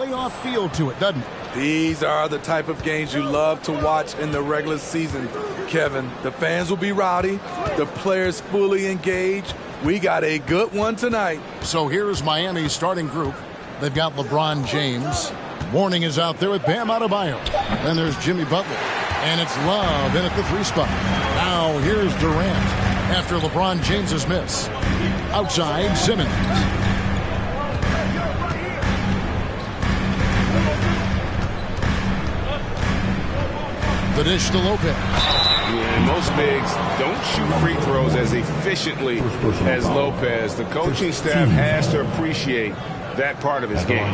playoff feel to it, doesn't it? These are the type of games you love to watch in the regular season, Kevin. The fans will be rowdy, the players fully engaged. We got a good one tonight. So here's Miami's starting group. They've got LeBron James. Warning is out there with Bam Adebayo. Then there's Jimmy Butler. And it's Love in at the 3 spot. Now here's Durant after LeBron James's miss. Outside, Simmons. The dish to Lopez. Yeah, most bigs don't shoot free throws as efficiently as Lopez. The coaching staff has to appreciate that part of his game.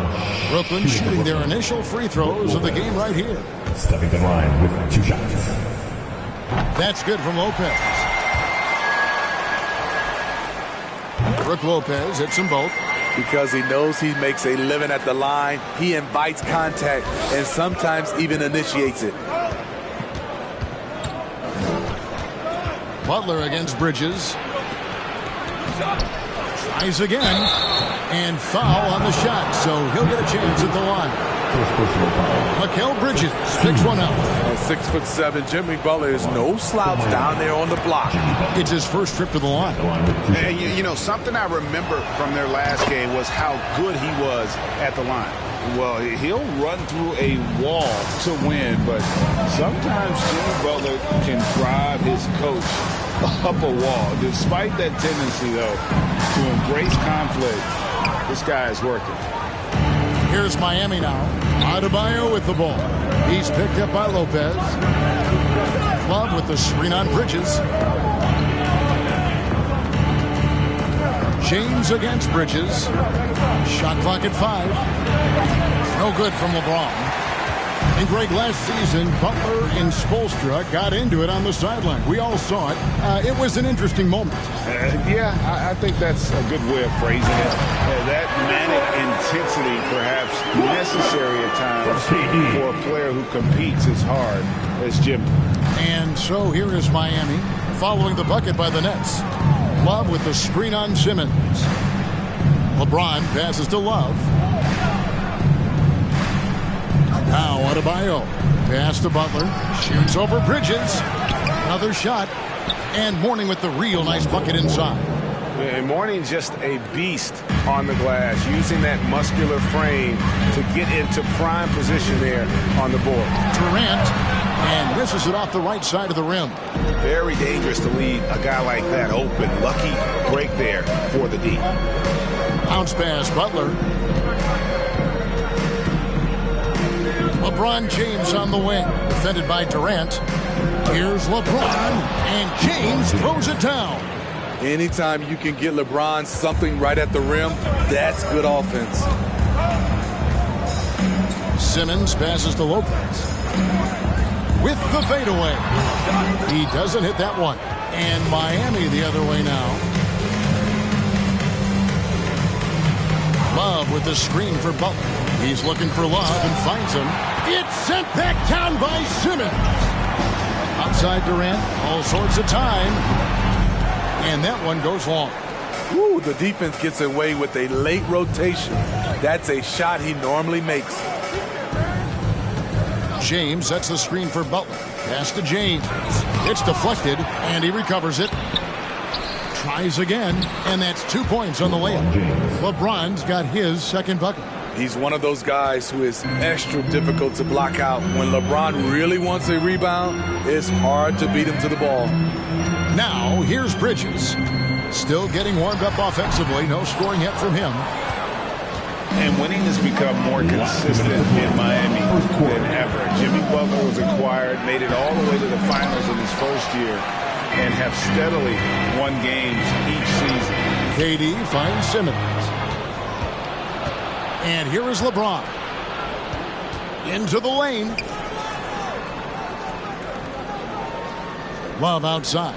Brooklyn shooting their initial free throws of the game right here. Stepping in line with 2 shots. That's good from Lopez. Brook Lopez hits them both. Because he knows he makes a living at the line, he invites contact and sometimes even initiates it. Butler against Bridges. Tries again. And foul on the shot, so he'll get a chance at the line. Mikal Bridges picks one out. At 6'7", Jimmy Butler is no slouch down there on the block. It's his first trip to the line. And you know, something I remember from their last game was how good he was at the line. Well, he'll run through a wall to win, but sometimes Jimmy Butler can drive his coach up a wall. Despite that tendency, though, to embrace conflict, this guy is working. Here's Miami now. Adebayo with the ball. He's picked up by Lopez. Love with the screen on Bridges. James against Bridges. Shot clock at 5. No good from LeBron. And Greg, last season, Butler and Spoelstra got into it on the sideline. We all saw it. It was an interesting moment. Yeah, I think that's a good way of phrasing it. That manic intensity perhaps necessary at times for a player who competes as hard as Jim. And so here is Miami following the bucket by the Nets. Love with the screen on Simmons. LeBron passes to Love. Now Adebayo. Pass to Butler. Shoots over Bridges. Another shot. And Mourning with the real nice bucket inside. And Mourning just a beast on the glass, using that muscular frame to get into prime position there on the board. Durant. And misses it off the right side of the rim. Very dangerous to leave a guy like that open. Lucky break there for the D. Bounce pass, Butler. LeBron James on the wing, defended by Durant. Here's LeBron, and James throws it down. Anytime you can get LeBron something right at the rim, that's good offense. Simmons passes to Lopez. With the fadeaway. He doesn't hit that one. And Miami the other way now. Love with the screen for Butler. He's looking for Love and finds him. It's sent back down by Simmons. Outside Durant, all sorts of time. And that one goes long. Woo, the defense gets away with a late rotation. That's a shot he normally makes. James sets the screen for Butler. Pass to James. It's deflected, and he recovers it. Tries again, and that's 2 points on the layup. LeBron's got his second bucket. He's one of those guys who is extra difficult to block out. When LeBron really wants a rebound, it's hard to beat him to the ball. Now, here's Bridges. Still getting warmed up offensively. No scoring yet from him. And winning has become more consistent in Miami than ever. Jimmy Butler was acquired, made it all the way to the finals in his first year, and have steadily won games each season. KD finds Simmons. And here is LeBron. Into the lane. Love outside.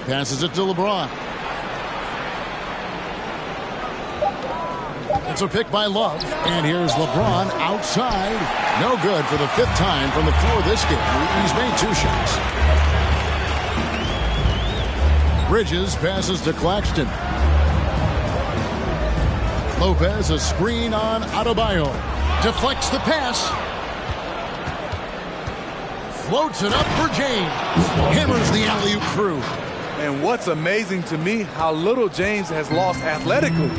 Passes it to LeBron. It's a pick by Love. And here's LeBron outside. No good for the 5th time from the floor this game. He's made 2 shots. Bridges passes to Claxton. Lopez, a screen on Adebayo. Deflects the pass. Floats it up for James. Hammers the alley-oop through. And what's amazing to me, how little James has lost athletically.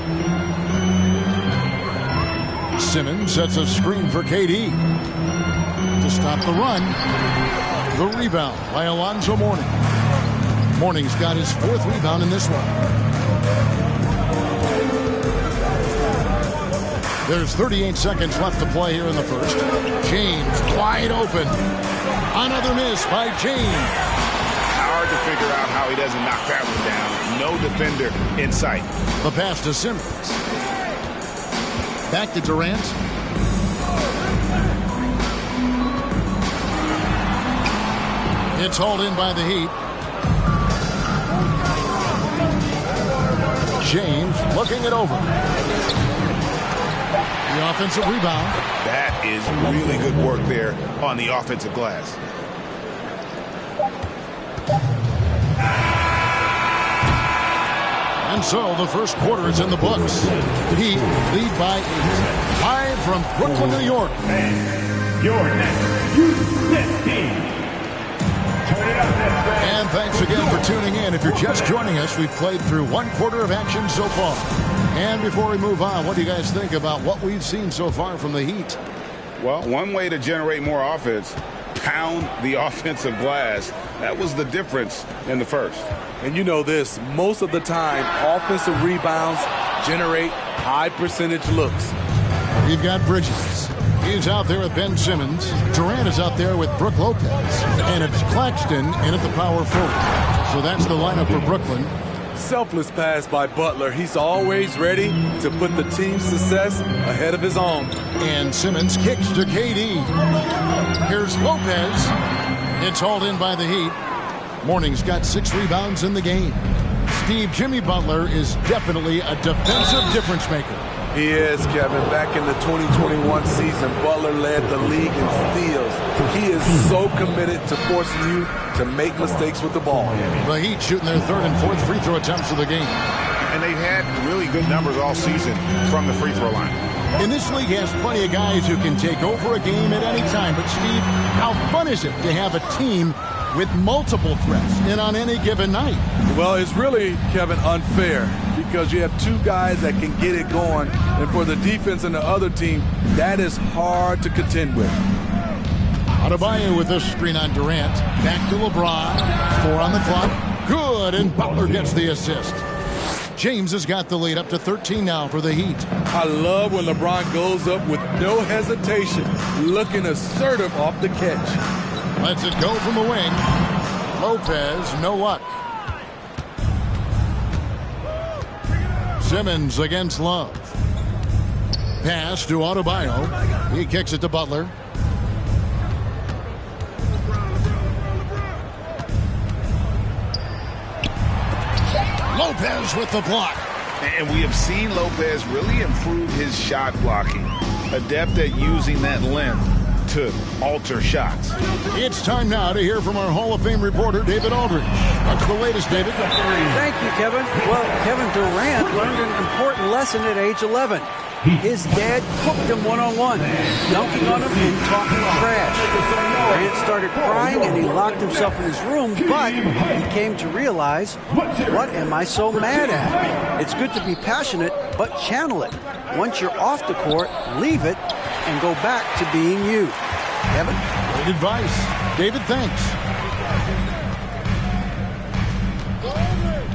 Simmons sets a screen for KD. To stop the run. The rebound by Alonzo Mourning. Mourning's got his 4th rebound in this one. There's 38 seconds left to play here in the first. James wide open. Another miss by James. Hard to figure out how he doesn't knock that one down. No defender in sight. The pass to Simmons. Back to Durant. It's hauled in by the Heat. James looking it over. The offensive rebound. That is really good work there on the offensive glass. And so the first quarter is in the books. Heat lead by 8. Live from Brooklyn, New York. Your next Houston team. Turn it up, And thanks again for tuning in. If you're just joining us, we've played through 1 quarter of action so far. And before we move on, what do you guys think about what we've seen so far from the Heat? Well, one way to generate more offense, pound the offensive glass. That was the difference in the first. And you know this, most of the time, offensive rebounds generate high percentage looks. We've got Bridges. He's out there with Ben Simmons. Durant is out there with Brook Lopez. And it's Claxton in at the power forward. So that's the lineup for Brooklyn. Selfless pass by Butler. He's always ready to put the team's success ahead of his own. And Simmons kicks to KD. Here's Lopez. It's hauled in by the Heat. Mourning's got 6 rebounds in the game. Steve, Jimmy Butler is definitely a defensive difference maker. He is, Kevin. Back in the 2021 season, Butler led the league in steals. He is so committed to forcing you to make mistakes with the ball. The Heat shooting their 3rd and 4th free throw attempts of the game. And they've had really good numbers all season from the free throw line. And this league has plenty of guys who can take over a game at any time. But, Steve, how fun is it to have a team with multiple threats and on any given night? Well, it's really, Kevin, unfair because you have 2 guys that can get it going. And for the defense and the other team, that is hard to contend with. Adebayo with this screen on Durant. Back to LeBron. 4 on the clock. Good, and Butler gets the assist. James has got the lead up to 13 now for the Heat. I love when LeBron goes up with no hesitation, looking assertive off the catch. Lets it go from the wing. Lopez, no luck. Simmons against Love. Pass to Adebayo. He kicks it to Butler. Lopez with the block. And we have seen Lopez really improve his shot blocking. Adept at using that length to alter shots. It's time now to hear from our Hall of Fame reporter, David Aldridge. What's the latest, David? Thank you, Kevin. Well, Kevin Durant learned an important lesson at age 11. His dad cooked him one-on-one, dunking on him and talking trash. Durant started crying and he locked himself in his room, but he came to realize, what am I so mad at? It's good to be passionate, but channel it. Once you're off the court, leave it and go back to being you. Kevin? Great advice. David, thanks.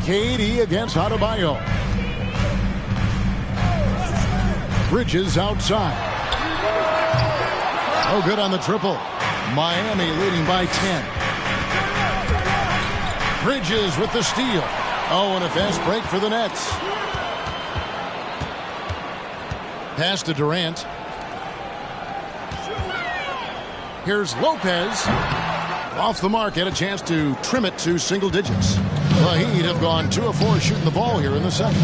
KD against Adebayo. Bridges outside. Oh, good on the triple. Miami leading by 10. Bridges with the steal. Oh, and a fast break for the Nets. Pass to Durant. Here's Lopez. Off the mark, had a chance to trim it to single digits. The Heat have gone 2 of 4 shooting the ball here in the second.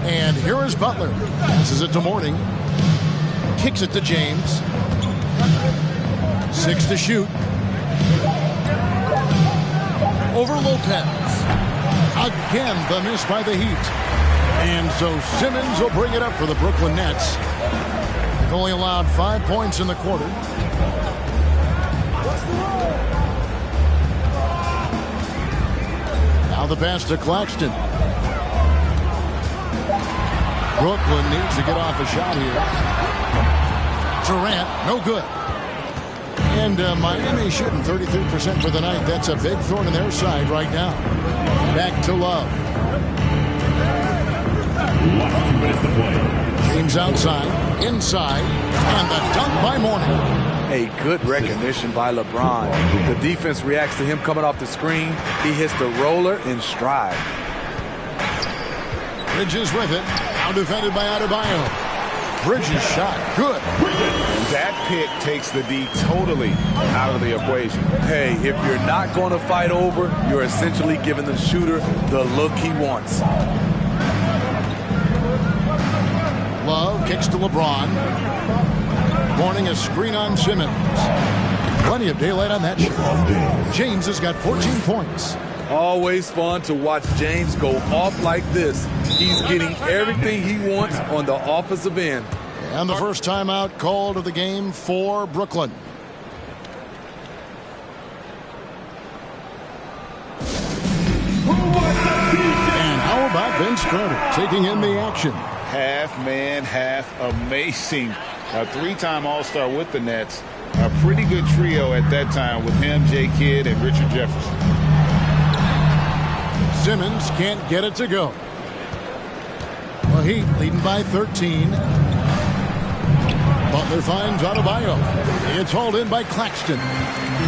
And here is Butler. Passes it to Mourning. Kicks it to James. 6 to shoot. Over Lopez. Again, the miss by the Heat. And so Simmons will bring it up for the Brooklyn Nets. They've only allowed 5 points in the quarter. Now the pass to Claxton. Brooklyn needs to get off a shot here. Durant, no good. And Miami shooting 33% for the night. That's a big thorn in their side right now. Back to Love. James outside, inside, and the dunk by Mourning. A good recognition by LeBron. The defense reacts to him coming off the screen. He hits the roller in stride. Bridges with it. Now defended by Adebayo. Bridges shot. Good. That pick takes the D totally out of the equation. Hey, if you're not going to fight over, you're essentially giving the shooter the look he wants. Love kicks to LeBron. Mourning a screen on Simmons. Plenty of daylight on that shot. James has got 14 points. Always fun to watch James go off like this. He's getting everything he wants on the offensive end. And the first timeout called of the game for Brooklyn. And how about Vince Carter taking in the action? Half man, half amazing. A three-time All-Star with the Nets. A pretty good trio at that time with him, Jay Kidd, and Richard Jefferson. Simmons can't get it to go. The Heat leading by 13. Butler finds Adebayo. It's hauled in by Claxton.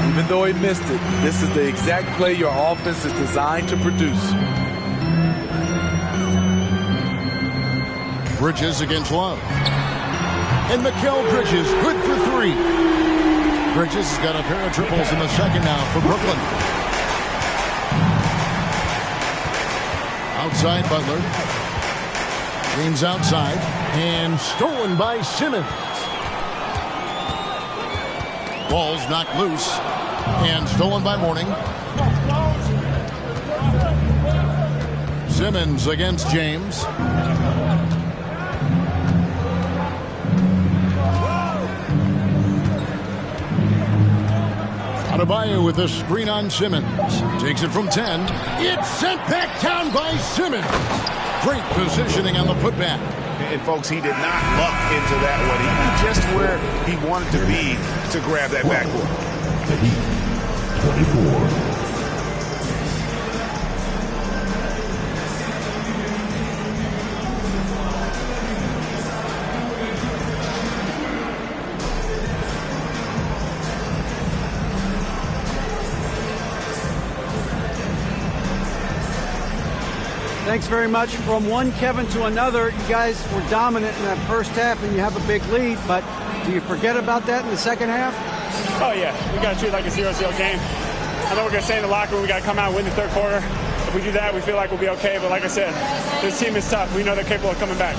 Even though he missed it, this is the exact play your offense is designed to produce. Bridges against Love. And Mikal Bridges, good for three. Bridges has got a pair of triples in the second now for Brooklyn. Outside Butler. James outside. And stolen by Simmons. Ball's knocked loose. And stolen by Mourning. Simmons against James. Adebayo with a screen on Simmons. Takes it from 10. It's sent back down by Simmons. Great positioning on the putback. And folks, he did not luck into that one. He was just where he wanted to be to grab that backboard. The Heat, 24. Thanks very much. From one Kevin to another, you guys were dominant in that first half and you have a big lead, but do you forget about that in the second half? Oh, yeah. We got to treat it like a 0-0 game. I know we're going to stay in the locker room. We got to come out and win the third quarter. If we do that, we feel like we'll be okay. But like I said, this team is tough. We know they're capable of coming back.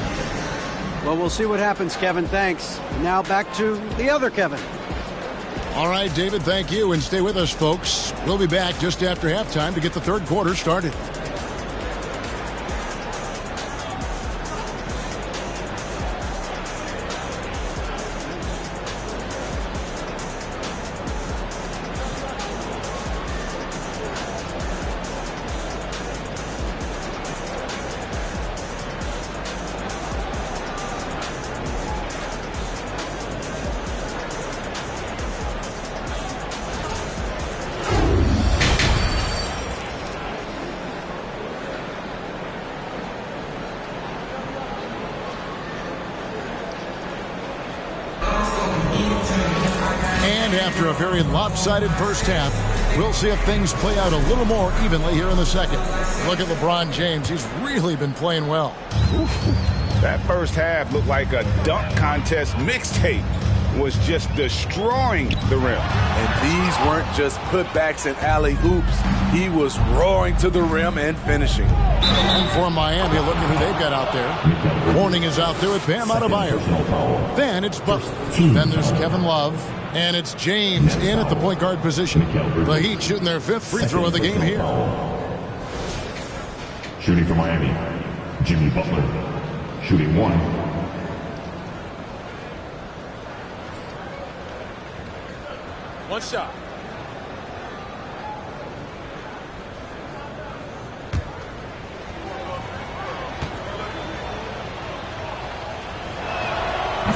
Well, we'll see what happens, Kevin. Thanks. Now back to the other Kevin. All right, David, thank you. And stay with us, folks. We'll be back just after halftime to get the third quarter started. After a very lopsided first half, we'll see if things play out a little more evenly here in the second. Look at LeBron James. He's really been playing well. Oof. That first half looked like a dunk contest mixtape. Was just destroying the rim. And these weren't just putbacks and alley-oops. He was roaring to the rim and finishing. And for Miami, look at who they've got out there. Mourning is out there with Bam Adebayo. Then it's Butler. Then there's Kevin Love. And it's James in at the point guard position. The Heat shooting their fifth free throw of the game here. Shooting for Miami, Jimmy Butler. Shooting 1. One shot.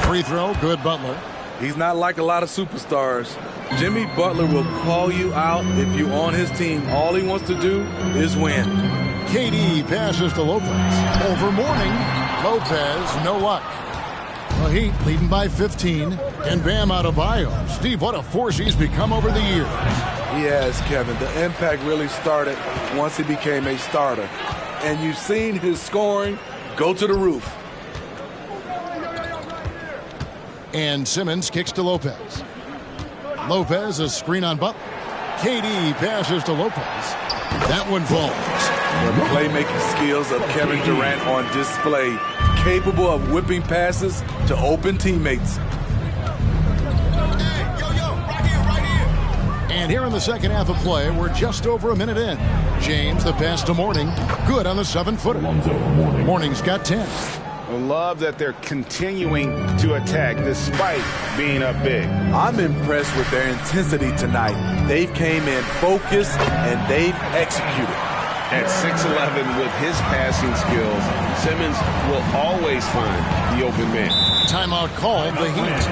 Free throw, good Butler. He's not like a lot of superstars. Jimmy Butler will call you out if you're on his team. All he wants to do is win. KD passes to Lopez. Over Mourning. Lopez, no luck. The Heat leading by 15. And Bam Adebayo. Steve, what a force he's become over the years. Yes, Kevin. The impact really started once he became a starter. And you've seen his scoring go to the roof. And Simmons kicks to Lopez. Lopez, a screen on Butler. KD passes to Lopez. That one falls. The playmaking skills of Kevin Durant on display. Capable of whipping passes to open teammates. And here in the second half of play, we're just over a minute in. James, the pass to Mourning. Good on the 7-footer. Mourning's got 10. I love that they're continuing to attack despite being up big. I'm impressed with their intensity tonight. They've came in focused and they've executed. At 6'11" with his passing skills, Simmons will always find the open man. Timeout called the Heat.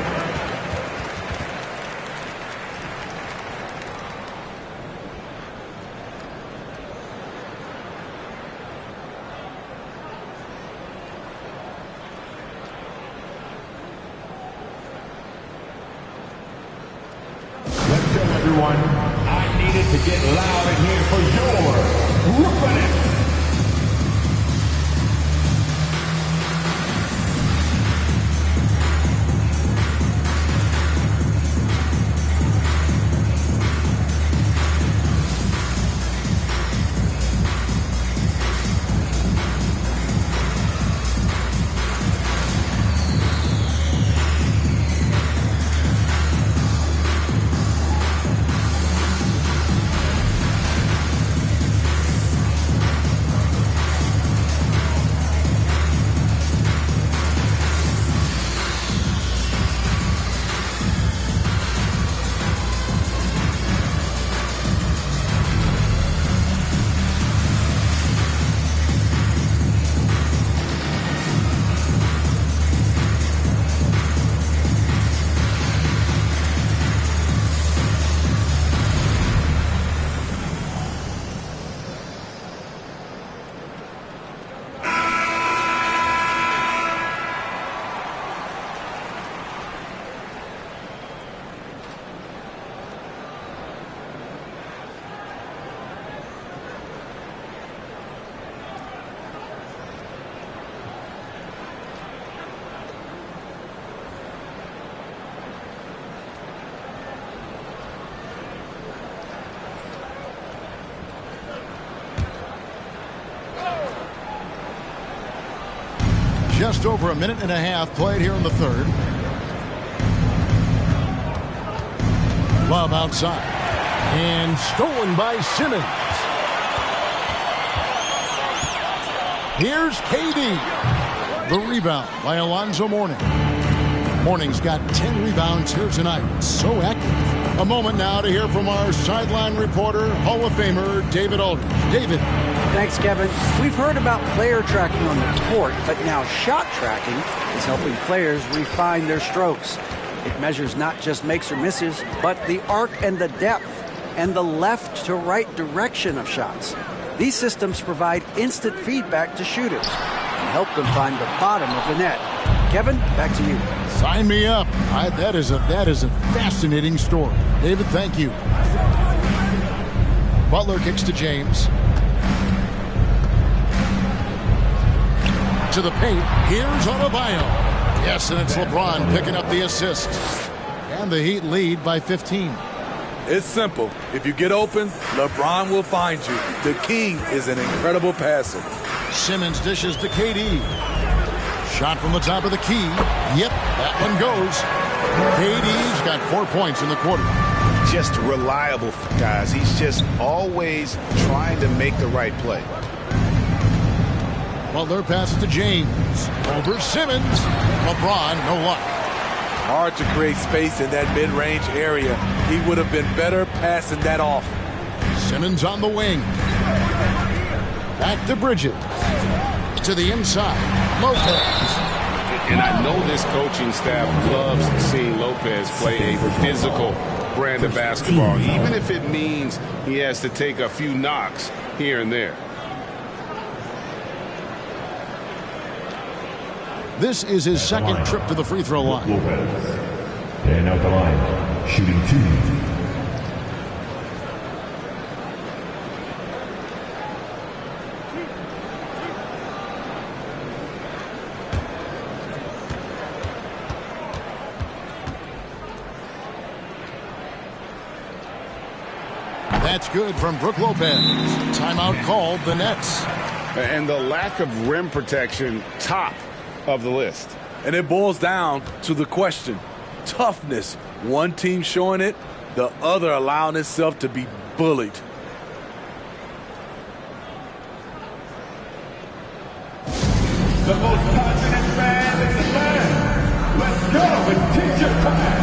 Everyone, I needed to get loud in here for your Brooklyn. Just over a minute and a half played here in the third. Love outside. And stolen by Simmons. Here's KD. The rebound by Alonzo Mourning. Mourning's got 10 rebounds here tonight. So active. A moment now to hear from our sideline reporter, Hall of Famer David Aldridge. David. Thanks, Kevin. We've heard about player tracking on the court, but now shot tracking is helping players refine their strokes. It measures not just makes or misses, but the arc and the depth and the left to right direction of shots. These systems provide instant feedback to shooters and help them find the bottom of the net. Kevin, back to you. Sign me up. That is a fascinating story. David, thank you. Butler kicks to James. To the paint. Here's Adebayo. Yes, and it's LeBron picking up the assist. And the Heat lead by 15. It's simple. If you get open, LeBron will find you. The king is an incredible passer. Simmons dishes to KD. Shot from the top of the key. Yep, that one goes. KD's got 4 points in the quarter. Just reliable, guys. He's just always trying to make the right play. Butler passes to James. Over Simmons. LeBron, no luck. Hard to create space in that mid-range area. He would have been better passing that off. Simmons on the wing. Back to Bridges. To the inside. Lopez. And I know this coaching staff loves seeing Lopez play a physical brand of basketball, even if it means he has to take a few knocks here and there. This is his second trip to the free throw line. Lopez. And out the line, shooting 2. That's good from Brook Lopez. Timeout called the Nets. And the lack of rim protection, top of the list. And it boils down to the question. Toughness. One team showing it, the other allowing itself to be bullied. The most passionate fan is the man. Let's go and teach your time.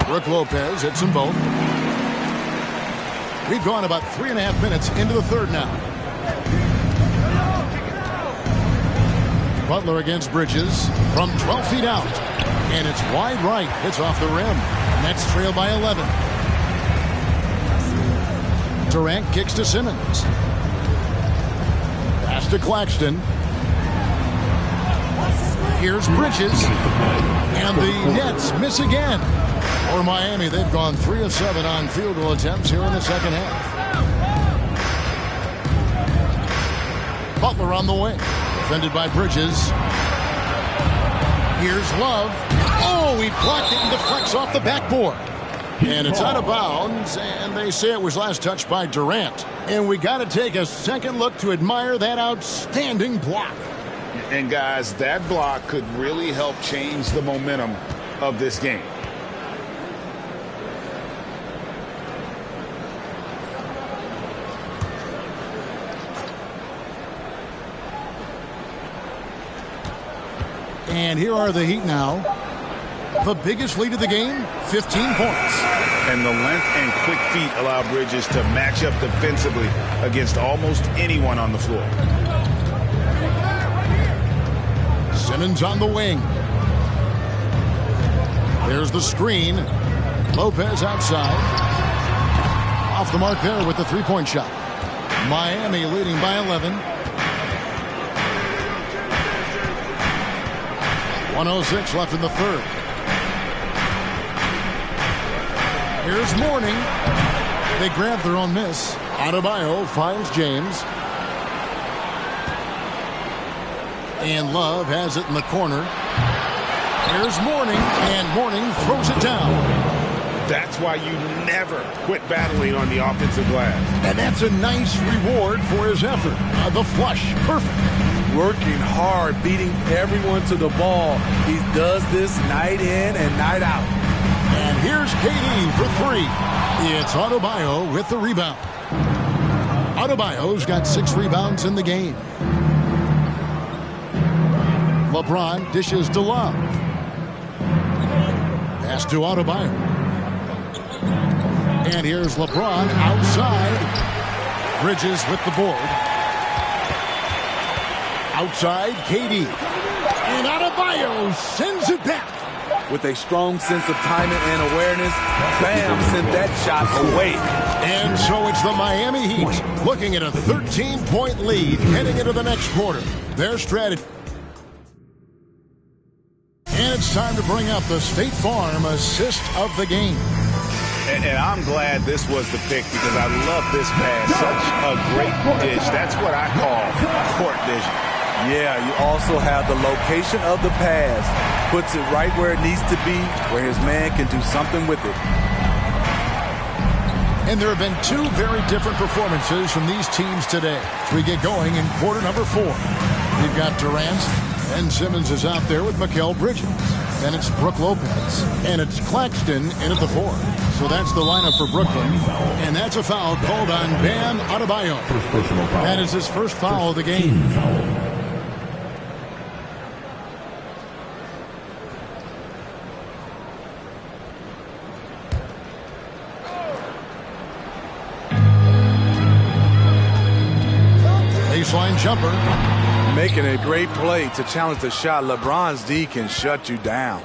Brook Lopez hits them both. We've gone about 3.5 minutes into the third now. Butler against Bridges from 12 feet out. And it's wide right. Hits off the rim. Nets trail by 11. Durant kicks to Simmons. Pass to Claxton. Here's Bridges. And the Nets miss again. For Miami, they've gone 3 of 7 on field goal attempts here in the second half. Butler on the wing. Defended by Bridges. Here's Love. Oh, he blocked it and deflects off the backboard. And it's out of bounds, and they say it was last touched by Durant. And we got to take a second look to admire that outstanding block. And guys, that block could really help change the momentum of this game. And here are the Heat now. The biggest lead of the game, 15 points. And the length and quick feet allow Bridges to match up defensively against almost anyone on the floor. Simmons on the wing. There's the screen. Lopez outside. Off the mark there with the three-point shot. Miami leading by 11. 1:06 left in the third. Here's Mourning. They grab their own miss. Adebayo finds James. And Love has it in the corner. Here's Mourning, and Mourning throws it down. That's why you never quit battling on the offensive glass. And that's a nice reward for his effort. The flush, perfect. Working hard, beating everyone to the ball. He does this night in and night out. And here's KD for three. It's Adebayo with the rebound. Adebayo's got 6 rebounds in the game. LeBron dishes to Love. Pass to Adebayo. And here's LeBron outside. Bridges with the board. Outside, KD. And Adebayo sends it back. With a strong sense of timing and awareness, bam, sent that shot away. And so it's the Miami Heat looking at a 13-point lead heading into the next quarter. Their strategy. And it's time to bring up the State Farm assist of the game. And I'm glad this was the pick because I love this pass. Such a great dish. That's what I call court vision. Yeah, you also have the location of the pass. Puts it right where it needs to be, where his man can do something with it. And there have been 2 very different performances from these teams today. As we get going in quarter number 4. We've got Durant, and Simmons is out there with Mikal Bridges. Then it's Brook Lopez, and it's Claxton in at the 4. So that's the lineup for Brooklyn. And that's a foul called on Bam Adebayo. That is his first foul of the game. Baseline jumper. Making a great play to challenge the shot. LeBron's D can shut you down.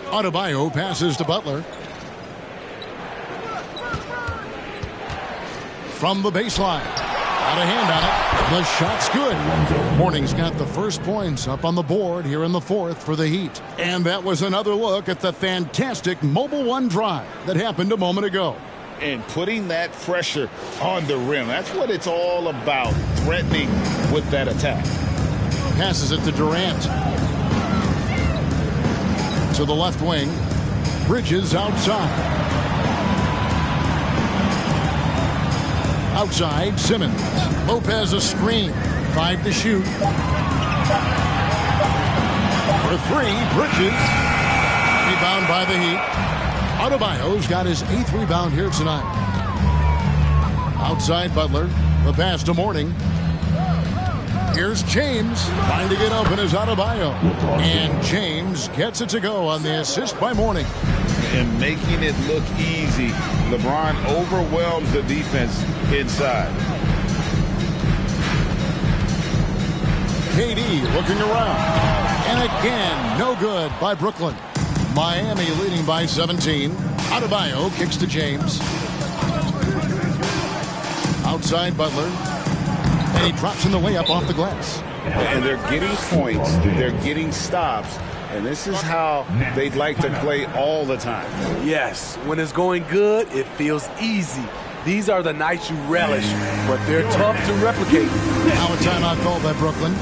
Adebayo passes to Butler. From the baseline. Out of hand on it. The shot's good. Mourning's got the first points up on the board here in the 4th for the Heat. And that was another look at the fantastic Mobile One drive that happened a moment ago. And putting that pressure on the rim. That's what it's all about, threatening with that attack. Passes it to Durant. To the left wing. Bridges outside. Outside, Simmons. Lopez a screen. 5 to shoot. For 3, Bridges. Rebound by the Heat. Adebayo's got his 8th rebound here tonight. Outside Butler. The pass to Mourning. Here's James. Trying to get open is Adebayo. And James gets it to go on the assist by Mourning. And making it look easy. LeBron overwhelms the defense inside. KD looking around. And again, no good by Brooklyn. Miami leading by 17. Adebayo kicks to James. Outside Butler. And he drops in the layup off the glass. And they're getting points. They're getting stops. And this is how they'd like to play all the time. Yes, when it's going good, it feels easy. These are the nights you relish, but they're tough to replicate. Now a timeout called by Brooklyn.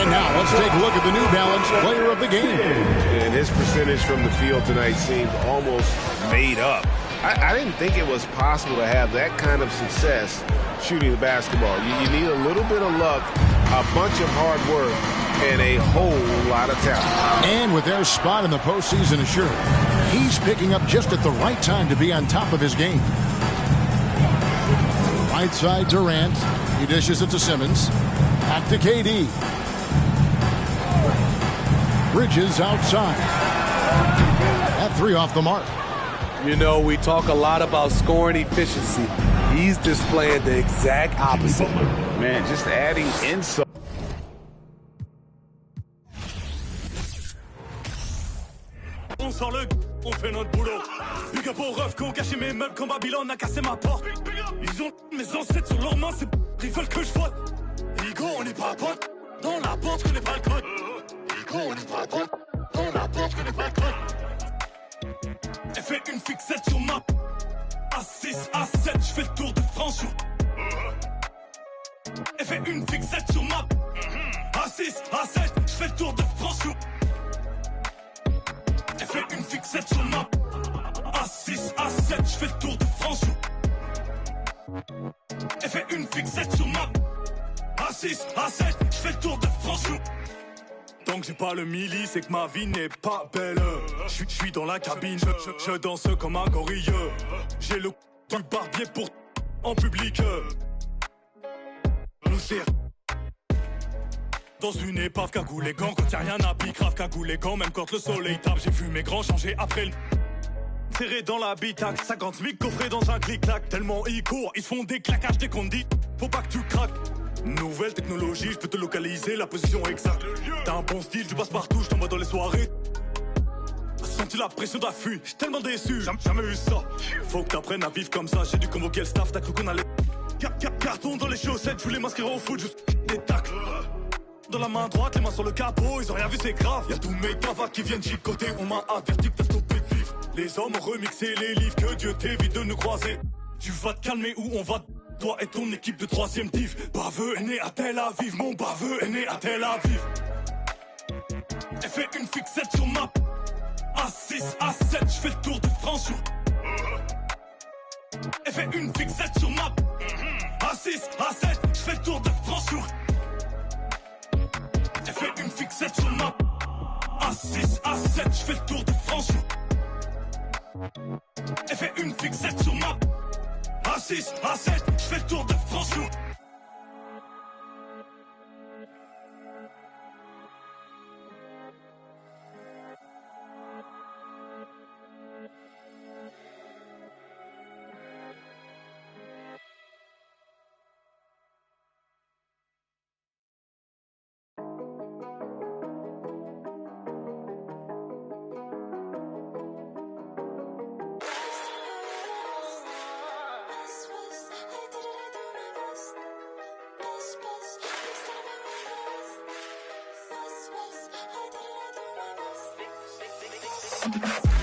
And now let's take a look at the New Balance player of the game. And his percentage from the field tonight seemed almost made up. I didn't think it was possible to have that kind of success shooting the basketball. You need a little bit of luck, a bunch of hard work, and a whole lot of talent. And with their spot in the postseason assured, he's picking up just at the right time to be on top of his game. Right side Durant. He dishes it to Simmons. Back to KD. Bridges outside. That 3 off the mark. You know, we talk a lot about scoring efficiency. He's displaying the exact opposite. Man, just adding insult. On sort le on fait notre boulot. Big up aux refs qui ont caché mes meubles quand Babylone a cassé ma porte. Ils ont mes ancêtres sur leurs mains, c'est ils veulent que je vote. Ligo, on n'est pas potes. Dans la porte, je connais pas le code. Ligo, on n'est pas potes. Dans la porte, je connais pas le code. Elle fait une fixette sur ma A6, A7, je fais le tour de France sur. Elle fait une fixette sur ma A6, A7. fait une fixette sur ma A6, A7, je fais le tour de France. Elle fait une fixette sur ma A6, A7, je fais le tour de France. Tant que j'ai pas le milli, c'est que ma vie n'est pas belle. Je suis dans la cabine, je danse comme un gorille. J'ai le du barbier pour en public. Nous sert dans une épave, cagoule les gants. Quand y'a rien à pique, grave cagoule les gants. Même quand le soleil tape, j'ai vu mes grands changer après le serré dans l'habitacle. 50 000 coffrés dans un clic-clac. Tellement ils courent, ils se font des claquages dès qu'on dit faut pas que tu craques. Nouvelle technologie, je peux te localiser, la position exacte. T'as un bon style, tu passes partout, je t'envoie dans les soirées. Senti la pression de la fuite, j'suis tellement déçu, jamais vu ça. Faut que t'apprennes à vivre comme ça, j'ai dû convoquer le staff, t'as cru qu'on allait. Carton dans les chaussettes, je voulais m'inscrire au foot, juste des tacles. Dans la main droite, les mains sur le capot, ils ont rien vu, c'est grave. Y'a tous mes cavacs qui viennent chicoter, on m'a averti que t'as stoppé de vivre. Les hommes ont remixé les livres, que Dieu t'évite de nous croiser. Tu vas te calmer ou on va toi et ton équipe de 3ème div. Baveux est né à Tel Aviv, mon baveux est né à Tel Aviv. Elle fait une fixette sur ma A6, A7, je fais le tour de France. Elle fait une fixette sur ma A6, A7, je fais le tour de France. Elle fait une fixette sur ma A6, A7, je fais le tour de France. Elle fait une fixette sur ma A6, A7, je fais le tour de France.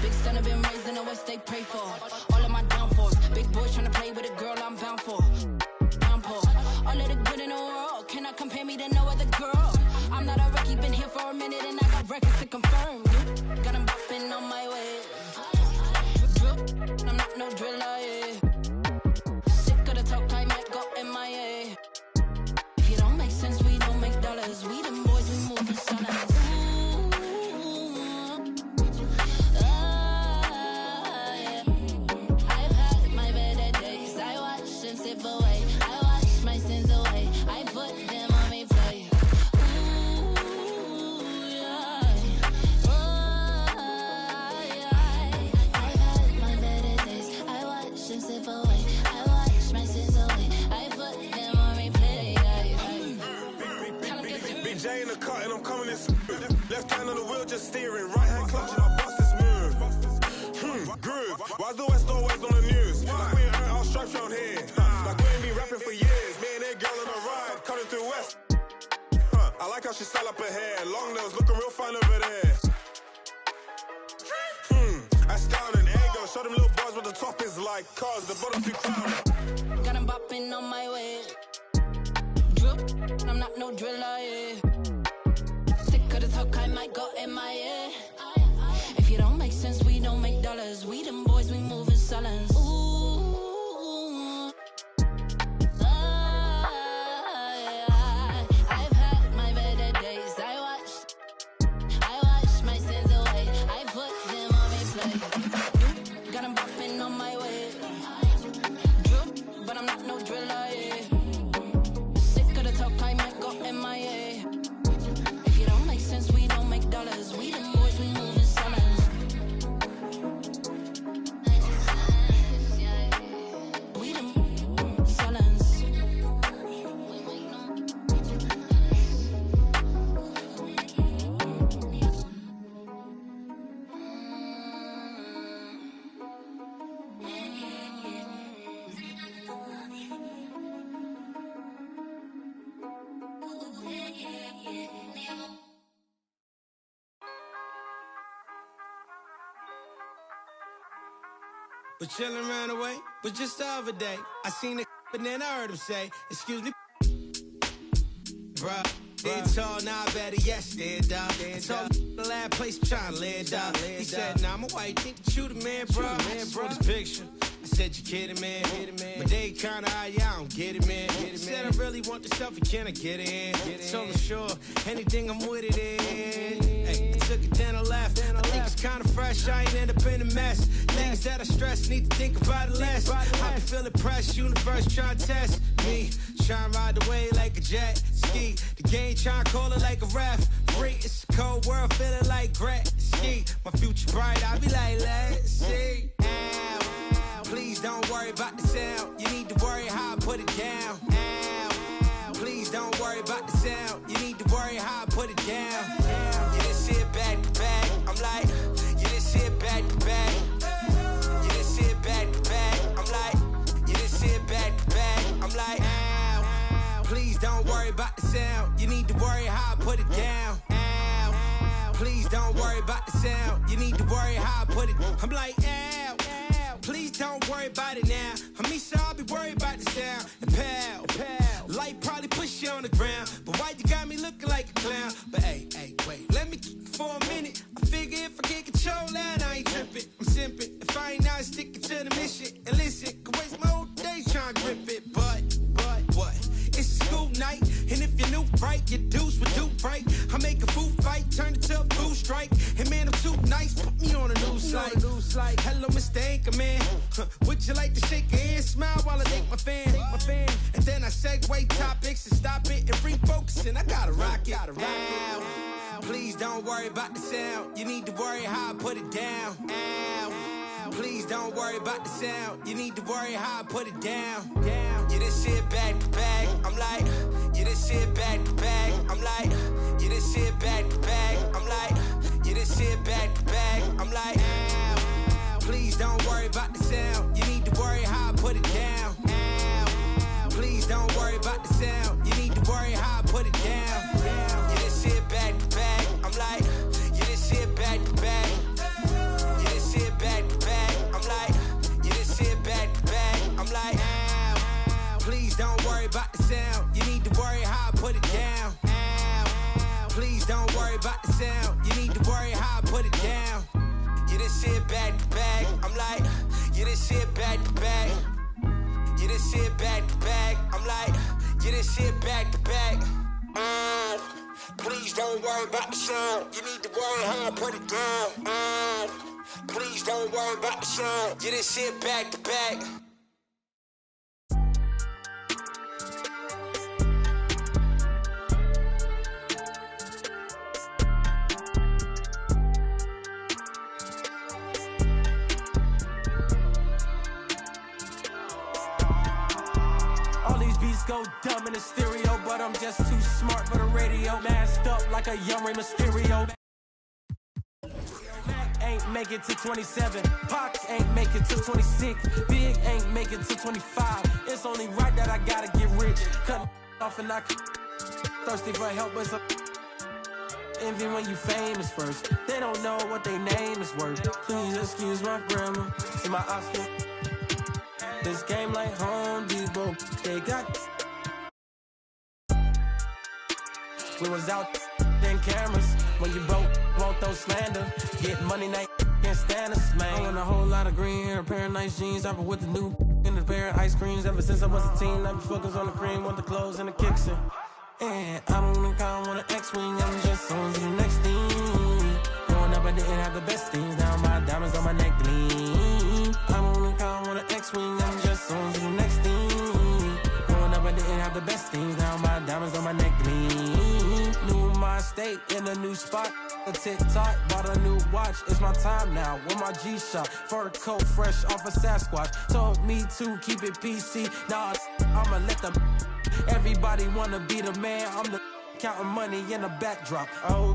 Big son have been raised in the West, they pray for all of my downfalls. Big boys tryna play with a girl I'm bound for. Downpour, all of the good in the world cannot compare me to no other girl. I'm not a rookie, been here for a minute and I got records to confirm. Got 'em bopping on my way. Drip, I'm not no driller, yeah. Sick of the talk, I might go MIA. If you don't make sense, we don't make dollars. We them boys, we moving silence. Left hand on the wheel, just steering. Right hand clutching, I bust this move. Groove. Why's the West always on the news? Like we ain't earned our stripes round here. Like we ain't been rapping for years. Me and that girl on a ride, cutting through West. I like how she style up her hair. Long nails, looking real fine over there. That's down and ego. Show them little boys what the top is like. Cause the bottom too crowded. Got 'em bopping on my way. Drip, I'm not no driller, yeah. I might go MIA. If you don't make sense, we don't make dollars. We them boys, we move in silence. Ooh. I've had my better days. I watched my sins away. I put them on replay. Got 'em bopping on my way. Drip, but I'm not no driller, yeah. Sick of the talk, I might go MIA. We don't make dollars. We them boys, we move in silence. We them silence. Was chillin' around the way, but just the other day, I seen it, and then I heard him say, excuse me, bruh, it's all now better, yes, they're dog. I told him the last place I'm trying to lay it down. He said, nah, my wife think that you the man, bro. For this picture. I said, you kidding, man? But they kinda high, yeah, I don't get it, man. He said, I really want the selfie, can I get it in? So I'm sure, anything I'm with it in. Hey, I took it, then I left. I think it's kinda fresh, I ain't end up in a mess. Things that I stress, need to think about it less. I be feeling pressed, universe trying to test me. Trying to ride the wave like a jet ski. The game trying to call it like a ref. Free, it's a cold world, feeling like Gret ski. My future bright, I be like, let's see. Please don't worry about the sound. You need to worry how I put it down. Please don't worry about the sound. You need to worry how I put it down. You didn't see it back to back. I'm like, you didn't see it back to back. You didn't see it back to back. I'm like, you didn't see it back to back. I'm like, please don't worry about the sound. You need to worry how I put it down. Please don't worry about the sound. You need to worry how I put it. I'm like, please don't worry about it now. I mean, so I'll be worried about the sound. And pal, light probably push you on the ground. But why you got me looking like a clown? But hey, wait, let me keep it for a minute. I figure if I can't control that, I ain't tripping. I'm simping. If I ain't not sticking to the mission. And listen, could waste my whole day trying to grip it. But what? It's a school night. And if you're new, right, your deuce would do right. I make a food fight, turn it to a food strike. And man, I'm too nice, put me on a news slide. Hello, Mr. Anchorman. Would you like to shake your hand, smile while I thank my fan? And then I segue topics and stop it and refocus. And I gotta rock it. Please don't worry about the sound. You need to worry how I put it down. Please don't worry about the sound. You need to worry how I put it down. You didn't see it back to back. I'm like, you didn't see it back to back. I'm like, you didn't see it back to back. I'm like, you didn't see it back to back. I'm like, please don't worry about the sound. You need to worry how I put it down. Please don't worry about the sound. You need to worry how I put it down. You didn't see it back to back. I'm like, you didn't see it back to back. You didn't see it back to back. I'm like, you didn't see it back to back. I'm like, please don't worry about the sound. You need to worry how I put it down. Please don't worry about the sound. You need to worry how I put it down. You didn't see it back to back. I'm like, you didn't see it back to back. You didn't see it back to back. I'm like, you didn't see it back to back. Please don't worry about the sound. You need to worry how I put it down. Please don't worry about the sound. You didn't see it back to back. Go dumb in the stereo, but I'm just too smart for the radio. Masked up like a young Rey Mysterio. Mac ain't make it to 27. Pac ain't make it to 26. Big ain't make it to 25. It's only right that I gotta get rich. Cut off and I thirsty for help, but some envy when you famous first. They don't know what their name is worth. Please excuse my grammar. See my outfit. This game like Home Depot. They got. We was out in cameras when you broke, won't throw slander. Get money, night can't stand us, man. I want a whole lot of green hair, a pair of nice jeans. I've been with the new and a pair of ice creams ever since I was a teen. I've been focused on the cream, want the clothes and the kicks in. And I don't think I want an X-wing, I'm just on to the next thing. Growing up, I didn't have the best things. Now my diamonds on my neck gleam. I don't think I want an X-wing, I'm just on to the next thing. Growing up, I didn't have the best things. Now my diamonds on my neck gleam. New my state in a new spot. A TikTok, bought a new watch. It's my time now with my G-Shock. Fur coat fresh off a Sasquatch. Told me to keep it PC. Now I'ma let them. Everybody wanna be the man. I'm the counting money in a backdrop. Oh,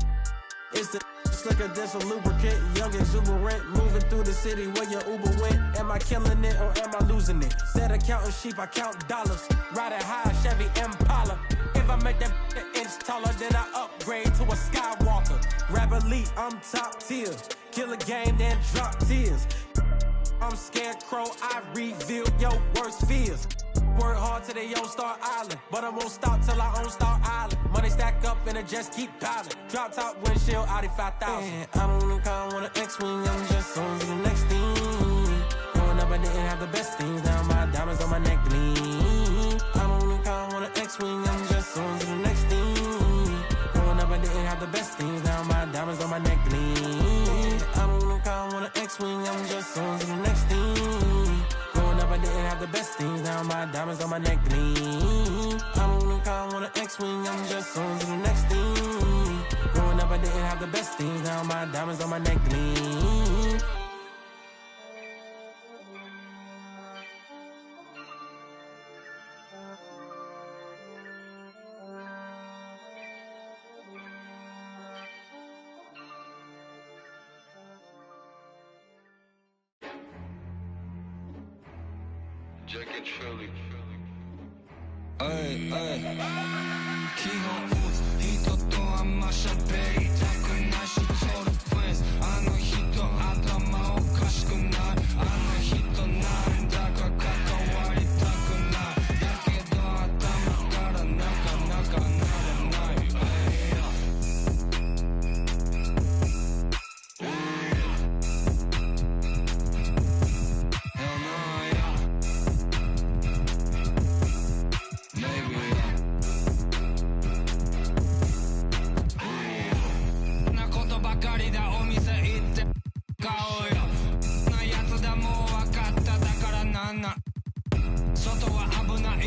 it's the slicker than some lubricant. Young exuberant, moving through the city where your Uber went. Am I killing it or am I losing it? Instead of counting sheep, I count dollars. Riding high, Chevy Impala. If I make that an inch taller, then I upgrade to a Skywalker. Rap elite, I'm top tier. Kill a game, then drop tears. I'm scarecrow, I reveal your worst fears. Work hard till they own Star Island, but I won't stop till I own Star Island. Money stack up and it just keep piling. Drop top windshield, Audi 5000. I don't even count on an X-Wing, I'm just on to the next thing. Growing up, I didn't have the best things. Now my diamonds on my neck gleam. I don't even count on an X-Wing, I'm just on to the next thing. Growing up, I didn't have the best things. Now my diamonds on my neck gleam. I don't even count on an X-Wing, I'm just on to the next thing. Growing up, I didn't have the best things. Now my diamonds on my neck gleam. I don't even count on an X-Wing, I'm just on to the next thing. Growing up, I didn't have the best things. Now my diamonds on my neck gleam. Ay, ay. 基本打つ人とあんま喋りたくないしトルフレンズあの人頭おかしくないあの人なんだか関わりたくないだけど頭からなかなかなれない外は危ない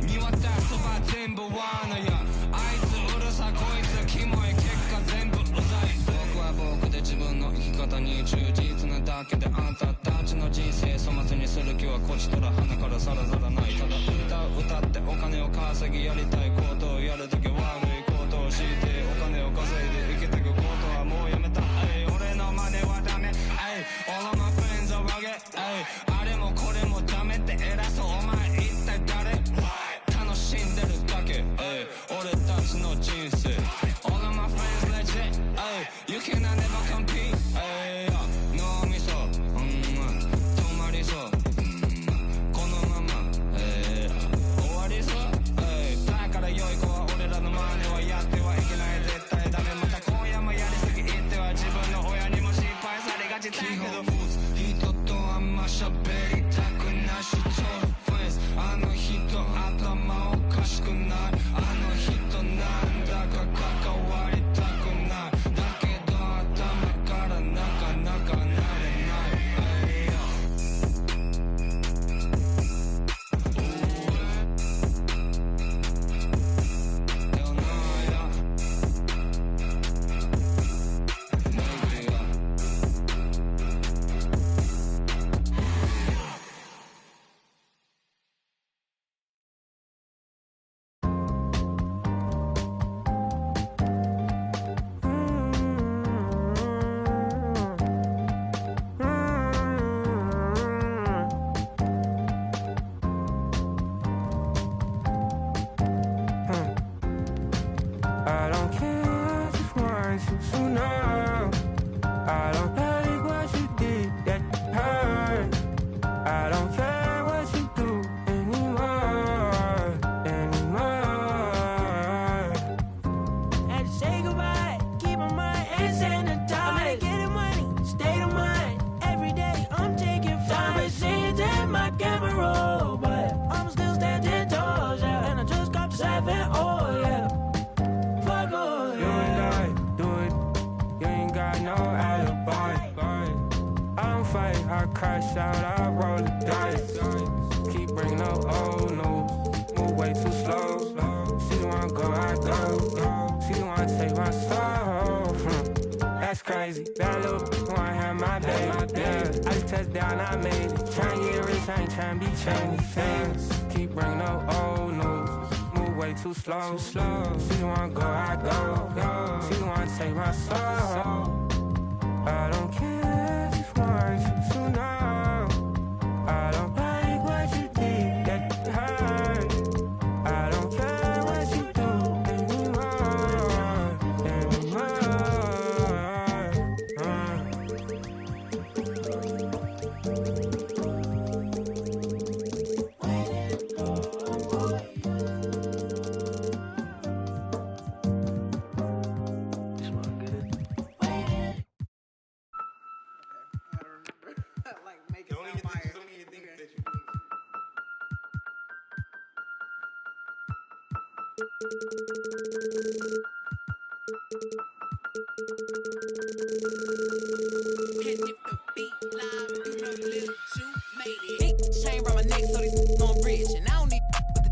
見渡すば全部罠やあいつうるさこいつキモい結果全部うざい僕は僕で自分の生き方に忠実なだけであんたたちの人生粗末にする気はこちとら鼻からさらさらないただ歌ってお金を稼ぎやりたいことをやるとき悪いことをしてお金を稼いで生きてくことはもうやめた俺の真似はダメ All of my friends are rugged あれもこれもダメって偉そうお前一体誰楽しんでるだけ俺たちの人生 All of my friends legit You cannot never compete 脳みそ止まりそうこのまま終わりそうだから良い子は俺らの真似はやってはいけない絶対ダメまた今夜もやりすぎ言っては自分の親にも心配されがちだけど人とあんま喋りたくないしトルフレンズあの人頭おかしくないあの人なんだか関わりたくないだけど頭からなかなかなれないCrash out, I roll the dice. Keep bringing up old news. Move way too slow. She don't wanna go, I go. She don't wanna take my soul. That's crazy. That little bitch wanna have my day. Yeah, I just touched down, I made it. Tryna get rich, I ain't tryna be trendy. Keep bringing up old news. Move way too slow. She don't wanna go, I go. She don't wanna take my soul. I don't care if you want you to know. I don't like what you did that hurt. I don't care what you do anymore. Big chain around my neck, so these gon' rich. And I don't need with the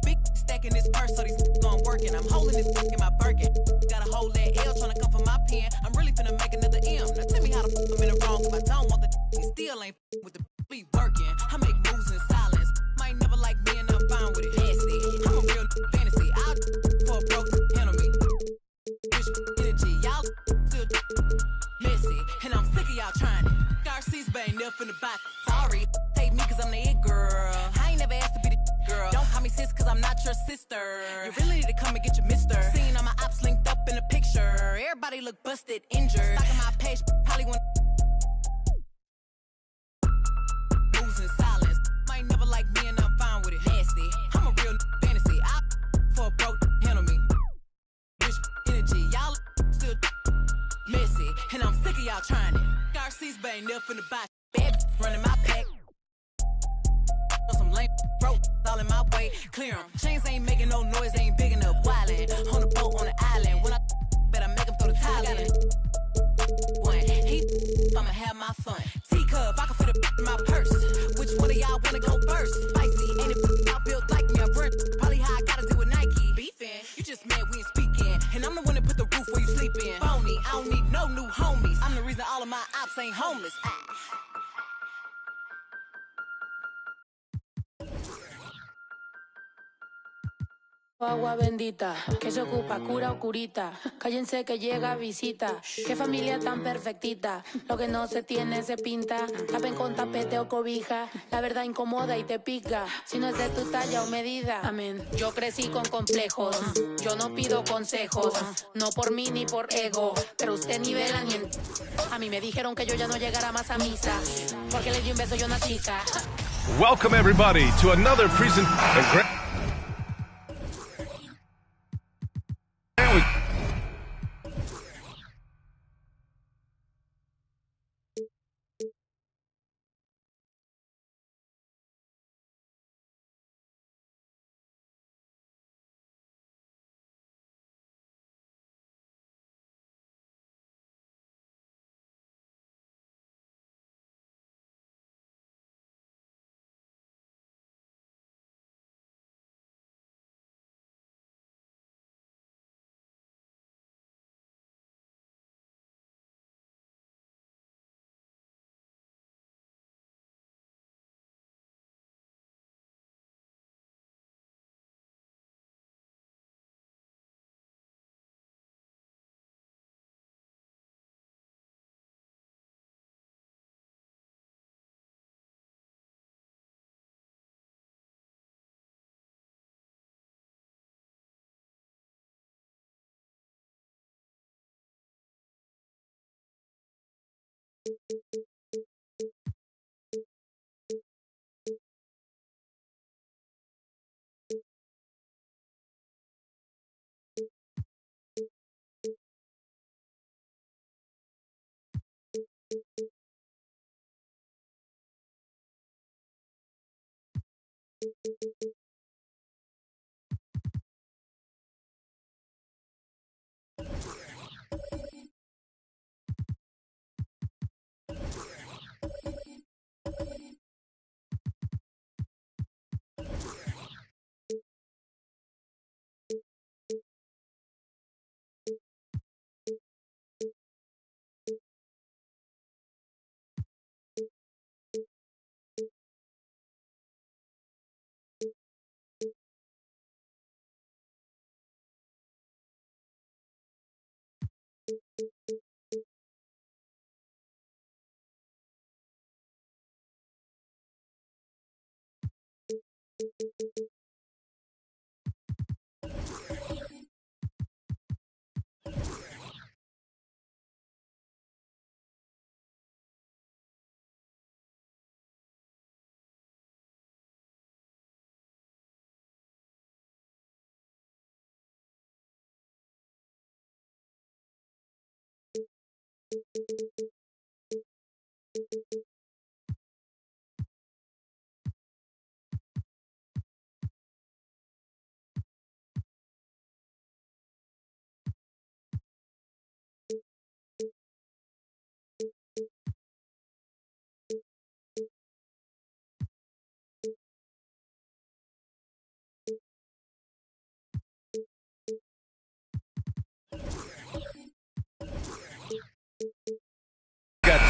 big stack in this purse, so these gon' work. And I'm holding this in my Birkin. Got a whole that L tryna come for my pen. I'm really finna make another M. Now tell me how the I'm in the wrong, if I don't want the he still ain't with the be working. I make moves in silence. Might never like me and I'm fine with it. Nasty. I'm a real fantasy. I'll for a broke handle me. Bitch energy, y'all still messy. And I'm sick of y'all trying it. Garcia's bang up in the box. Sorry, take me cause I'm the it girl. I ain't never asked to be the girl. Don't call me sis cause I'm not your sister. You really need to come and get your mister. Seeing all my ops linked up in the picture. Everybody look busted, injured. Stalking my page, probably want moves in silence. Might never like me and I'm fine with it. Nasty. I'm a real fantasy. I for a broke handle me. Bitch energy, y'all still messy. And I'm sick of y'all trying it. Garcia's bang up in the box. Bad running my pack. Some lame broke all in my way. Clear 'em. Chains ain't making no noise, ain't big enough. Wildin' on the boat on the island. When I better make 'em throw the tile in. One, I'ma have my fun. Teacup, I can fit in my purse. Which one of y'all wanna go first? Spicy, ain't it y'all built like me? I run probably how I gotta do with Nike. Beefin', you just mad we ain't speaking. And I'm the one that put the roof where you sleep in. Phony, I don't need no new homies. I'm the reason all of my ops ain't homeless. Agua bendita, que se ocupa, cura o curita. Cállense que llega visita. Qué familia tan perfectita. Lo que no se tiene se pinta. Tapen con tapete o cobija. La verdad incomoda y te pica. Si no es de tu talla o medida. Amén. Yo crecí con complejos. Yo no pido consejos. No por mí ni por ego. Pero usted ni vela ni en... A mí me dijeron que yo ya no llegara más a misa. Porque le di un beso yo a una chica. Welcome everybody to another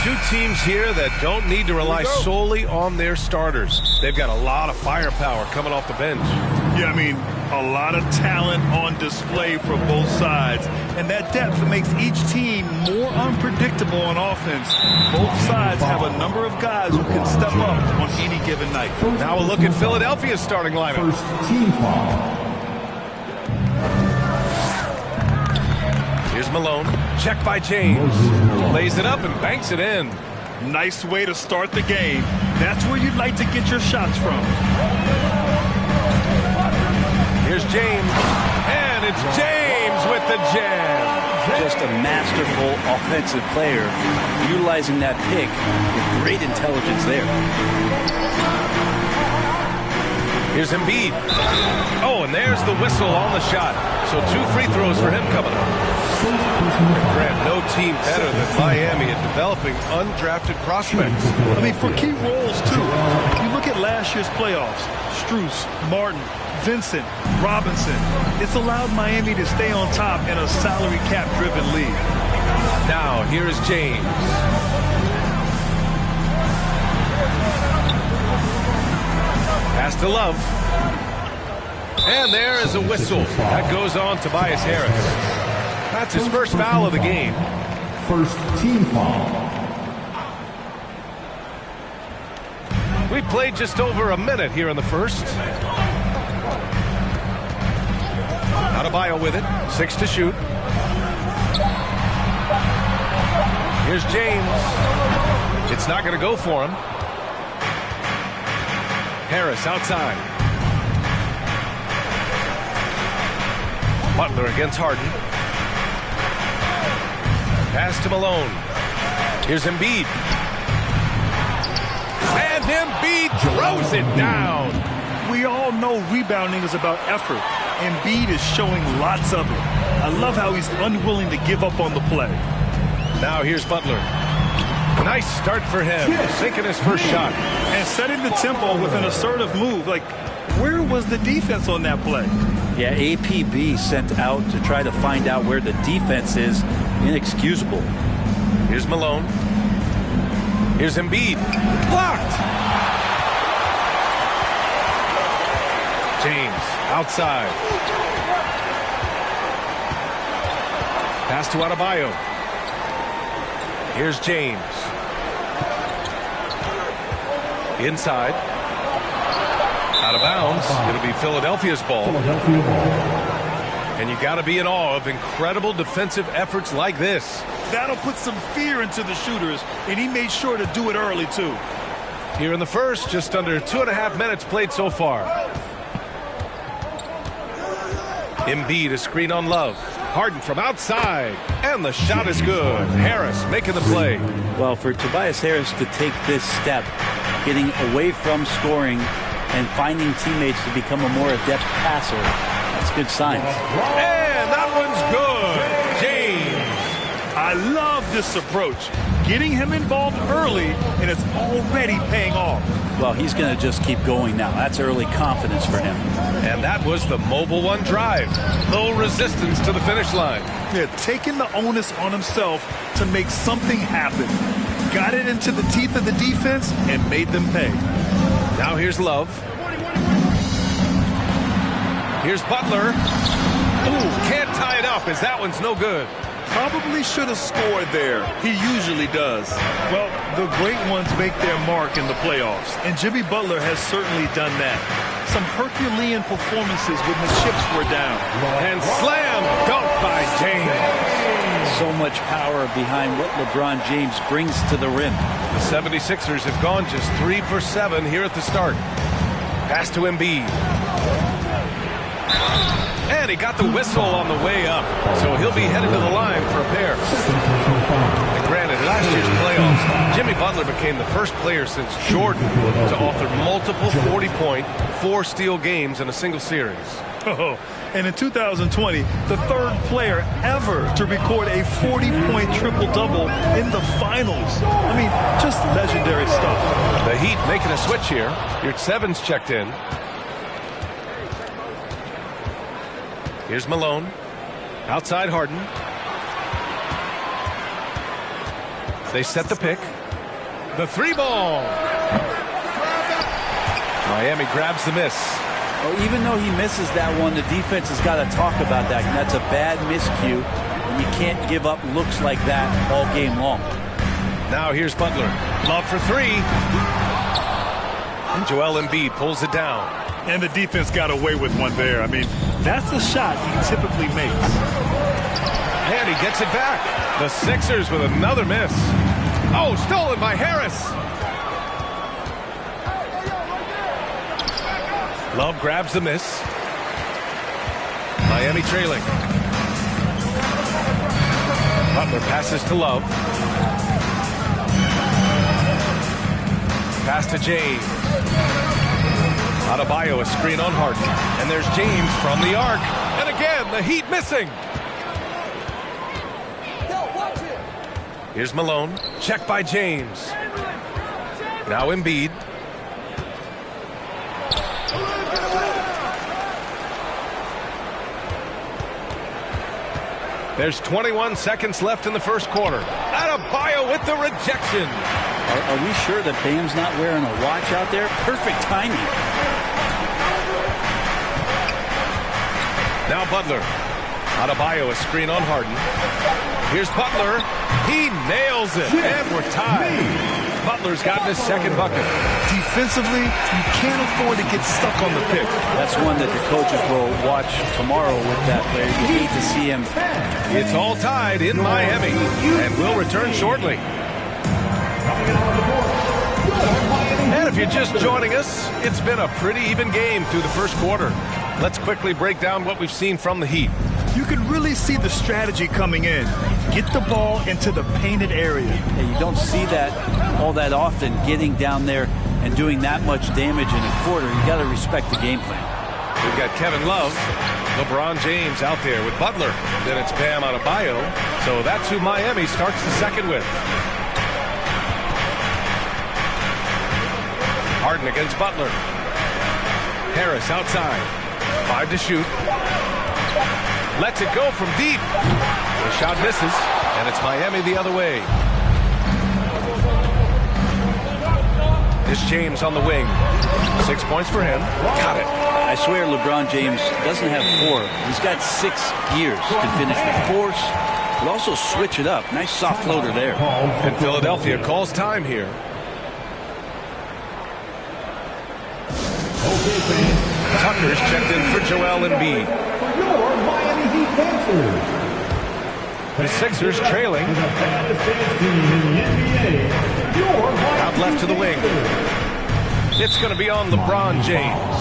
two teams here that don't need to rely solely on their starters. They've got a lot of firepower coming off the bench. Yeah, I mean, a lot of talent on display for both sides. And that depth makes each team more unpredictable on offense. Both sides have a number of guys who can step up on any given night. Now we'll look at Philadelphia's starting lineup. First team foul. Here's Malone. Check by James. Lays it up and banks it in. Nice way to start the game. That's where you'd like to get your shots from. Here's James. And it's James with the jam. Just a masterful offensive player, utilizing that pick with great intelligence there. Here's Embiid. Oh, and there's the whistle on the shot. So 2 free throws for him coming up. Grant, no team better than Miami at developing undrafted prospects. I mean, for key roles, too. You look at last year's playoffs. Strus, Martin, Vincent, Robinson. It's allowed Miami to stay on top in a salary cap-driven league. Now, here's James. Pass to Love. And there is a whistle. That goes on Tobias Harris. That's his first foul of the game. First team foul. We played just over a minute here in the first. Adebayo with it. 6 to shoot. Here's James. It's not going to go for him. Harris outside. Butler against Harden. Pass to Malone. Here's Embiid. And Embiid throws it down. We all know rebounding is about effort. Embiid is showing lots of it. I love how he's unwilling to give up on the play. Now here's Butler. Nice start for him. Sinking his first shot. And setting the tempo with an assertive move. Like, where was the defense on that play? Yeah, APB sent out to try to find out where the defense is. Inexcusable. Here's Malone. Here's Embiid. Blocked. James outside. Pass to Adebayo. Here's James. Inside. Out of bounds. It'll be Philadelphia's ball. And you got to be in awe of incredible defensive efforts like this. That'll put some fear into the shooters, and he made sure to do it early, too. Here in the first, just under 2.5 minutes played so far. Embiid, a screen on Love. Harden from outside, and the shot is good. Harris making the play. Well, for Tobias Harris to take this step, getting away from scoring and finding teammates to become a more adept passer, that's good signs. And that one's good. James. I love this approach. Getting him involved early, and it's already paying off. Well, he's going to just keep going now. That's early confidence for him. And that was the Mobile One drive. No resistance to the finish line. Yeah, taking the onus on himself to make something happen. Got it into the teeth of the defense and made them pay. Now here's Love. Here's Butler. Ooh, can't tie it up as that one's no good. Probably should have scored there. He usually does. Well, the great ones make their mark in the playoffs, and Jimmy Butler has certainly done that. Some Herculean performances when the chips were down. And slam dunk by James. So much power behind what LeBron James brings to the rim. The 76ers have gone just 3 for 7 here at the start. Pass to Embiid. And he got the whistle on the way up, so he'll be headed to the line for a pair. And granted, in last year's playoffs, Jimmy Butler became the first player since Jordan to author multiple 40-point, 4-steal games in a single series. Oh, and in 2020, the third player ever to record a 40-point triple-double in the finals. I mean, just legendary stuff. The Heat making a switch here. Your 7's checked in. Here's Malone. Outside Harden. They set the pick. The 3-ball. Miami grabs the miss. Well, even though he misses that one, the defense has got to talk about that. And that's a bad miscue. And you can't give up looks like that all game long. Now here's Butler. Love for 3. And Joel Embiid pulls it down. And the defense got away with one there. I mean, that's the shot he typically makes. And he gets it back. The Sixers with another miss. Oh, stolen by Harris. Love grabs the miss. Miami trailing. Butler passes to Love. Pass to James. Adebayo, a screen on Harden. And there's James from the arc. And again, the Heat missing. Here's Malone. Check by James. Now Embiid. There's 21 seconds left in the first quarter. Adebayo with the rejection. Are we sure that Bam's not wearing a watch out there? Perfect timing. Now Butler. Adebayo, a screen on Harden. Here's Butler. He nails it. And we're tied. Butler's gotten his second bucket. Defensively, you can't afford to get stuck on the pick. That's one that the coaches will watch tomorrow with that player. You need to see him. It's all tied in Miami. And we'll return shortly. And if you're just joining us, it's been a pretty even game through the first quarter. Let's quickly break down what we've seen from the Heat. You can really see the strategy coming in. Get the ball into the painted area. Yeah, you don't see that all that often, getting down there and doing that much damage in a quarter. You got to respect the game plan. We've got Kevin Love, LeBron James out there with Butler. Then it's Bam Adebayo. So that's who Miami starts the second with. Harden against Butler. Harris outside. 5 to shoot. Lets it go from deep. The shot misses, and it's Miami the other way. It's James on the wing. 6 points for him. Got it. I swear LeBron James doesn't have 4. He's got 6 gears. Can finish with force, but also switch it up. Nice soft floater there. And Philadelphia calls time here. Tucker's checked in for Joel Embiid. The Sixers trailing. Out left to the wing. It's going to be on LeBron James.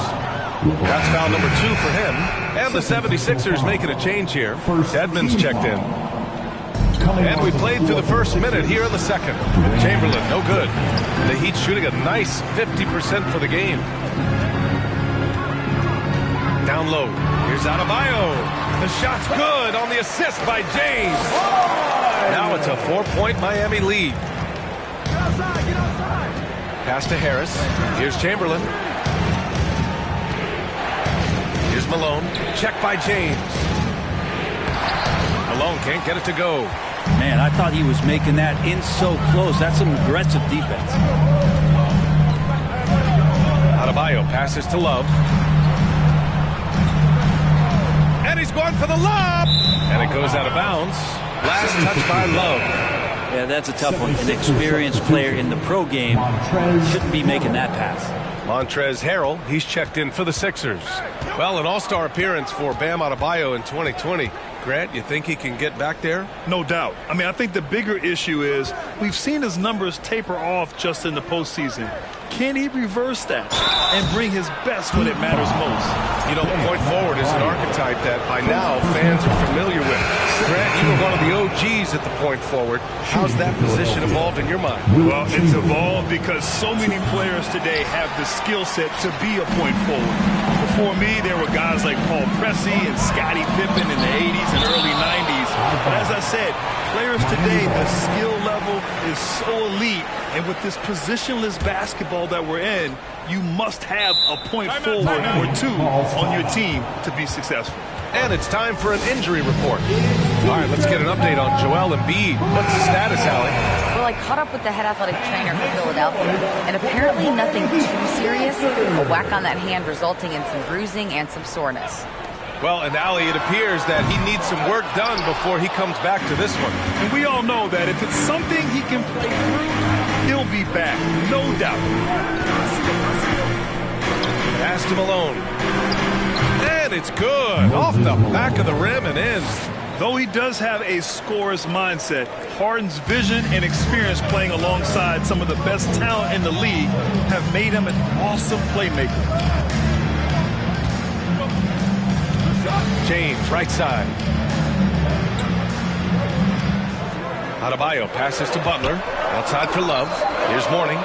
That's foul number 2 for him. And the 76ers making a change here. Edmonds checked in. And we played through the first minute here in the second. Chamberlain, no good. The Heat shooting a nice 50% for the game. Down low. Here's Adebayo. The shot's good on the assist by James. Now it's a 4-point Miami lead. Pass to Harris. Here's Chamberlain. Here's Malone. Check by James. Malone can't get it to go. Man, I thought he was making that in so close. That's some aggressive defense. Adebayo passes to Love. And he's going for the lob. And it goes out of bounds. Last touch by Love. Yeah, that's a tough one. An experienced player in the pro game shouldn't be making that pass. Montrezl Harrell, he's checked in for the Sixers. Well, an all-star appearance for Bam Adebayo in 2020. Grant, you think he can get back there? No doubt. I mean, I think the bigger issue is we've seen his numbers taper off just in the postseason. Can he reverse that and bring his best when it matters most? You know, the point forward is an archetype that by now fans are familiar with. Grant, you were one of the OGs at the point forward. How's that position evolved in your mind? Well, it's evolved because so many players today have the skill set to be a point forward. Before me, there were guys like Paul Pressey and Scottie Pippen in the 80s and early 90s. But as I said, players today, the skill level is so elite. And with this positionless basketball that we're in, you must have a point forward or 2 on your team to be successful. And it's time for an injury report. All right, let's get an update on Joel Embiid. What's the status, Allie? Well, I caught up with the head athletic trainer for Philadelphia, and apparently nothing too serious. A whack on that hand resulting in some bruising and some soreness. Well, and Allie, it appears that he needs some work done before he comes back to this one. And we all know that if it's something he can play through, he'll be back, no doubt. Pass to Malone. And it's good. Off the back of the rim and in. Though he does have a scorer's mindset, Harden's vision and experience playing alongside some of the best talent in the league have made him an awesome playmaker. James, right side. Adebayo passes to Butler. Outside for Love. Here's Mourning.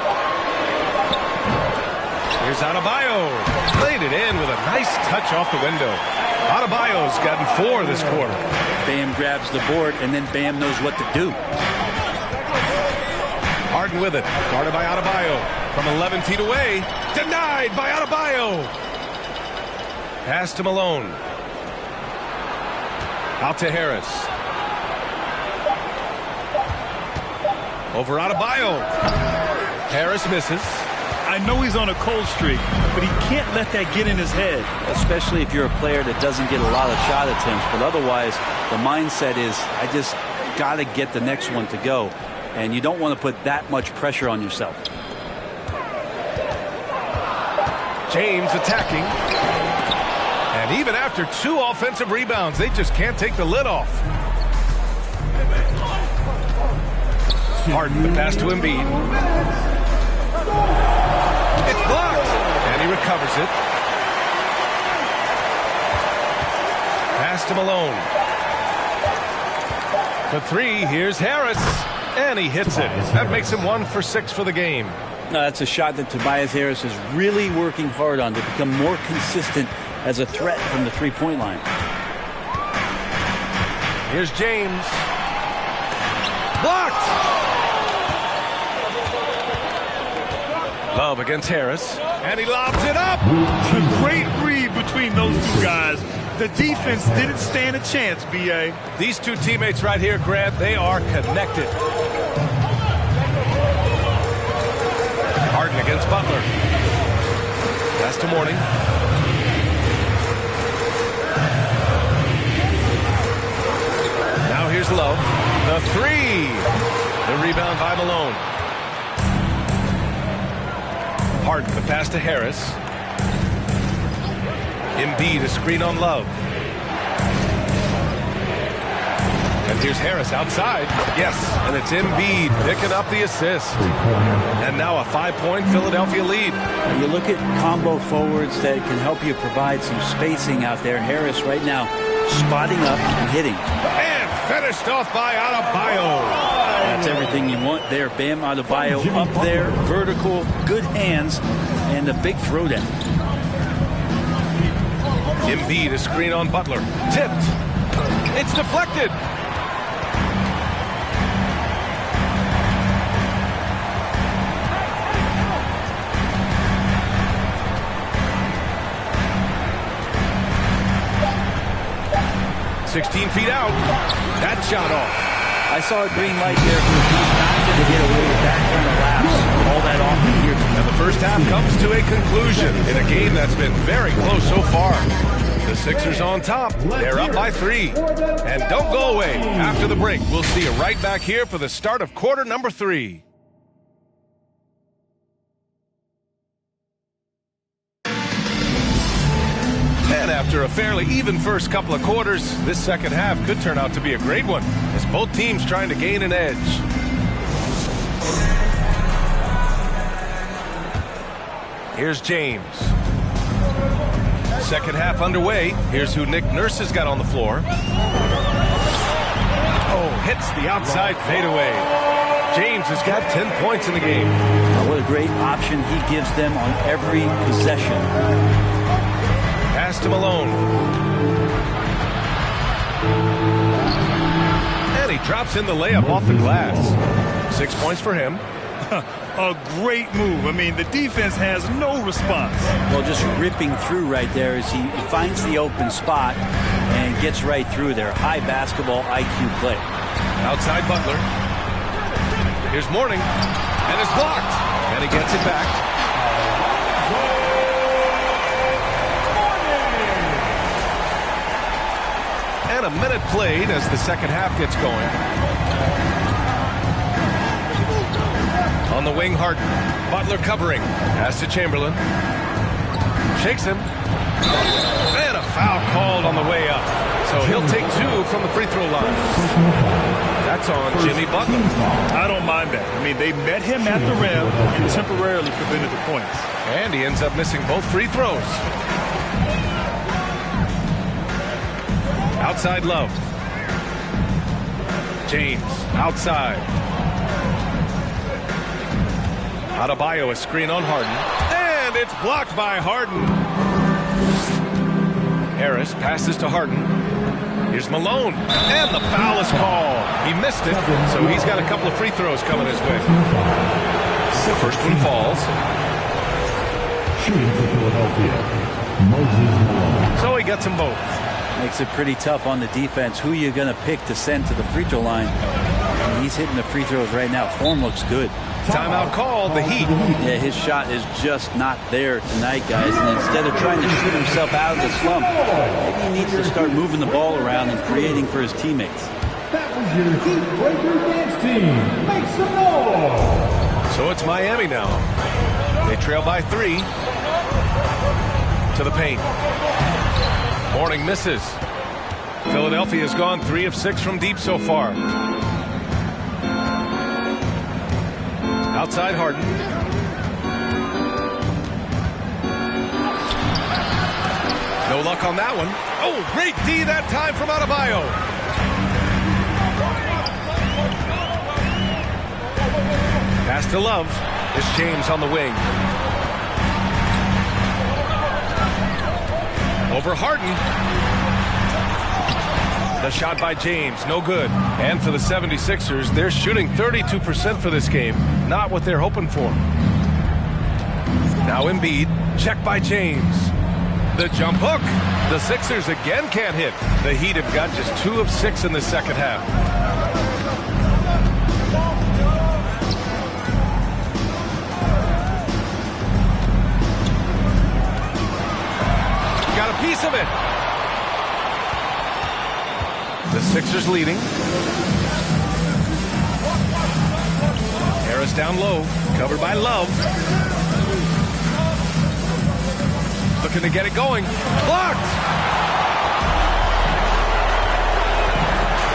Here's Adebayo. Played it in with a nice touch off the window. Adebayo's gotten 4 this quarter. Bam grabs the board, and then Bam knows what to do. Harden with it. Guarded by Adebayo. From 11 feet away. Denied by Adebayo. Pass to Malone. Out to Harris. Over Adebayo. Harris misses. I know he's on a cold streak, but he can't let that get in his head. Especially if you're a player that doesn't get a lot of shot attempts. But otherwise, the mindset is, I just got to get the next one to go. And you don't want to put that much pressure on yourself. James attacking. And even after 2 offensive rebounds, they just can't take the lid off. Harden, the pass to Embiid. It's blocked. And he recovers it. Pass to Malone. For 3, here's Harris. And he hits it. That makes him 1 for 6 for the game. That's a shot that Tobias Harris is really working hard on to become more consistent as a threat from the three-point line. Here's James. Blocked. Love against Harris. And he lobs it up. A great read between those 2 guys. The defense didn't stand a chance, B.A. These 2 teammates right here, Grant, they are connected. Harden against Butler. Pass to Mourning. Now here's Love. The 3. The rebound by Malone. Harden, the pass to Harris. Embiid, a screen on Love. And here's Harris outside. Yes, and it's Embiid picking up the assist. And now a 5-point Philadelphia lead. You look at combo forwards that can help you provide some spacing out there. Harris right now spotting up and hitting. And finished off by Adebayo. That's everything you want there. Bam Adebayo up there, vertical, good hands, and a big throwdown. Embiid, a screen on Butler. Tipped. It's deflected. "16 feet out. That shot off. I saw a green light there. He's not going to get away with that kind of lapse all that often here. And the first half comes to a conclusion in a game that's been very close so far. The Sixers on top. They're up by 3. And don't go away. After the break, we'll see you right back here for the start of quarter number 3. And after a fairly even first couple of quarters, this second half could turn out to be a great one, as both teams trying to gain an edge. Here's James. Second half underway. Here's who Nick Nurse has got on the floor. Oh, hits the outside fadeaway. James has got 10 points in the game. What a great option he gives them on every possession. Pass to Malone. And he drops in the layup off the glass. 6 points for him. A great move. I mean, the defense has no response. Well, just ripping through right there as he finds the open spot and gets right through there. High basketball IQ play. Outside Butler. Here's Mourning, and it's blocked. And he gets it back. And a minute played as the second half gets going. On the wing, Harden. Butler covering. Pass to Chamberlain. Shakes him. And a foul called on the way up. So he'll take 2 from the free throw line. That's on Jimmy Butler. I don't mind that. I mean, they met him at the rim and temporarily prevented the points. And he ends up missing both free throws. Outside Love. James outside. Adebayo, a screen on Harden. And it's blocked by Harden. Harris passes to Harden. Here's Malone. And the foul is called. He missed it, so he's got a couple of free throws coming his way. The first one falls. Shooting for Philadelphia, Moses Malone. So he gets them both. Makes it pretty tough on the defense. Who you're going to pick to send to the free throw line. And he's hitting the free throws right now. Form looks good. Timeout called, the Heat. Yeah, his shot is just not there tonight, guys. And instead of trying to shoot himself out of the slump, maybe he needs to start moving the ball around and creating for his teammates. That was your Heat Breaker Dance Team. Make some noise! So it's Miami now. They trail by 3. To the paint. Mourning misses. Philadelphia has gone 3 of 6 from deep so far. Outside Harden. No luck on that one. Oh, great D that time from Adebayo. Pass to Love. It's James on the wing. Over Harden. The shot by James, no good. And for the 76ers, they're shooting 32% for this game. Not what they're hoping for. Now Embiid, check by James. The jump hook. The Sixers again can't hit. The Heat have got just 2 of 6 in the second half. Got a piece of it. The Sixers leading. Harris down low, covered by Love. Looking to get it going. Blocked!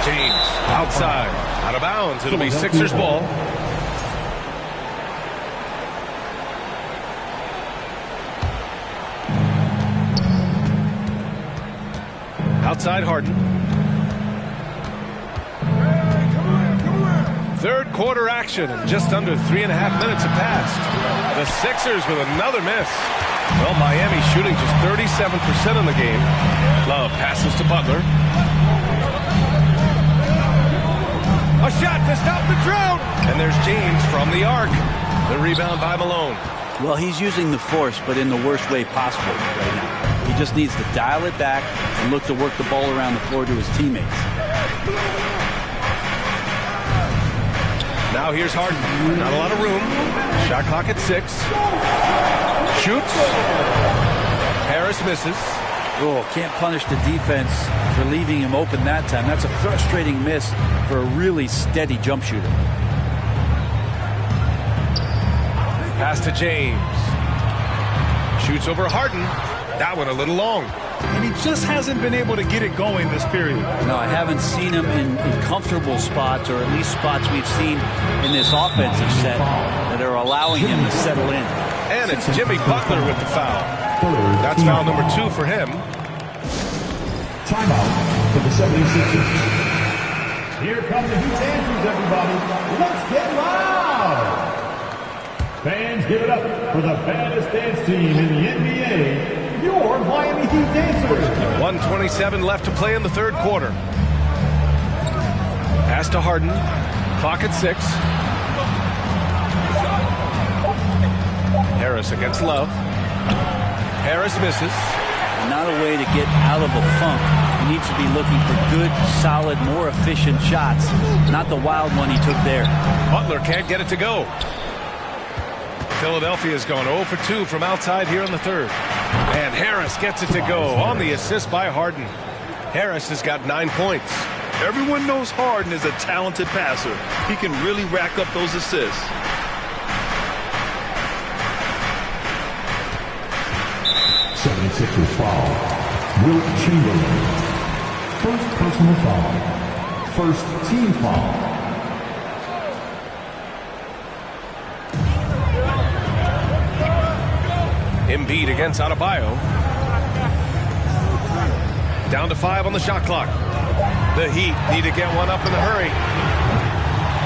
James outside, out of bounds. It'll be Sixers ball. Outside Harden. Third quarter action, and just under 3.5 minutes have passed. The Sixers with another miss. Well, Miami shooting just 37% in the game. Love passes to Butler. A shot to stop the drought. And there's James from the arc. The rebound by Malone. Well, he's using the force, but in the worst way possible right now. He just needs to dial it back and look to work the ball around the floor to his teammates. Now here's Harden. Not a lot of room. Shot clock at 6. Shoots. Harris misses. Oh, can't punish the defense for leaving him open that time. That's a frustrating miss for a really steady jump shooter. Pass to James. Shoots over Harden. That one a little long. And he just hasn't been able to get it going this period. No, I haven't seen him in comfortable spots, or at least spots we've seen in this offensive set that are allowing him to settle in. And it's Jimmy Butler with the foul. That's foul number 2 for him. Timeout for the 76ers. Here come the Heat dancers, everybody. Let's get loud. Fans, give it up for the baddest dance team in the NBA. Your Miami Heat dancers. 1:27 left to play in the third quarter. Pass to Harden. Clock at 6. Harris against Love. Harris misses. Not a way to get out of a funk He needs to be looking for good, solid, more efficient shots, not the wild one he took there. Butler can't get it to go. Philadelphia's gone 0 for 2 from outside here in the third. And Harris gets it to go on the assist by Harden. Harris has got 9 points. Everyone knows Harden is a talented passer. He can really rack up those assists. '76ers foul. Wilt Chamberlain. First personal foul. First team foul. Embiid against Adebayo. Down to 5 on the shot clock. The Heat need to get one up in a hurry.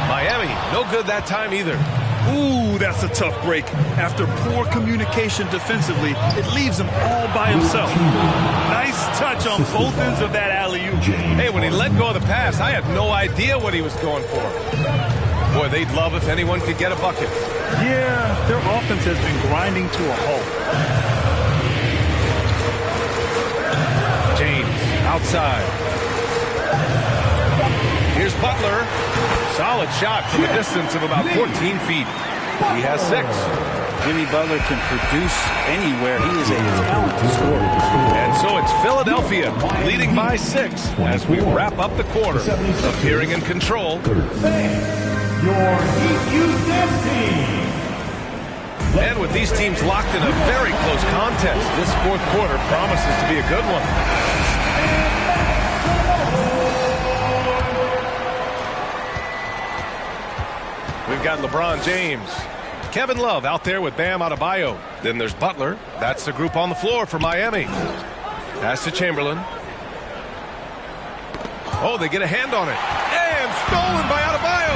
Miami, no good that time either. Ooh, that's a tough break. After poor communication defensively, it leaves him all by himself. Nice touch on both ends of that alley-oop. Hey, when he let go of the pass, I had no idea what he was going for. Boy, they'd love if anyone could get a bucket. Yeah, their offense has been grinding to a halt. James, outside. Here's Butler. Solid shot from a distance of about 14 feet. He has 6. Jimmy Butler can produce anywhere. He is a talented scorer. And so it's Philadelphia leading by 6 as we wrap up the quarter. Appearing in control. Your Heat Youth Dance Team. And with these teams locked in a very close contest, this fourth quarter promises to be a good one. We've got LeBron James. Kevin Love out there with Bam Adebayo. Then there's Butler. That's the group on the floor for Miami. Pass to Chamberlain. Oh, they get a hand on it. And stolen by Adebayo.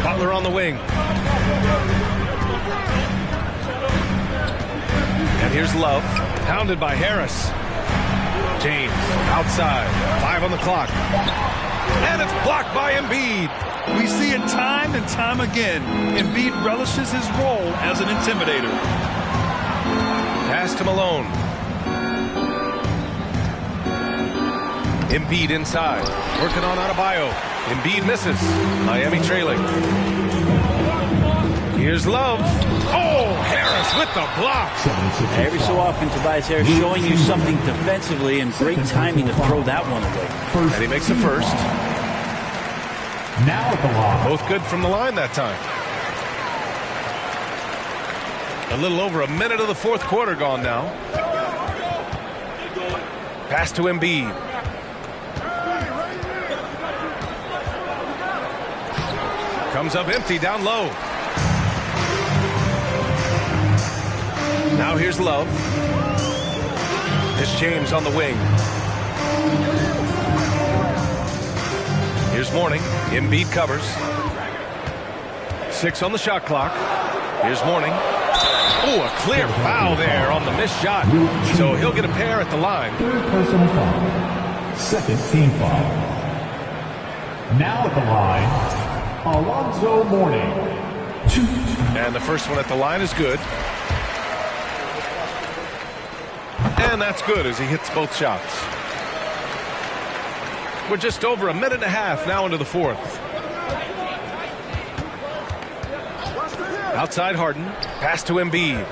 Butler on the wing. And here's Love. Pounded by Harris. James outside. 5 on the clock. And it's blocked by Embiid. We see it time and time again. Embiid relishes his role as an intimidator. Pass to Malone. Embiid inside. Working on Adebayo. Embiid misses. Miami trailing. Here's Love. Oh, Harris with the block. Every so often, Tobias Harris showing you something defensively, and great timing to throw that one away. And he makes the first. Now at the line. Both good from the line that time. A little over a minute of the fourth quarter gone now. Pass to Embiid. Comes up empty down low. Now here's Love. It's James on the wing. Here's Mourning. Embiid covers. 6 on the shot clock. Here's Mourning. Oh, a clear foul there on the missed shot. So he'll get a pair at the line. Third personal foul. Second team foul. Now at the line, Alonzo Mourning. 2. And the first one at the line is good. And that's good as he hits both shots. We're just over a minute and a half now into the fourth. Outside Harden. Pass to Embiid.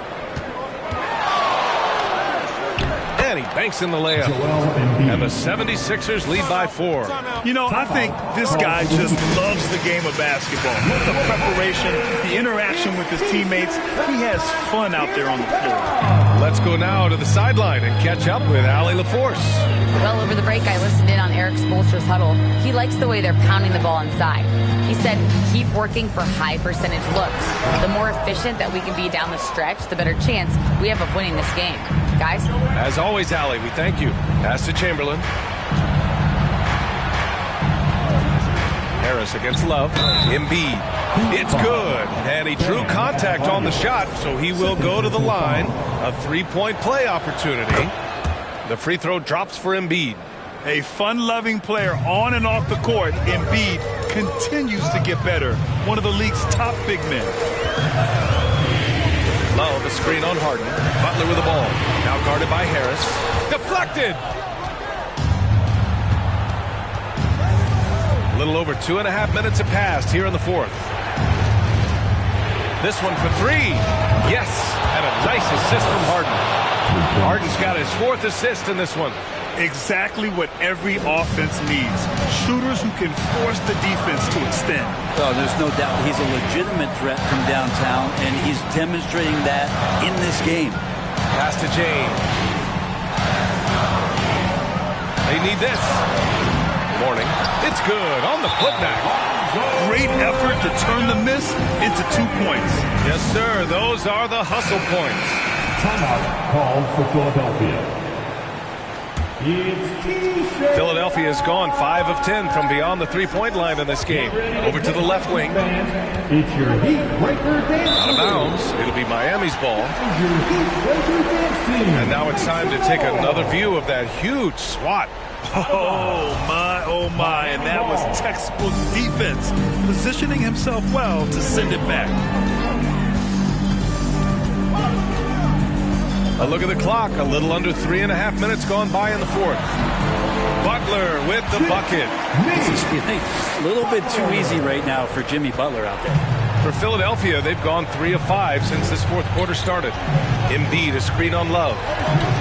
And he banks in the layup. And the 76ers lead by 4. You know, I think this guy just loves the game of basketball. The preparation, the interaction with his teammates. He has fun out there on the floor. Let's go now to the sideline and catch up with Allie LaForce. Well, over the break, I listened in on Eric Spoelstra's huddle. He likes the way they're pounding the ball inside. He said, keep working for high percentage looks. The more efficient that we can be down the stretch, the better chance we have of winning this game. Guys? As always, Allie, we thank you. Pass to Chamberlain. Harris against Love. Embiid. It's good. And he drew contact on the shot, so he will go to the line. A three-point play opportunity. The free throw drops for Embiid. A fun-loving player on and off the court, Embiid continues to get better. One of the league's top big men. Love, a screen on Harden. Butler with the ball. Now guarded by Harris. Deflected! A little over 2.5 minutes have passed here in the fourth. This one for three. Yes, and a nice assist from Harden. Harden's got his fourth assist in this one. Exactly what every offense needs. Shooters who can force the defense to extend. Oh, there's no doubt he's a legitimate threat from downtown, and he's demonstrating that in this game. Pass to James. They need this. Morning. It's good on the putback. Great effort to turn the miss into 2 points. Yes, sir. Those are the hustle points. Timeout called for Philadelphia. Philadelphia has gone 5 of 10 from beyond the three-point line in this game. Over to the left wing. It's your heat breaker dance. Out of bounds. It'll be Miami's ball. And now it's time to take another view of that huge swat. Oh my, and that was textbook defense, positioning himself well to send it back. A look at the clock, a little under 3.5 minutes gone by in the fourth. Butler with the bucket. This is feeling a little bit too easy right now for Jimmy Butler out there. For Philadelphia, they've gone 3 of 5 since this fourth quarter started. Embiid, a screen on Love.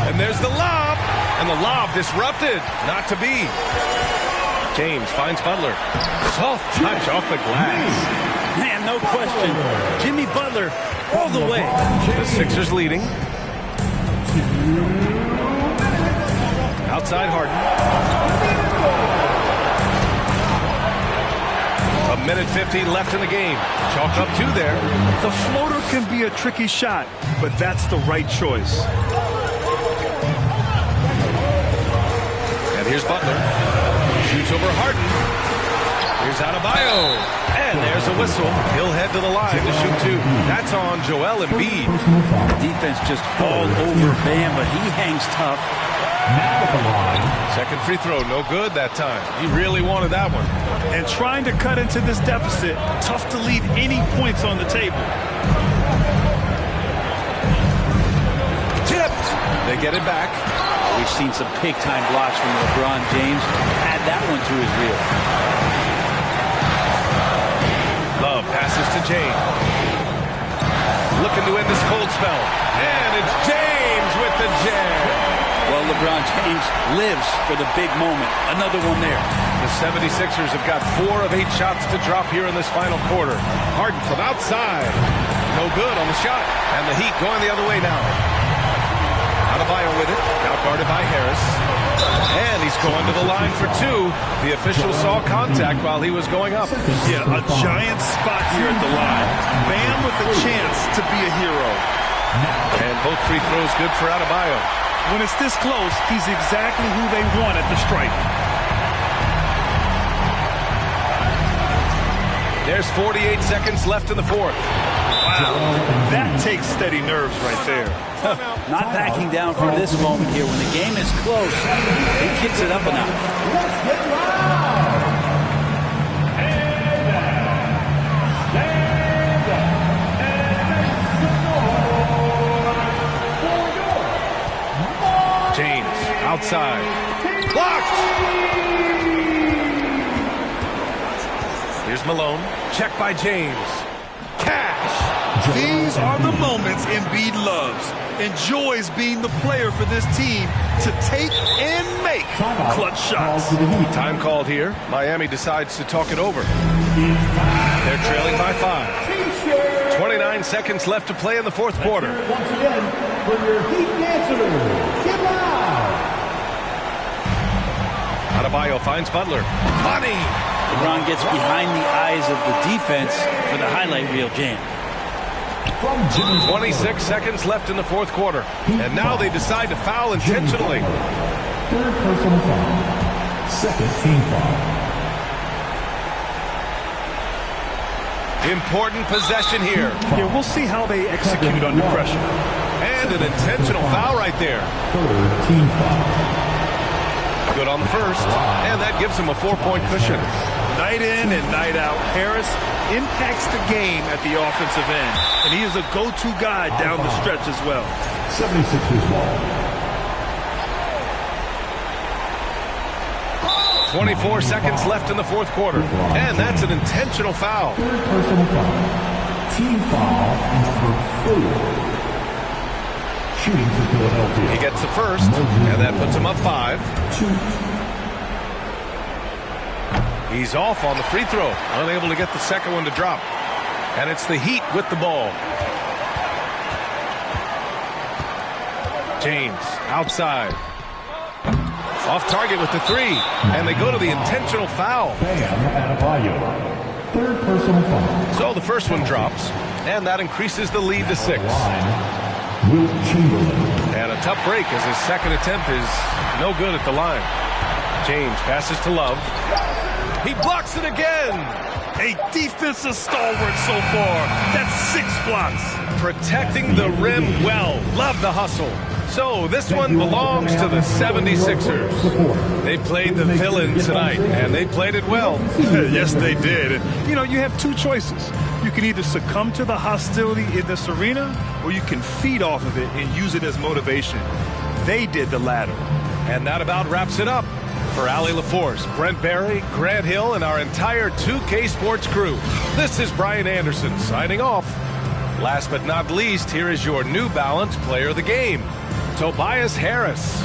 And there's the lob. And the lob disrupted. Not to be. James finds Butler. Soft touch off the glass. Man, no question. Jimmy Butler all the way. The Sixers leading. Outside Harden. 1:50 left in the game. Chalk up 2 there. The floater can be a tricky shot, but that's the right choice. And here's Butler. Shoots over Harden. Here's Adebayo. And there's a whistle. He'll head to the line to shoot 2. That's on Joel Embiid. The defense just all over Bam, but he hangs tough. Now at the line. Second free throw, no good that time. He really wanted that one. And trying to cut into this deficit, tough to leave any points on the table. Tipped. They get it back. We've seen some big-time blocks from LeBron James. Add that one to his reel. Love passes to James. Looking to end this cold spell. And it's James with the jam. Well, LeBron James lives for the big moment. Another one there. The 76ers have got 4 of 8 shots to drop here in this final quarter. Harden from outside. No good on the shot. And the Heat going the other way now. Adebayo with it. Now guarded by Harris. And he's going to the line for 2. The official saw contact while he was going up. Yeah, a giant spot here at the line. Bam with a chance to be a hero. And both free throws good for Adebayo. When it's this close, he's exactly who they want at the stripe. There's 48 seconds left in the fourth. Wow, that takes steady nerves right there. Not backing down from this moment here. When the game is close, he kicks it up a notch. Let's get loud. James outside. Blocked! Here's Malone. Check by James. Cash! These are the moments Embiid loves. Enjoys being the player for this team to take and make clutch shots. Time called here. Miami decides to talk it over. They're trailing by 5. 29 seconds left to play in the fourth quarter. Once again, for your Heat dancers, get loud. Adebayo finds Butler. Money! LeBron gets behind the eyes of the defense for the highlight reel jam. 26 seconds left in the fourth quarter. And now they decide to foul intentionally. Third personal foul. Second team foul. Important possession here. Yeah, we'll see how they execute under pressure. And an intentional foul right there. Third team foul. Good on the first, and that gives him a 4-point cushion. Night in and night out, Harris impacts the game at the offensive end, and he is a go-to guy down the stretch as well. 76ers ball. 24 seconds left in the fourth quarter, and that's an intentional foul. Third personal foul. Team foul number 4. Shooting for Philadelphia. He gets the first, and that puts him up 5. 2. He's off on the free throw, unable to get the second one to drop. And it's the Heat with the ball. James outside. Off target with the 3, and they go to the intentional foul. Third personal foul. So the first one drops, and that increases the lead to 6. And a tough break as his second attempt is no good at the line. James passes to Love. He blocks it again. A defensive stalwart so far. That's 6 blocks. Protecting the rim well. Love the hustle. So this one belongs to the 76ers. They played the villain tonight, and they played it well. Yes, they did. You know, you have 2 choices. You can either succumb to the hostility in this arena, or you can feed off of it and use it as motivation. They did the latter. And that about wraps it up. For Allie LaForce, Brent Barry, Grant Hill, and our entire 2K Sports crew, this is Brian Anderson signing off. Last but not least, here is your New Balance player of the game, Tobias Harris.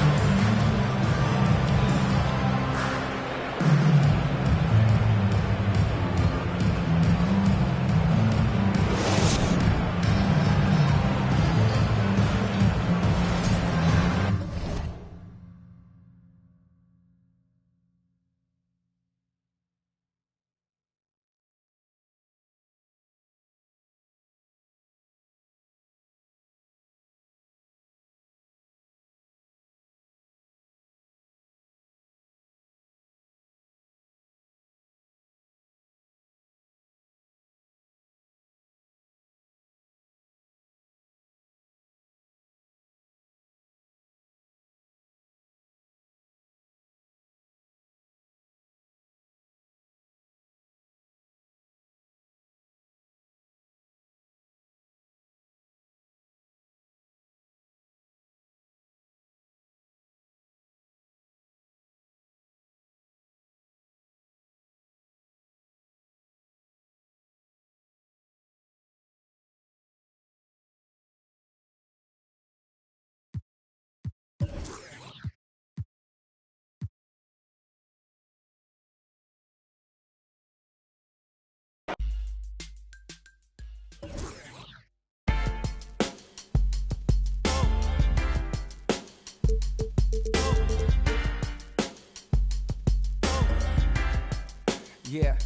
Yeah,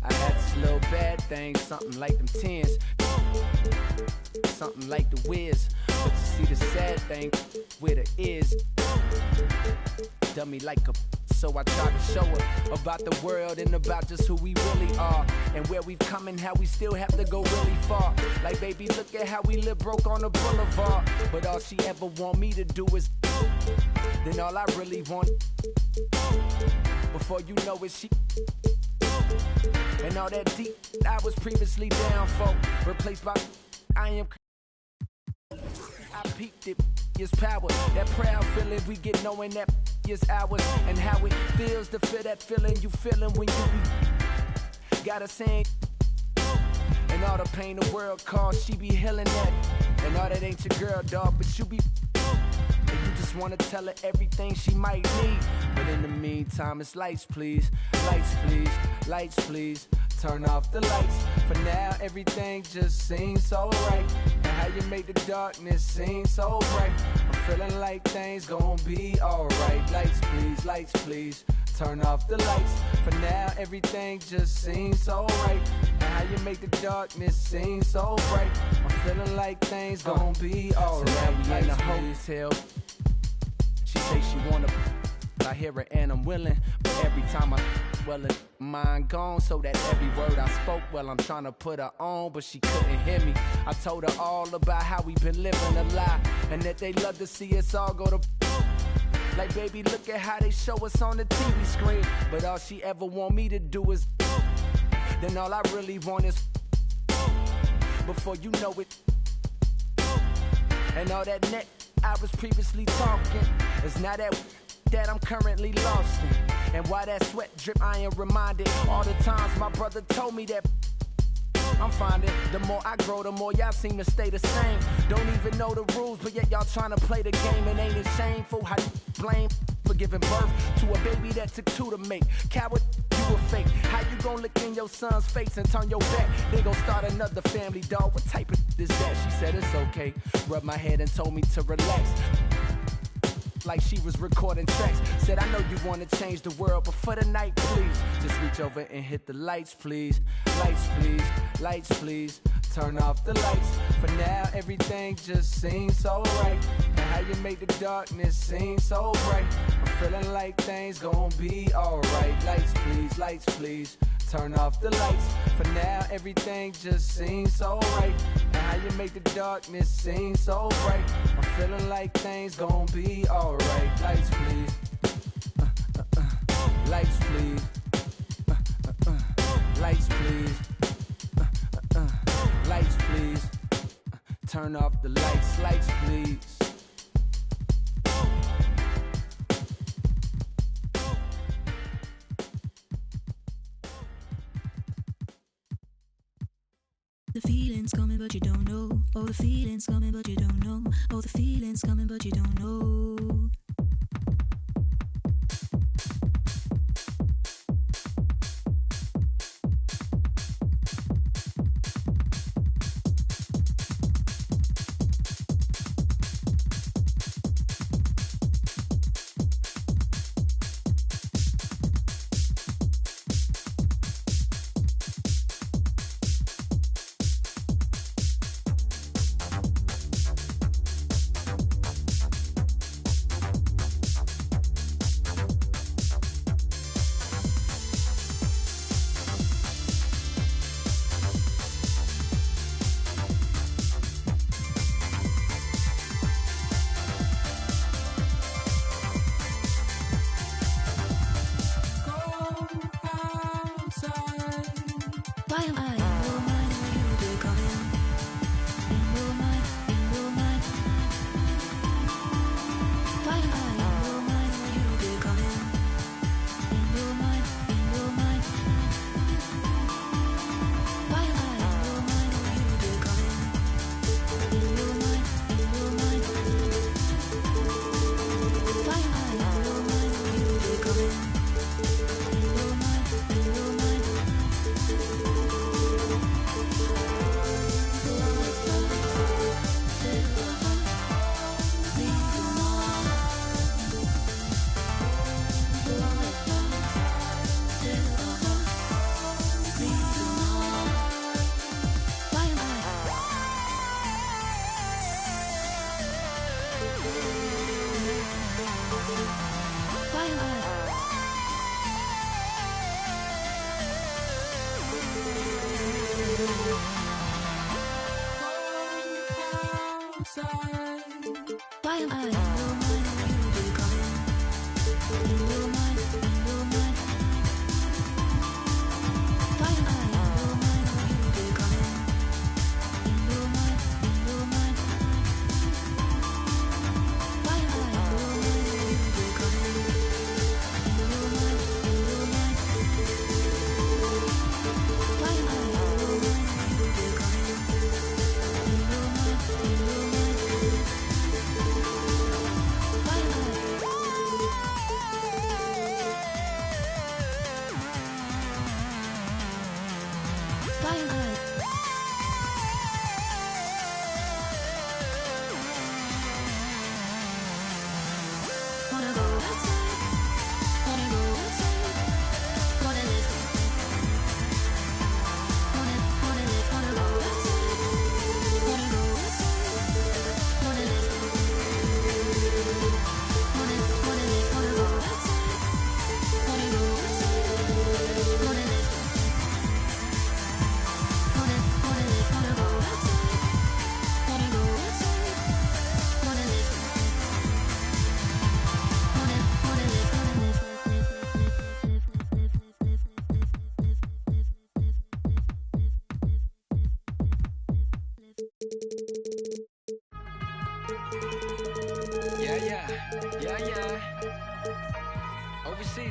I had this little bad thing, something like them 10s, something like the Wiz. But you see the sad thing with it is, dummy like a, so I try to show her about the world and about just who we really are, and where we've come and how we still have to go really far. Like, baby, look at how we live broke on the boulevard, but all she ever want me to do is, then all I really want, before you know it, she, and all that deep I was previously down for, replaced by I am. I peaked it, is power, that proud feeling we get knowing that is ours, and how it feels to feel that feeling you feeling when you be, gotta sing, and all the pain the world calls, she be healing that, and all that ain't your girl, dog, but you be, and you just wanna tell her everything she might need. But in the meantime, it's lights, please. Lights, please. Lights, please. Turn off the lights. For now, everything just seems so right. And how you make the darkness seem so bright. I'm feeling like things gon' be alright. Lights, please. Lights, please. Turn off the lights. For now, everything just seems so right. And how you make the darkness seem so bright. I'm feeling like things gon' be alright. So now we in the hotel. She say she wanna, I hear her and I'm willing. But every time I, well, it's mine gone. So that every word I spoke, well, I'm trying to put her on, but she couldn't hear me. I told her all about how we been living a lie, and that they love to see us all go to, Like, baby, look at how they show us on the TV screen. But all she ever want me to do is, then all I really want is, before you know it. And all that net I was previously talking is now that I'm currently lost in. And why that sweat drip, I am reminded all the times my brother told me that I'm finding the more I grow, the more y'all seem to stay the same. Don't even know the rules, but yet y'all trying to play the game. And ain't it shameful how you blame for giving birth to a baby that took two to make? Coward, you a fake. How you gon' look in your son's face and turn your back? They gon' start another family, dog. What type of is that? She said it's okay. Rubbed my head and told me to relax, like she was recording tracks. Said, I know you wanna change the world, but for the night, please, just reach over and hit the lights, please. Lights, please, lights, please. Turn off the lights. For now, everything just seems so right. And how you make the darkness seem so bright. I'm feeling like things gon' be alright. Lights, please, lights, please. Turn off the lights. For now, everything just seems so right. And how you make the darkness seem so bright. I'm feeling like things gon' be alright. Lights, please. Lights, please. Lights, please. Lights, please. Turn off the lights. Lights, please. The feeling's coming, but you don't know. Oh, the feeling's coming, but you don't know. Oh, the feeling's coming, but you don't know.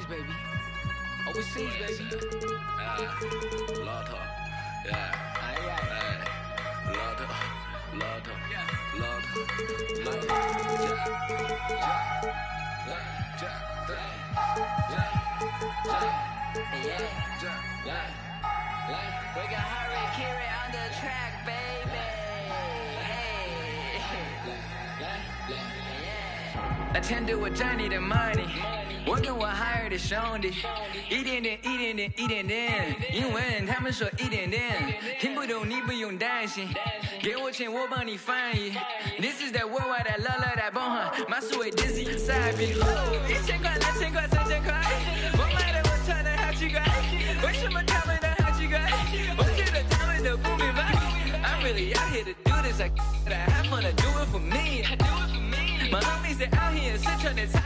baby. Overseas, baby. Lotto. Yeah. Lotto. We got Harry Kiri on the track, baby. Attend to a journey to money. 我跟我 higher 的兄弟，一点点，英文他们说一点点，听不懂你不用担心，给我钱我帮你翻译。This is that worldwide that love that bomb， 马思维 Dizzy side beat， 1000块、2000块、3000块，我买的我穿的好奇怪，为什么他们的好奇怪？我觉得他们都不明白。I'm really out here to do this, I have fun to do it for me. My homies they out here 四川的菜。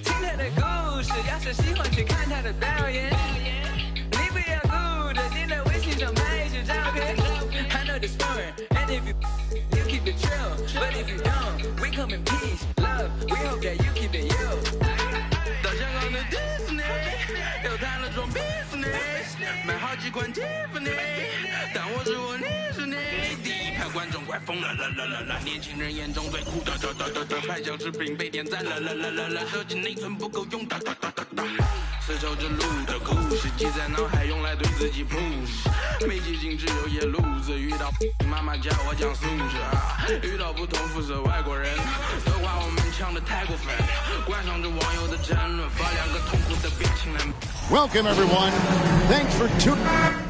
听他的故事，要是喜欢去看他的表演，你不要顾着你在微信上拍一些照片。I know this fun, and if you keep it chill, but if you don't, we come in peace, love. We hope that you keep it you. 到香港的 Disney， 又谈了桩 business， 买好几罐 Tiffany， 但我是我，你是你。第一排观众快疯了，年轻人眼中最酷的，拍小视频被点赞了，手机内存不够用，丝绸之路的故事记在脑海，用来对自己 push。没记性只有夜路子，遇到妈妈教我讲素质，遇到不同肤色外国人的话，我们抢的太过分，观赏着网友的争论，发两个痛苦的表情来。Welcome everyone. Thanks for tuning.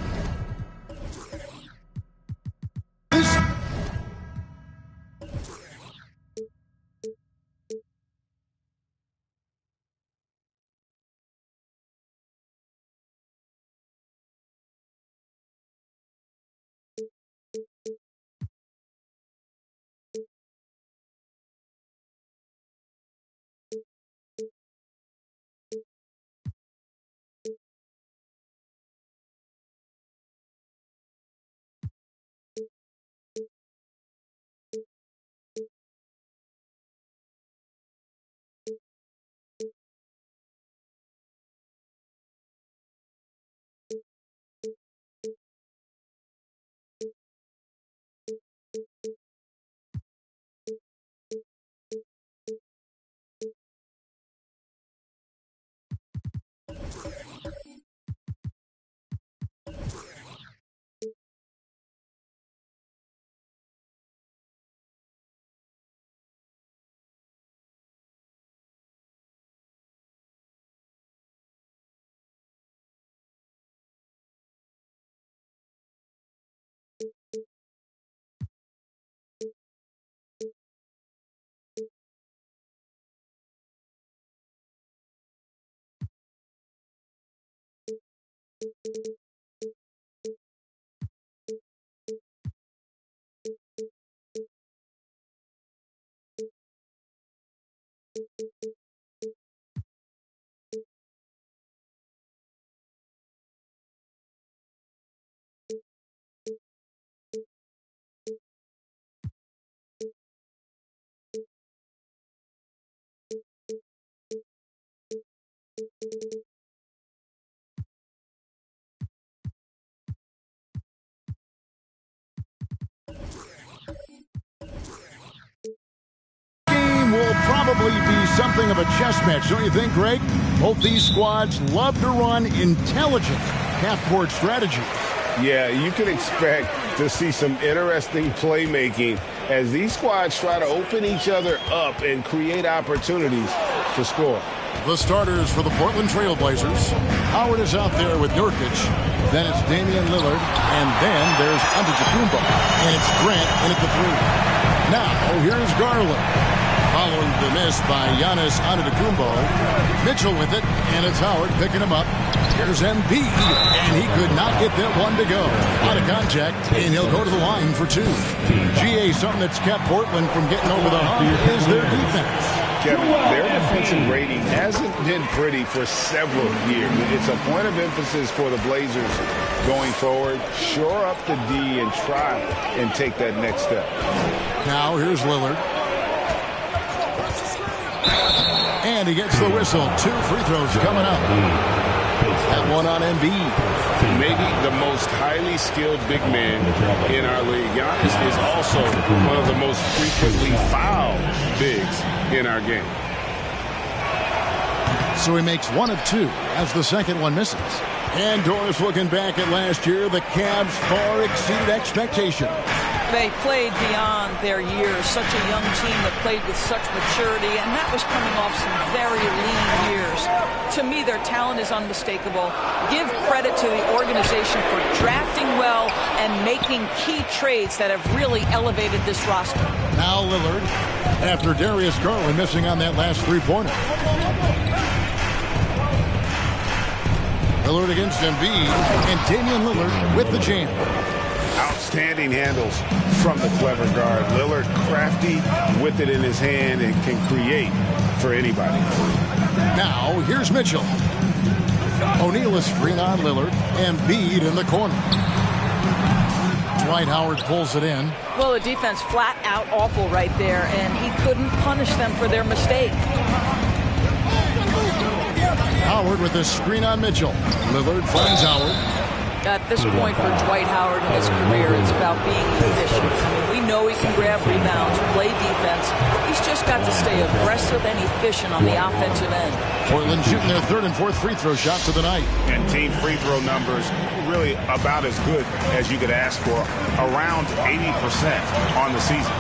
Will probably be something of a chess match, don't you think, Greg? Both these squads love to run intelligent half-court strategy. Yeah, you can expect to see some interesting playmaking as these squads try to open each other up and create opportunities to score. The starters for the Portland Trail Blazers. Howard is out there with Nurkic. Then it's Damian Lillard. And then there's Antetokounmpo. And it's Grant in at the three. Now, here's Garland. Following the miss by Giannis Antetokounmpo. Mitchell with it, and it's Howard picking him up. Here's Embiid, and he could not get that one to go. Out of contact, and he'll go to the line for two. GA, something that's kept Portland from getting over the hump is their defense. Kevin, their defensive rating hasn't been pretty for several years. It's a point of emphasis for the Blazers going forward. Shore up the D and try and take that next step. Now here's Lillard. And And he gets the whistle. 2 free throws coming up. That one on Embiid. Maybe the most highly skilled big man in our league. Giannis is also one of the most frequently fouled bigs in our game. So he makes 1 of 2 as the second one misses. And Doris, looking back at last year, the Cavs far exceeded expectation. They played beyond their years. Such a young team that played with such maturity, and that was coming off some very lean years. To me, their talent is unmistakable. Give credit to the organization for drafting well and making key trades that have really elevated this roster. Now Lillard, after Darius Garland missing on that last three-pointer. Lillard against Embiid, and Damian Lillard with the jam. Outstanding handles from the clever guard. Lillard crafty with it in his hand and can create for anybody. Now, here's Mitchell. O'Neal is screen on Lillard. Embiid in the corner. Dwight Howard pulls it in. Well, the defense flat out awful right there, and he couldn't punish them for their mistake. Howard with a screen on Mitchell. Lillard finds Howard. At this point for Dwight Howard in his career, it's about being efficient. We know he can grab rebounds, play defense. He's just got to stay aggressive and efficient on the offensive end. Portland shooting their 3rd and 4th free throw shots of the night. And team free throw numbers really about as good as you could ask for. Around 80% on the season.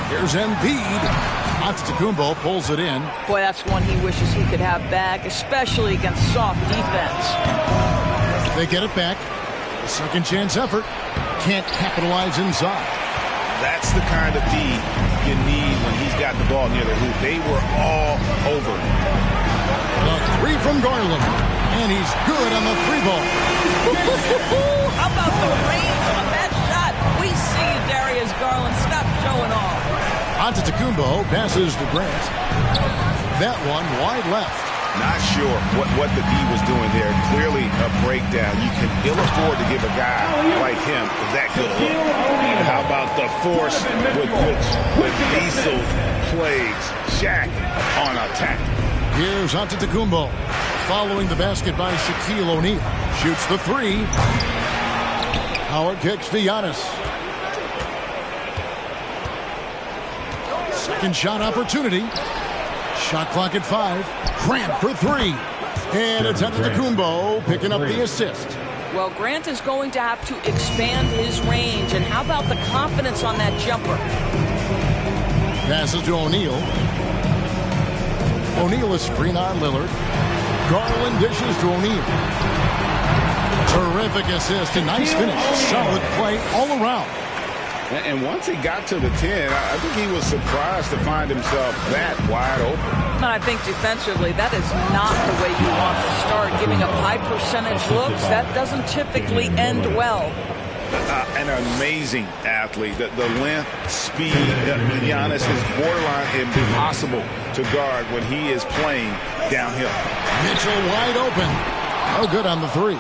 Here's Embiid. Antetokounmpo pulls it in. Boy, that's one he wishes he could have back, especially against soft defense. They get it back. Second chance effort. Can't capitalize inside. That's the kind of D you need when he's got the ball near the hoop. They were all over. The 3 from Garland. And he's good on the 3 ball. How about the range on that shot? We see you, Darius Garland. Stop showing off. Antetokounmpo passes to Grant. That one wide left. Not sure what the D was doing there. Clearly a breakdown. You can ill afford to give a guy like him that good look. And how about the force with which the diesel plays Shaq on attack? Here's Antetokounmpo. Following the basket by Shaquille O'Neal. Shoots the 3. Howard kicks to Giannis. Second shot opportunity. Shot clock at 5. Grant for 3. And it's Antetokounmpo picking up the assist. Well, Grant is going to have to expand his range. And how about the confidence on that jumper? Passes to O'Neal. O'Neal is screen on Lillard. Garland dishes to O'Neal. Terrific assist and nice finish. Solid play all around. And once he got to the 10, I think he was surprised to find himself that wide open. I think defensively, that is not the way you want to start. Giving up high percentage looks, that doesn't typically end well. An amazing athlete. The length, speed, Giannis is borderline impossible to guard when he is playing downhill. Mitchell wide open. Oh, good on the 3.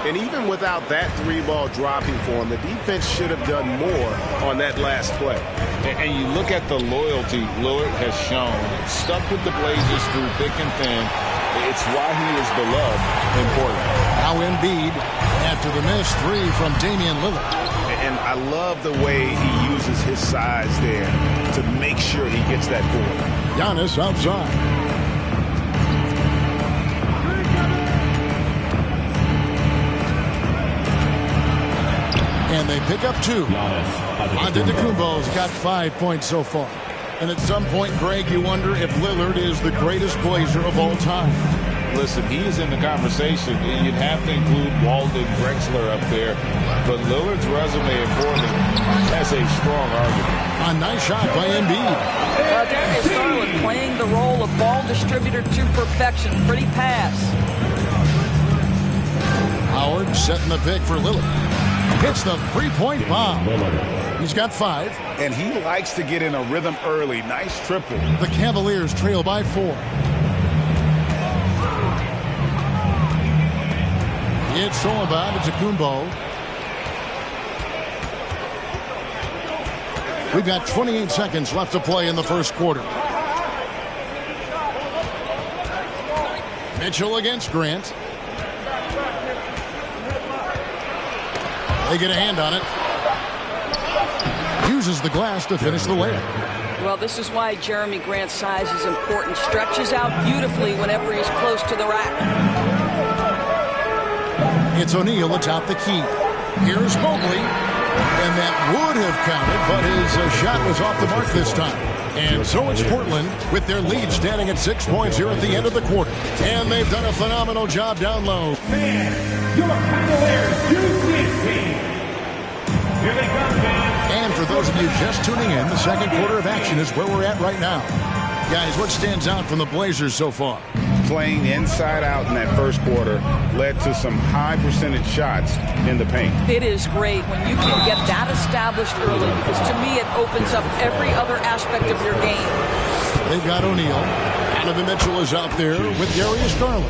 And even without that 3-ball dropping for him, the defense should have done more on that last play. And you look at the loyalty Lillard has shown. Stuck with the Blazers through thick and thin. It's why he is beloved in Portland. Now Embiid after the missed 3 from Damian Lillard. And I love the way he uses his size there to make sure he gets that board. Giannis outside. And they pick up 2. Antetokounmpo's got 5 points so far. And at some point, Greg, you wonder if Lillard is the greatest Blazer of all time. Listen, he is in the conversation. You'd have to include Walden Drexler up there. But Lillard's resume in Portland has a strong argument. A nice shot by Embiid. Darius Garland playing the role of ball distributor to perfection. Pretty pass. Howard setting the pick for Lillard. Hits the 3-point bomb. He's got 5. And he likes to get in a rhythm early. Nice triple. The Cavaliers trail by 4. It's stolen by Antetokounmpo. We've got 28 seconds left to play in the first quarter. Mitchell against Grant. They get a hand on it. Uses the glass to finish the layup. Well, this is why Jeremy Grant's size is important. Stretches out beautifully whenever he's close to the rack. It's O'Neal atop the key. Here's Mobley. And that would have counted, but his shot was off the mark this time. And so it's Portland with their lead standing at 6 points here at the end of the quarter. And they've done a phenomenal job down low. Your Cavaliers UCS team. Here they come, fans. And for those of you just tuning in, the second quarter of action is where we're at right now. Guys, what stands out from the Blazers so far? Playing inside out in that first quarter led to some high percentage shots in the paint. It is great when you can get that established early, because to me it opens up every other aspect of your game. They've got O'Neal. Donovan Mitchell is out there with Darius Garland.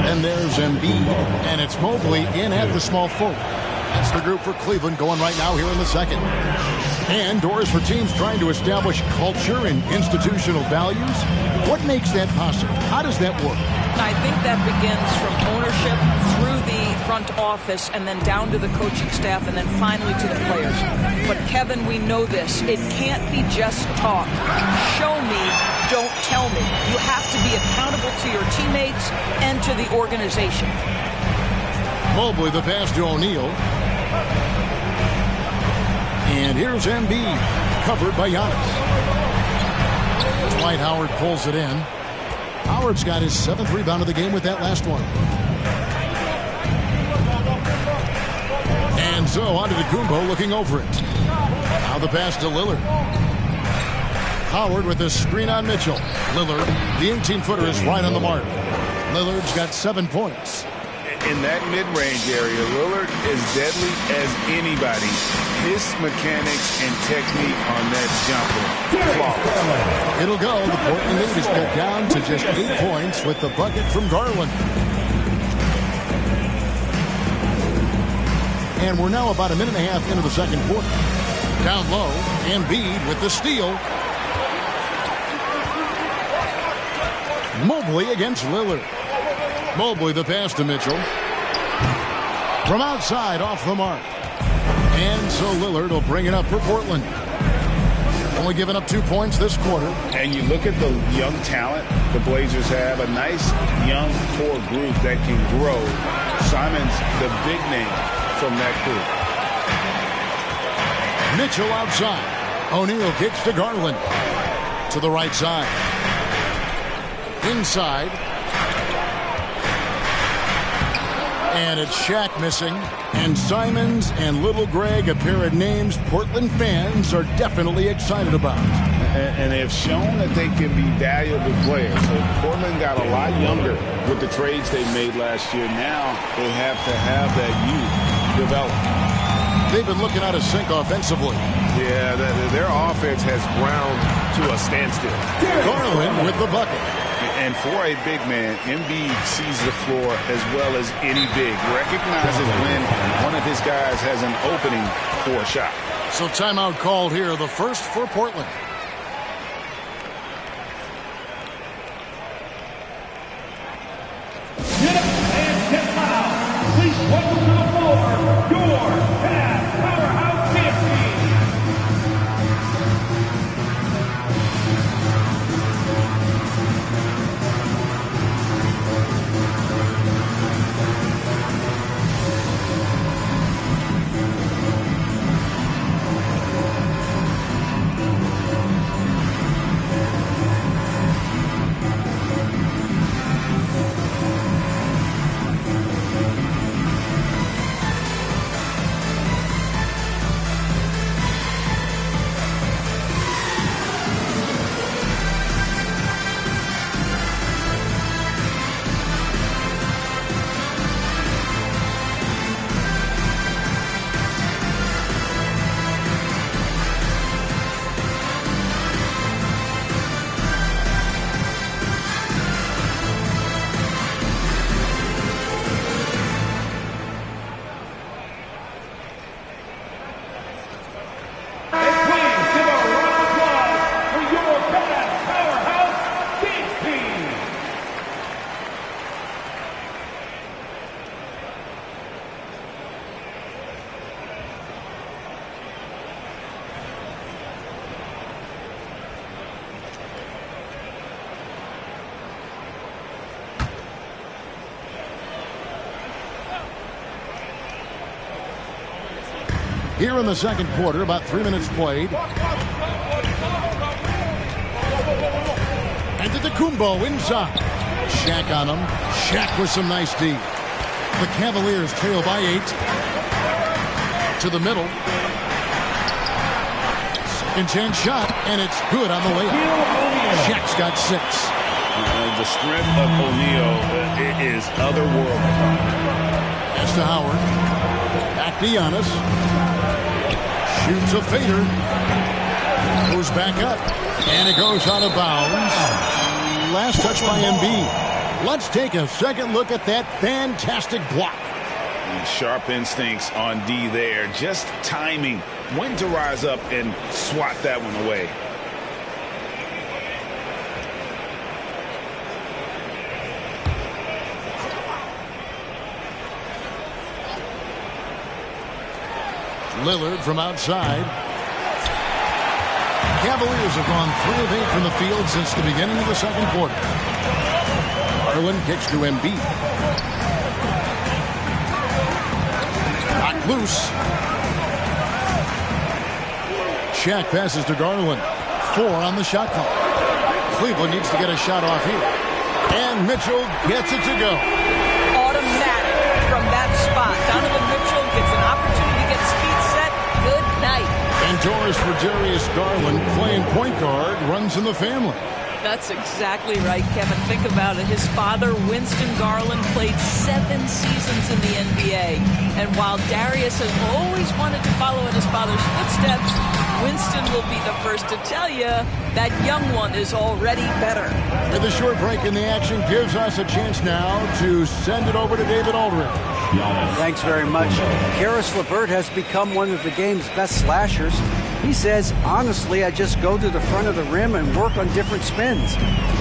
And there's Embiid, and it's Mobley in at the small forward. That's the group for Cleveland going right now here in the second. And doors for teams trying to establish culture and institutional values. What makes that possible? How does that work? I think that begins from ownership through the front office and then down to the coaching staff and then finally to the players. But Kevin, we know this. It can't be just talk. Show me, don't tell me. You have to be accountable to your teammates and to the organization. Mobley, the pass to O'Neal. And here's Embiid, covered by Giannis. Dwight Howard pulls it in. Howard's got his 7th rebound of the game with that last one. And so on to Kumbo looking over it. Now the pass to Lillard. Howard with a screen on Mitchell. Lillard, the 18-footer is right on the mark. Lillard's got 7 points. In that mid-range area, Lillard is deadly as anybody. His mechanics and technique on that jumper, flawless. It'll go. The Portland lead is cut down to just 8 points with the bucket from Garland. And we're now about a minute and a half into the second quarter. Down low, Embiid with the steal. Mobley against Lillard. Mobley the pass to Mitchell. From outside, off the mark. And so Lillard will bring it up for Portland. Only giving up 2 points this quarter. And you look at the young talent the Blazers have, a nice young core group that can grow. Simon's the big name from that group. Mitchell outside. O'Neal kicks to Garland. To the right side. Inside. And it's Shaq missing. And Simons and Little Greg, a pair of names Portland fans are definitely excited about. And they've shown that they can be valuable players. So Portland got a lot younger with the trades they made last year. Now they have to have that youth develop. They've been looking out of sync offensively. Yeah, their offense has ground to a standstill. Garland with the bucket. And for a big man, Embiid sees the floor as well as any big. Recognizes when one of his guys has an opening for a shot. So timeout called here, the first for Portland. Get up and get loud. Please welcome to the floor, your Cavs powerhouse dance team. Here in the second quarter, about 3 minutes played. And to the Kumbo inside. Shaq on him. Shaq with some nice D. The Cavaliers trail by 8. To the middle. Second chance shot, and it's good on the layup. Shaq's got 6. The strength of O'Neal is otherworldly. Pass to Howard. Back to Giannis. Shoots a fader. Goes back up. And it goes out of bounds. Last touch by Embiid. Let's take a second look at that fantastic block. Sharp instincts on D there. Just timing when to rise up and swat that one away. Lillard from outside. Cavaliers have gone 3 of 8 from the field since the beginning of the second quarter. Garland kicks to Embiid. Knocked loose. Shaq passes to Garland. 4 on the shot clock. Cleveland needs to get a shot off here. And Mitchell gets it to go. Automatic from that spot. Donovan Mitchell gets an opportunity to get his feet set. Good night. And Doris for Darius Garland, playing point guard, runs in the family. That's exactly right, Kevin. Think about it. His father, Winston Garland, played 7 seasons in the NBA. And while Darius has always wanted to follow in his father's footsteps, Winston will be the first to tell you that young one is already better. And the short break in the action gives us a chance now to send it over to David Aldridge. Thanks very much. Karis LeVert has become one of the game's best slashers. He says, honestly, I just go to the front of the rim and work on different spins.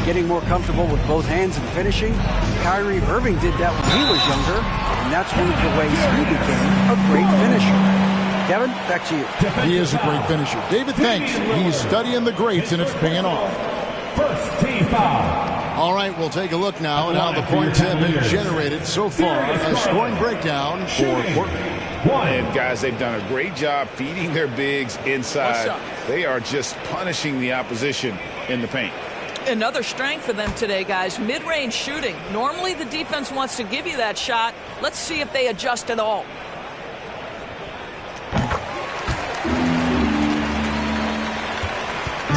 Getting more comfortable with both hands and finishing. Kyrie Irving did that when he was younger, and that's one of the ways he became a great finisher. Kevin, back to you. He is a great finisher. David, thanks. He's studying the greats, and it's paying off. First team foul. All right, we'll take a look now at how the points have been generated so far. A scoring breakdown for Portland. And guys, they've done a great job feeding their bigs inside. They are just punishing the opposition in the paint. Another strength for them today, guys. Mid-range shooting. Normally the defense wants to give you that shot. Let's see if they adjust at all.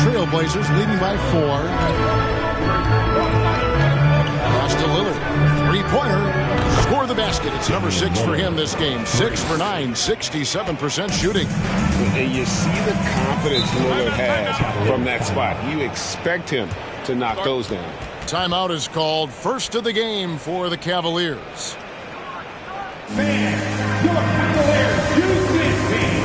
Trailblazers leading by 4. Pass to Lillard. Three-pointer. Score the basket. It's number 6 for him this game. 6 for 9. 67% shooting. And you see the confidence Lillard has from that spot. You expect him to knock those down. Timeout is called. First of the game for the Cavaliers. Fans, your Cavaliers use this team.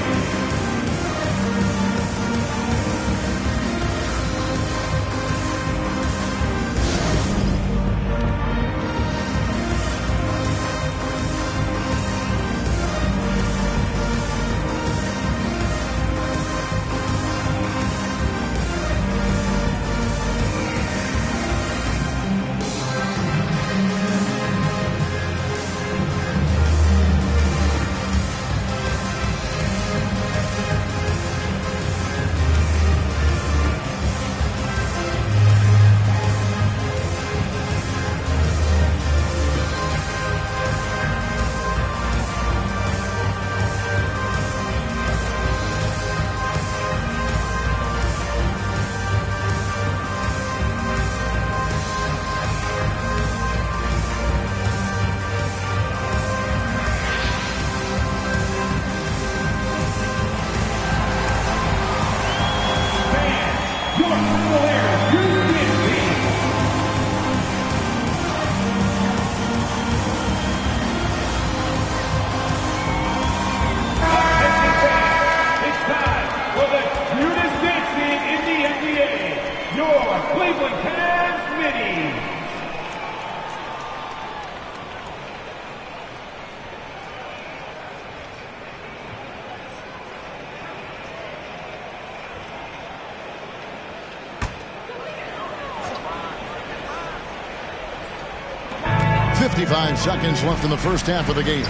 55 seconds left in the first half of the game.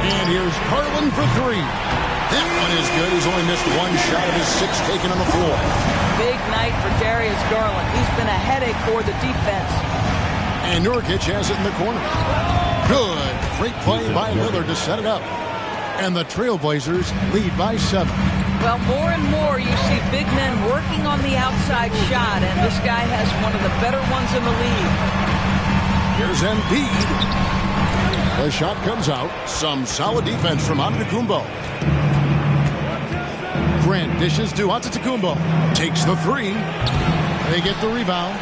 And here's Garland for three. That one is good. He's only missed one shot of his 6 taken on the floor. Big night for Darius Garland. He's been a headache for the defense. And Nurkic has it in the corner. Good. Great play by Lillard to set it up. And the Trailblazers lead by 7. Well, more and more you see big men working on the outside shot, and this guy has one of the better ones in the league. Here's Embiid. The shot comes out. Some solid defense from Antetokounmpo. Grant dishes to Antetokounmpo. Takes the 3. They get the rebound.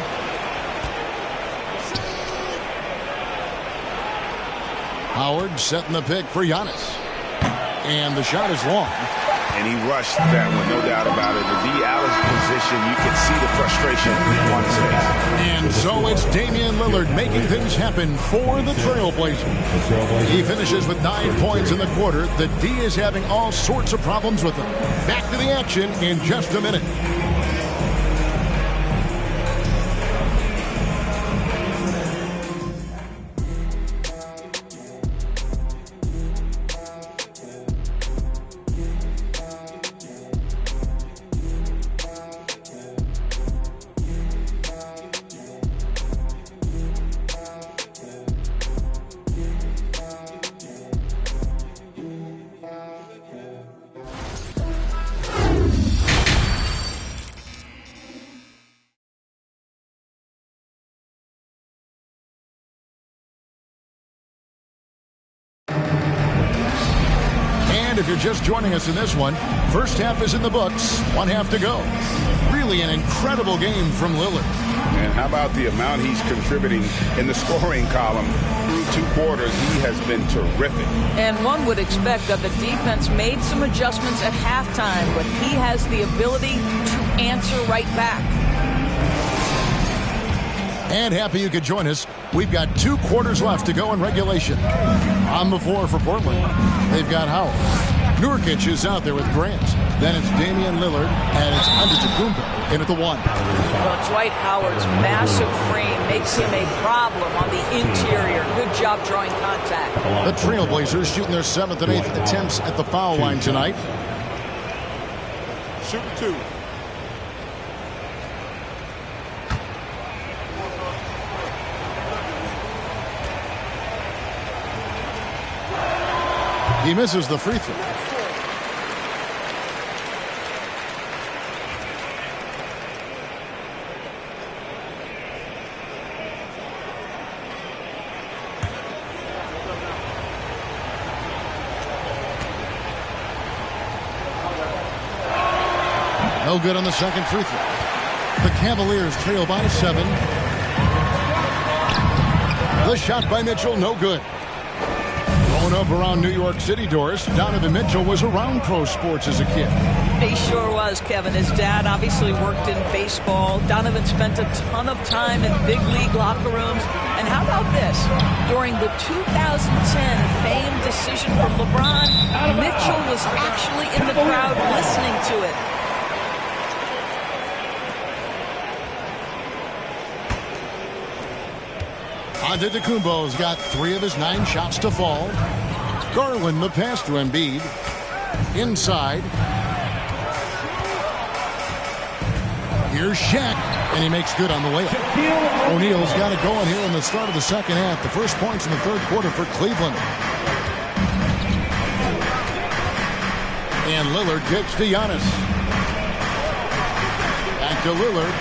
Howard setting the pick for Giannis. And the shot is long. And he rushed that one, no doubt about it. To be out of position, you can see the frustration on his face. And so it's Damian Lillard making things happen for the Trailblazers. He finishes with 9 points in the quarter. The D is having all sorts of problems with him. Back to the action in just a minute. And if you're just joining us in this one, first half is in the books, 1 half to go. Really an incredible game from Lillard. And how about the amount he's contributing in the scoring column through 2 quarters? He has been terrific. And one would expect that the defense made some adjustments at halftime, but he has the ability to answer right back. And happy you could join us. We've got 2 quarters left to go in regulation. On the floor for Portland, they've got Howard. Nurkic is out there with Grant. Then it's Damian Lillard, and it's Antetokounmpo in at the 1. Well, Dwight Howard's massive frame makes him a problem on the interior. Good job drawing contact. The Trailblazers shooting their 7th and 8th attempts at the foul line tonight. Shoot 2. He misses the free throw. No good on the second free throw. The Cavaliers trail by 7. The shot by Mitchell, no good. Growing up around New York City, Doris, Donovan Mitchell was around pro sports as a kid. He sure was, Kevin. His dad obviously worked in baseball. Donovan spent a ton of time in big league locker rooms. And how about this? During the 2010 famed decision from LeBron, Mitchell was actually in the crowd listening to it. Antetokounmpo's got 3 of his 9 shots to fall. Garland the pass to Embiid. Inside. Here's Shaq, and he makes good on the layup. O'Neal's got it going here in the start of the second half. The first points in the third quarter for Cleveland. And Lillard gets to Giannis. Back to Lillard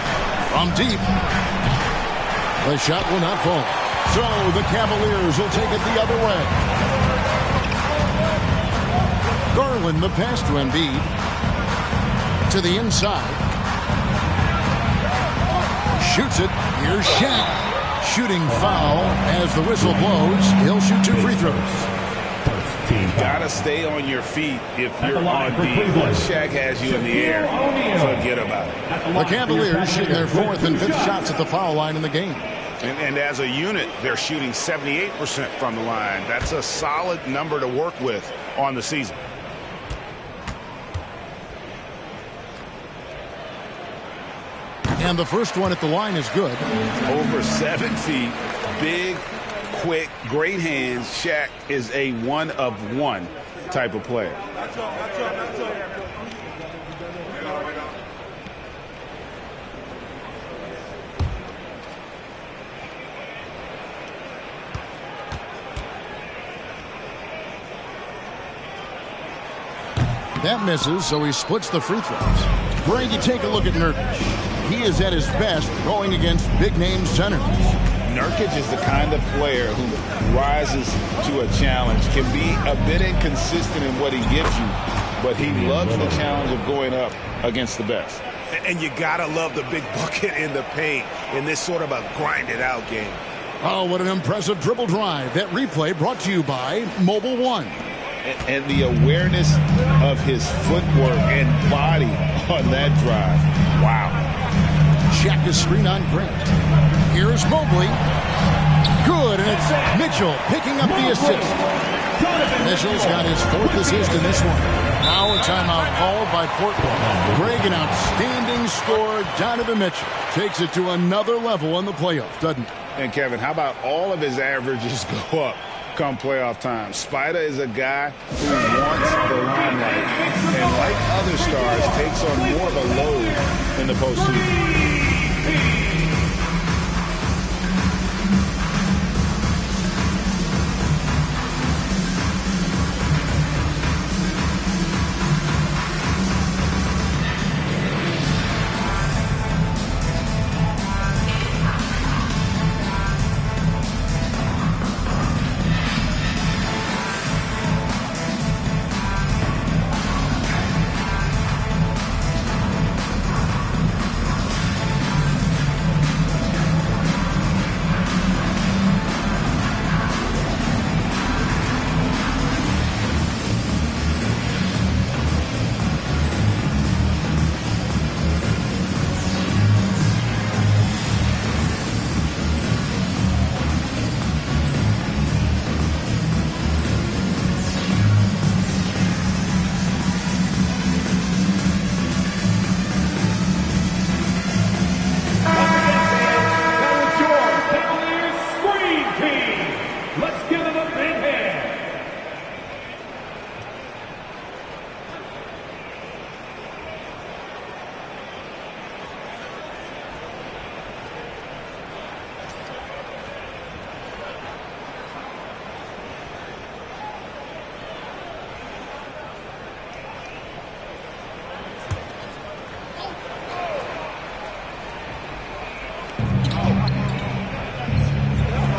from deep. The shot will not fall. So the Cavaliers will take it the other way. Garland the pass to Embiid. To the inside. Shoots it. Here's Shaq. Shooting foul as the whistle blows. He'll shoot 2 free throws. Gotta stay on your feet if you're on D. Once Shaq has you in the air, forget about it. The Cavaliers shooting their 4th and 5th shots at the foul line in the game. And as a unit, they're shooting 78% from the line. That's a solid number to work with on the season. And the first one at the line is good. Over 7 feet, big, quick, great hands. Shaq is a one-of-one type of player. That misses, so he splits the free throws. Greg, you take a look at Nurkic. He is at his best going against big-name centers. Nurkic is the kind of player who rises to a challenge, can be a bit inconsistent in what he gives you, but he loves the challenge of going up against the best. And you gotta love the big bucket in the paint in this sort of a grinded-out game. Oh, what an impressive dribble drive. That replay brought to you by Mobile One. And the awareness of his footwork and body on that drive. Wow. Check the screen on Grant. Here's Mobley. Good, and it's Mitchell picking up the assist. Mitchell's got his 4th assist in this one. Now a timeout called by Portland. Greg, an outstanding scorer. Donovan Mitchell takes it to another level in the playoffs, doesn't he? And Kevin, how about all of his averages go up come playoff time? Spider is a guy who wants the limelight, and like other stars, takes on more of a load in the postseason.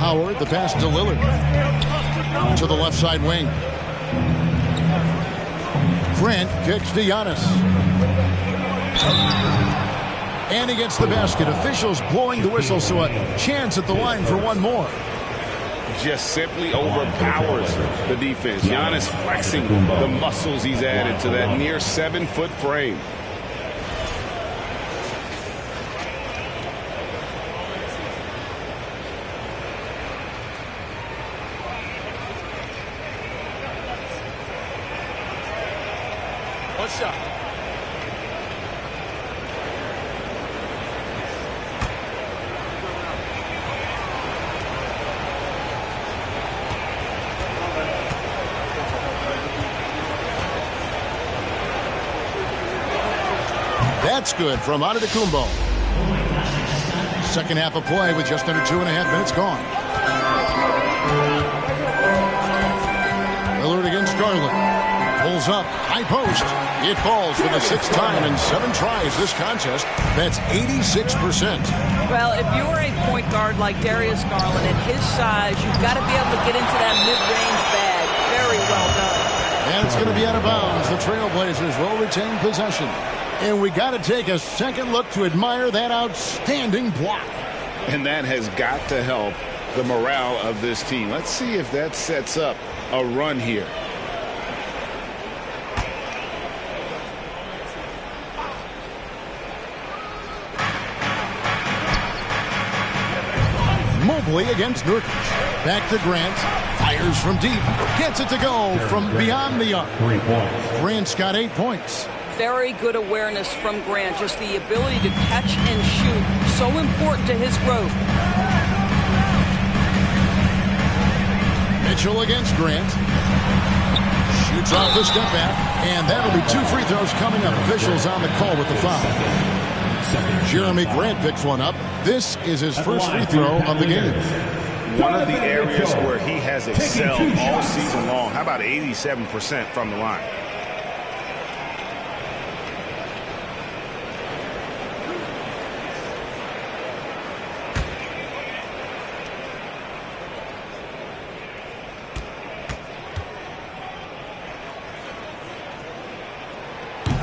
Howard, the pass to Lillard. To the left side wing. Grant kicks to Giannis. And he gets the basket. Officials blowing the whistle, so a chance at the line for one more. Just simply overpowers the defense. Giannis flexing the muscles he's added to that near 7-foot frame. One shot. That's good from Antetokounmpo. Second half of play with just under 2.5 minutes gone. Lillard against Garland. Pulls up, high post. It falls for the 6th time in 7 tries this contest. That's 86%. Well, if you're a point guard like Darius Garland at his size, you've got to be able to get into that mid-range bag. Very well done. And it's going to be out of bounds. The Trailblazers will retain possession. And we got to take a second look to admire that outstanding block. And that has got to help the morale of this team. Let's see if that sets up a run here. Mobley against Nurkic. Back to Grant. Fires from deep. Gets it to go from beyond the arc. Grant's got 8 points. Very good awareness from Grant. Just the ability to catch and shoot. So important to his growth. Mitchell against Grant. Shoots off the step back, and that'll be 2 free throws coming up. Officials on the call with the foul. Jeremy Grant picks one up. This is his first free throw of the game. One of the areas where he has excelled all season long. How about 87% from the line?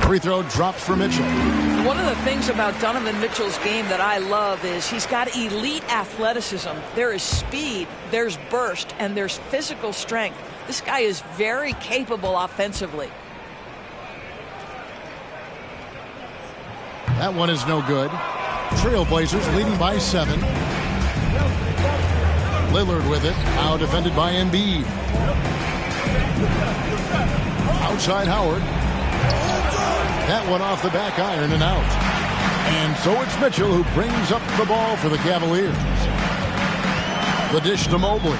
Free throw drops for Mitchell. One of the things about Donovan Mitchell's game that I love is he's got elite athleticism. There is speed, there's burst, and there's physical strength. This guy is very capable offensively. That one is no good. Trailblazers leading by 7. Lillard with it. Now defended by Embiid. Outside Howard. That one off the back iron and out. And so it's Mitchell who brings up the ball for the Cavaliers. The dish to Mobley.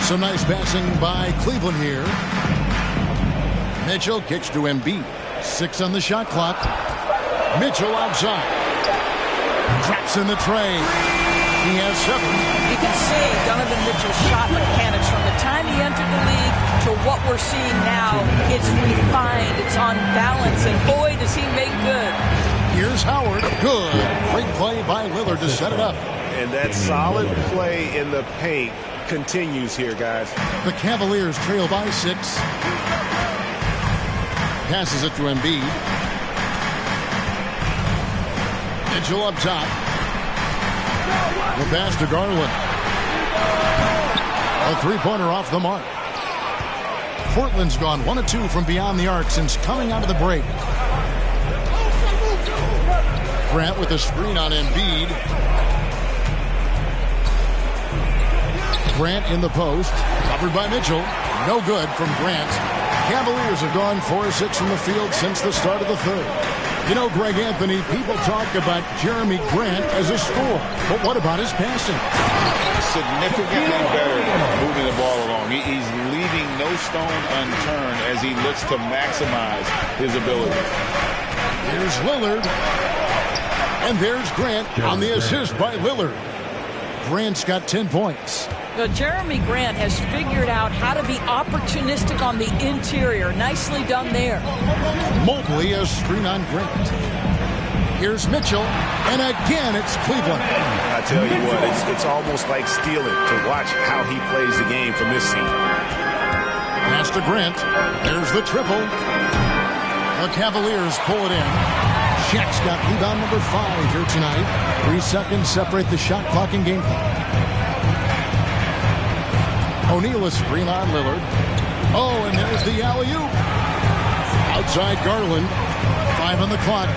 Some nice passing by Cleveland here. Mitchell kicks to Embiid. 6 on the shot clock. Mitchell outside. Traps in the tray. He has 7. You can see Donovan Mitchell's shot mechanics from the time he entered the league to what we're seeing now. It's refined, it's on balance, and boy, does he make good. Here's Howard. Good. Great play by Lillard to set it up. And that solid play in the paint continues here, guys. The Cavaliers trail by 6. Passes it to Embiid. Mitchell up top. The pass to Garland. A three-pointer off the mark. Portland's gone 1 of 2 from beyond the arc since coming out of the break. Grant with a screen on Embiid. Grant in the post. Covered by Mitchell. No good from Grant. Cavaliers have gone 4 of 6 from the field since the start of the third. You know, Greg Anthony, people talk about Jeremy Grant as a scorer, but what about his passing? Significantly better moving the ball along. He's leaving no stone unturned as he looks to maximize his ability. Here's Lillard. And there's Grant on the assist by Lillard. Grant's got 10 points. Now, Jeremy Grant has figured out how to be opportunistic on the interior. Nicely done there. Mobley a screen on Grant. Here's Mitchell, and again it's Cleveland. I tell you what, it's almost like stealing to watch how he plays the game from this scene. Pass to Grant. There's the triple. The Cavaliers pull it in. Shaq's got rebound number 5 here tonight. 3 seconds separate the shot clock and game clock. O'Neal a screen on Lillard. Oh, and there's the alley-oop. Outside Garland. 5 on the clock.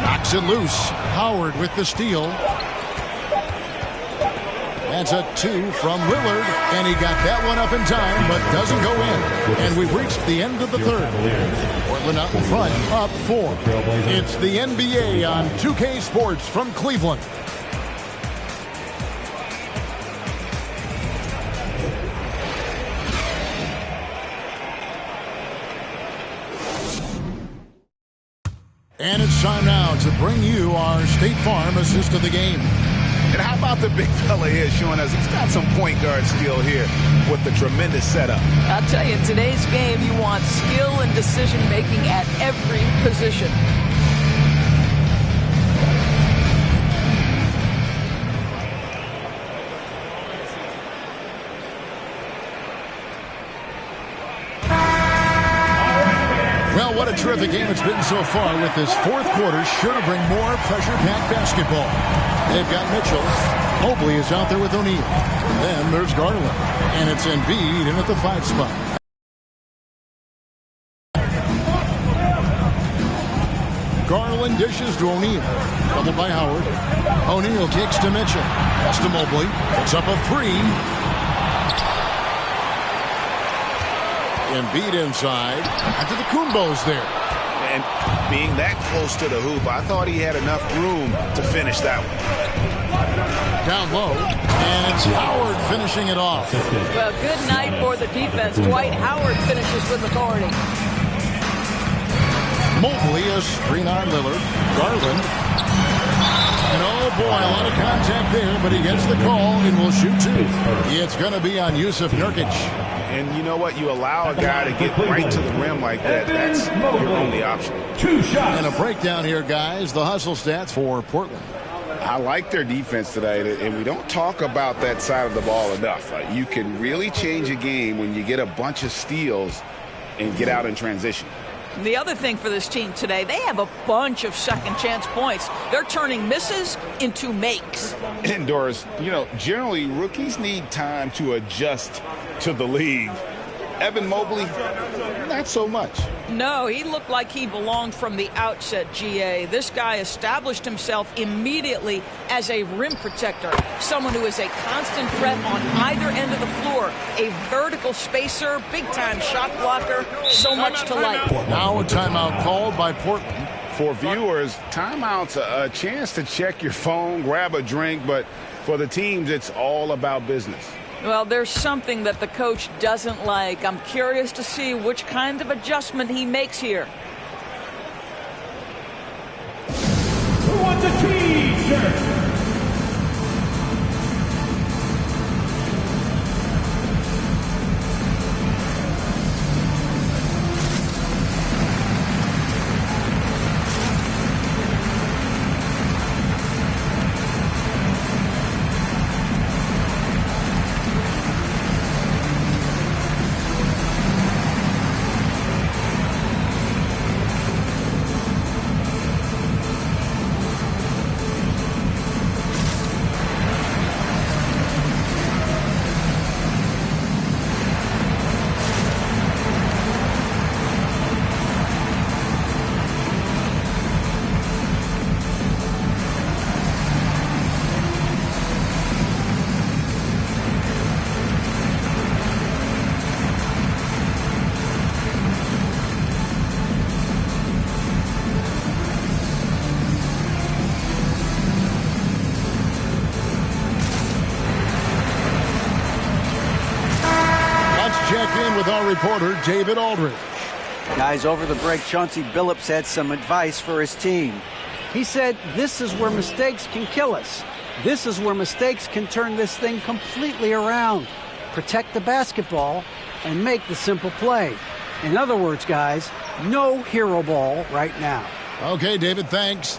Knocks it loose. Howard with the steal. That's a 2 from Lillard. And he got that one up in time, but doesn't go in. And we've reached the end of the third. Portland out in front, up 4. It's the NBA on 2K Sports from Cleveland. And it's time now to bring you our State Farm assist of the game. And how about the big fella here showing us he's got some point guard skill here with the tremendous setup. I'll tell you, in today's game, you want skill and decision-making at every position. Well, what a terrific game it's been so far, with this fourth quarter sure to bring more pressure-packed basketball. They've got Mitchell. Mobley is out there with O'Neal. Then there's Garland. And it's Embiid in at the 5 spot. Garland dishes to O'Neal. Doubled by Howard. O'Neal kicks to Mitchell. Pass to Mobley. Puts up a 3. Embiid inside. After the Kumbos there. And being that close to the hoop, I thought he had enough room to finish that one. Down low, and it's Howard finishing it off. Well, good night for the defense. Dwight Howard finishes with authority. Mobley, a screen on Lillard. Garland. And oh boy, a lot of contact there, but he gets the call and will shoot two. It's going to be on Yusuf Nurkic. And you know what? You allow a guy to get right to the rim like that. That's your only option. 2 shots. And a breakdown here, guys. The hustle stats for Portland. I like their defense today, and we don't talk about that side of the ball enough. You can really change a game when you get a bunch of steals and get out in transition. The other thing for this team today, they have a bunch of second chance points. They're turning misses into makes. And Doris, you know, generally rookies need time to adjust to the league. Evan Mobley, not so much. No, he looked like he belonged from the outset, GA. This guy established himself immediately as a rim protector, someone who is a constant threat on either end of the floor, a vertical spacer, big-time shot blocker, so much to like. Now a timeout called by Portland. For viewers, timeout's a chance to check your phone, grab a drink, but for the teams, it's all about business. Well, there's something that the coach doesn't like. I'm curious to see which kind of adjustment he makes here. Who wants a T-shirt? With our reporter, David Aldridge. Guys, over the break, Chauncey Billups had some advice for his team. He said, this is where mistakes can kill us. This is where mistakes can turn this thing completely around. Protect the basketball and make the simple play. In other words, guys, no hero ball right now. Okay, David, thanks.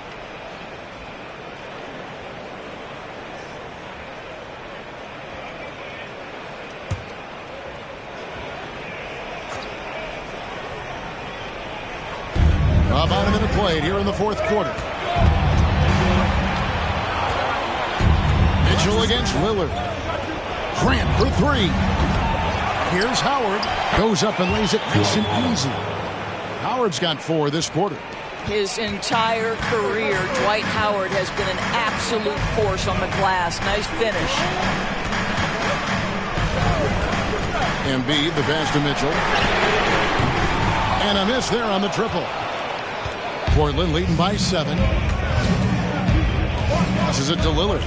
About a minute played here in the fourth quarter. Mitchell against Lillard. Grant for three. Here's Howard. Goes up and lays it nice and easy. Howard's got 4 this quarter. His entire career, Dwight Howard has been an absolute force on the glass. Nice finish. Embiid, the pass to Mitchell. And a miss there on the triple. Portland leading by 7. This is it to Lillard.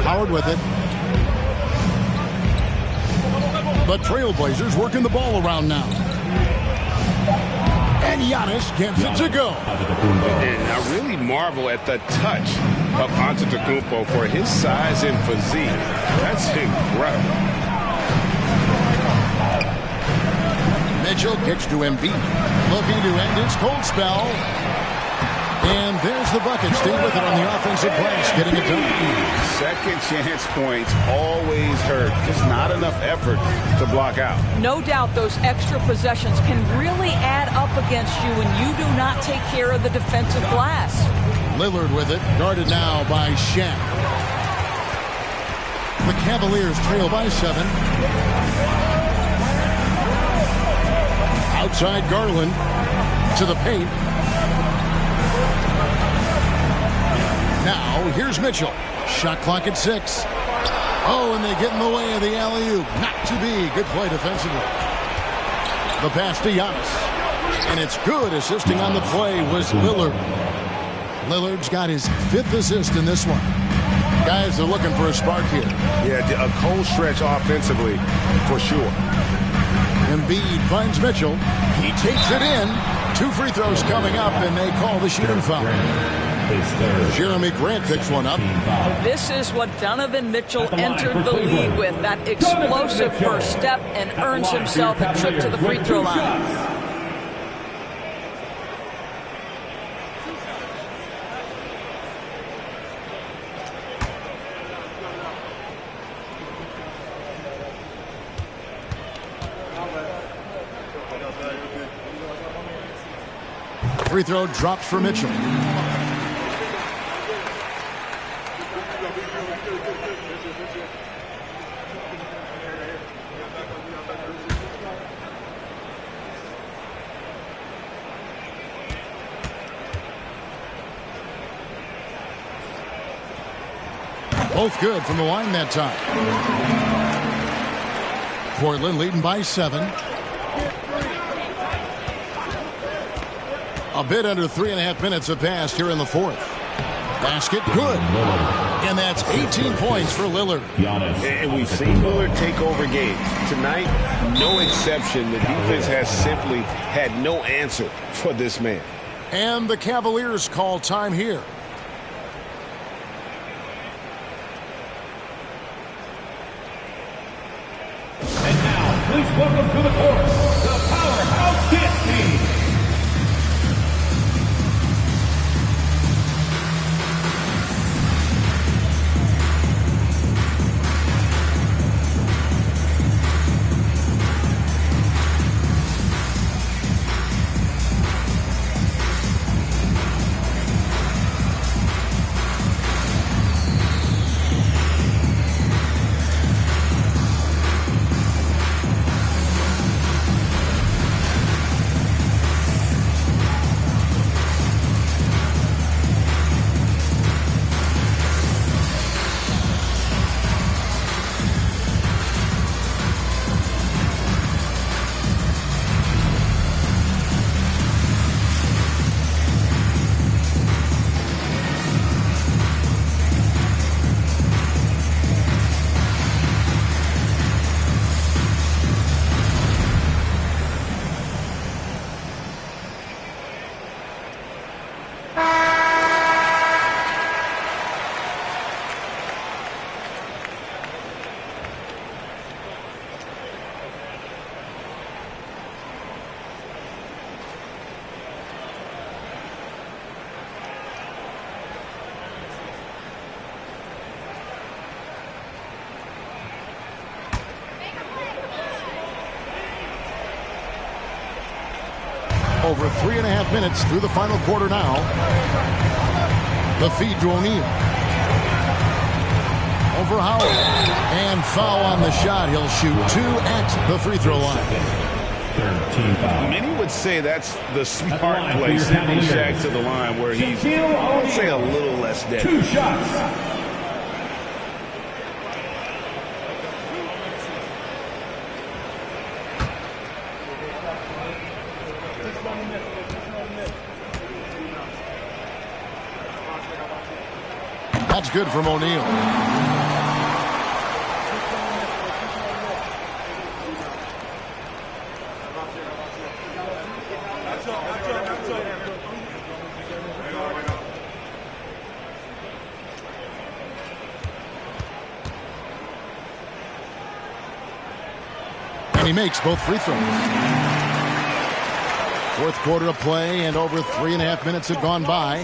Howard with it. The Trailblazers working the ball around now. And Giannis gets it to go. And I really marvel at the touch of Antetokounmpo for his size and physique. That's incredible. Mitchell kicks to Embiid, looking to end his cold spell. And there's the bucket. Stay with it on the offensive glass, getting it done. Second chance points always hurt. Just not enough effort to block out. No doubt those extra possessions can really add up against you when you do not take care of the defensive glass. Lillard with it, guarded now by Shaq. The Cavaliers trail by 7. Outside Garland to the paint. Now here's Mitchell. Shot clock at 6. Oh, and they get in the way of the alley-oop. Not to be. Good play defensively. The pass to Giannis. And it's good. Assisting on the play was Lillard. Lillard's got his 5th assist in this one. Guys are looking for a spark here. Yeah, a cold stretch offensively, for sure. Embiid finds Mitchell. He takes it in. 2 free throws coming up, and they call the shooting foul. Jeremy Grant picks one up. This is what Donovan Mitchell entered the league with, that explosive first step, and earns himself a trip to the free throw line. Free throw dropped for Mitchell. Both good from the line that time. Portland leading by 7. A bit under 3.5 minutes have passed here in the 4th. Basket good. And that's 18 points for Lillard. And we've seen Lillard take over games. Tonight, no exception. The defense has simply had no answer for this man. And the Cavaliers call time here. And now, please welcome to the court, the Powerhouse Dance Team. Over 3.5 minutes through the final quarter now. The feed to O'Neal. Over Howard. And foul on the shot. He'll shoot 2 at the free throw line. Many would say that's the smart play, sending Shaq to the line where he's, let's say, a little less dead. 2 shots. That's good from O'Neal. And he makes both free throws. 4th quarter of play, and over 3.5 minutes have gone by.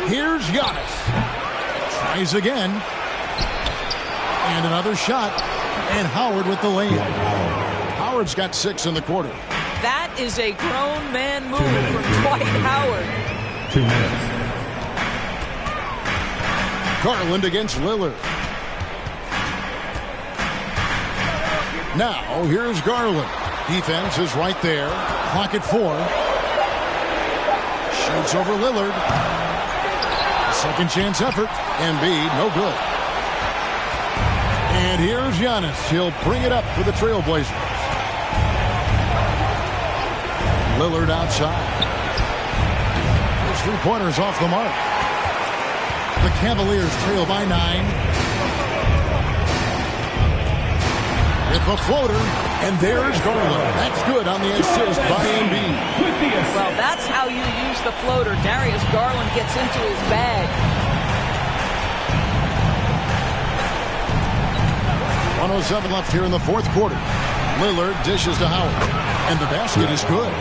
Here's Giannis. Tries again. And another shot. And Howard with the layup. Howard's got 6 in the quarter. That is a grown man move from Dwight Howard. 2 minutes. Garland against Lillard. Now, here's Garland. Defense is right there. Clock at 4. Shoots over Lillard. Second chance effort. Embiid, no good. And here's Giannis. He'll bring it up for the Trailblazers. Lillard outside. three-pointers off the mark. The Cavaliers trail by 9. With the floater, and there's Garland. That's good on the assist by Embiid. Well, that's how you use the floater. Darius Garland gets into his bag. 1:07 left here in the fourth quarter. Lillard dishes to Howard, and the basket is good.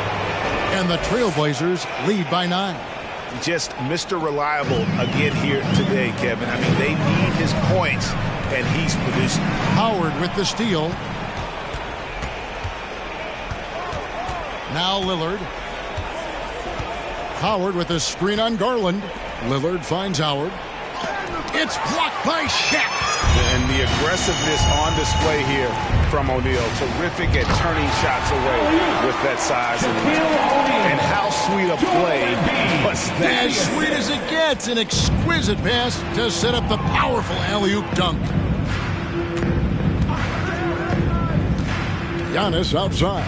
And the Trailblazers lead by 9. Just Mr. Reliable again here today, Kevin. I mean, they need his points, and he's producing. Howard with the steal. Now Lillard. Howard with a screen on Garland. Lillard finds Howard. It's blocked by Shaq. And the aggressiveness on display here from O'Neal. Terrific at turning shots away with that size. And how sweet a play was that? As sweet as it gets. An exquisite pass to set up the powerful alley-oop dunk. Giannis outside.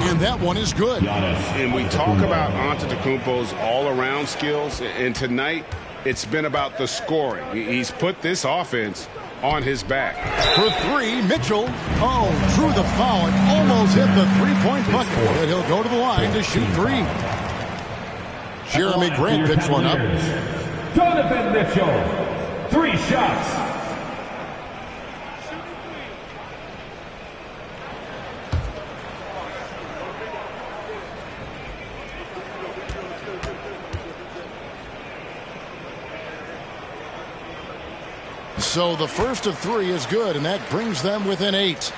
And that one is good. And we talk about Antetokounmpo's all-around skills, and tonight it's been about the scoring. He's put this offense on his back. For 3, Mitchell. Oh, drew the foul and almost hit the three-point bucket. And he'll go to the line to shoot 3. Jeremy Grant picks one up. Donovan Mitchell, 3 shots. So the first of 3 is good, and that brings them within 8.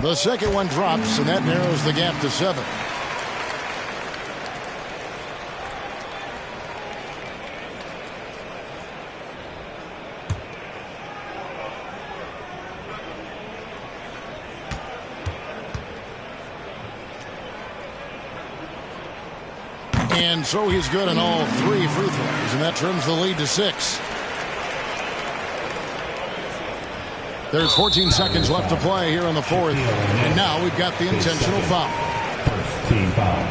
The second one drops, and that narrows the gap to 7. And so he's good on all 3 free throws, and that trims the lead to 6. There's 14 seconds left to play here in the fourth, and now we've got the intentional foul. First team foul.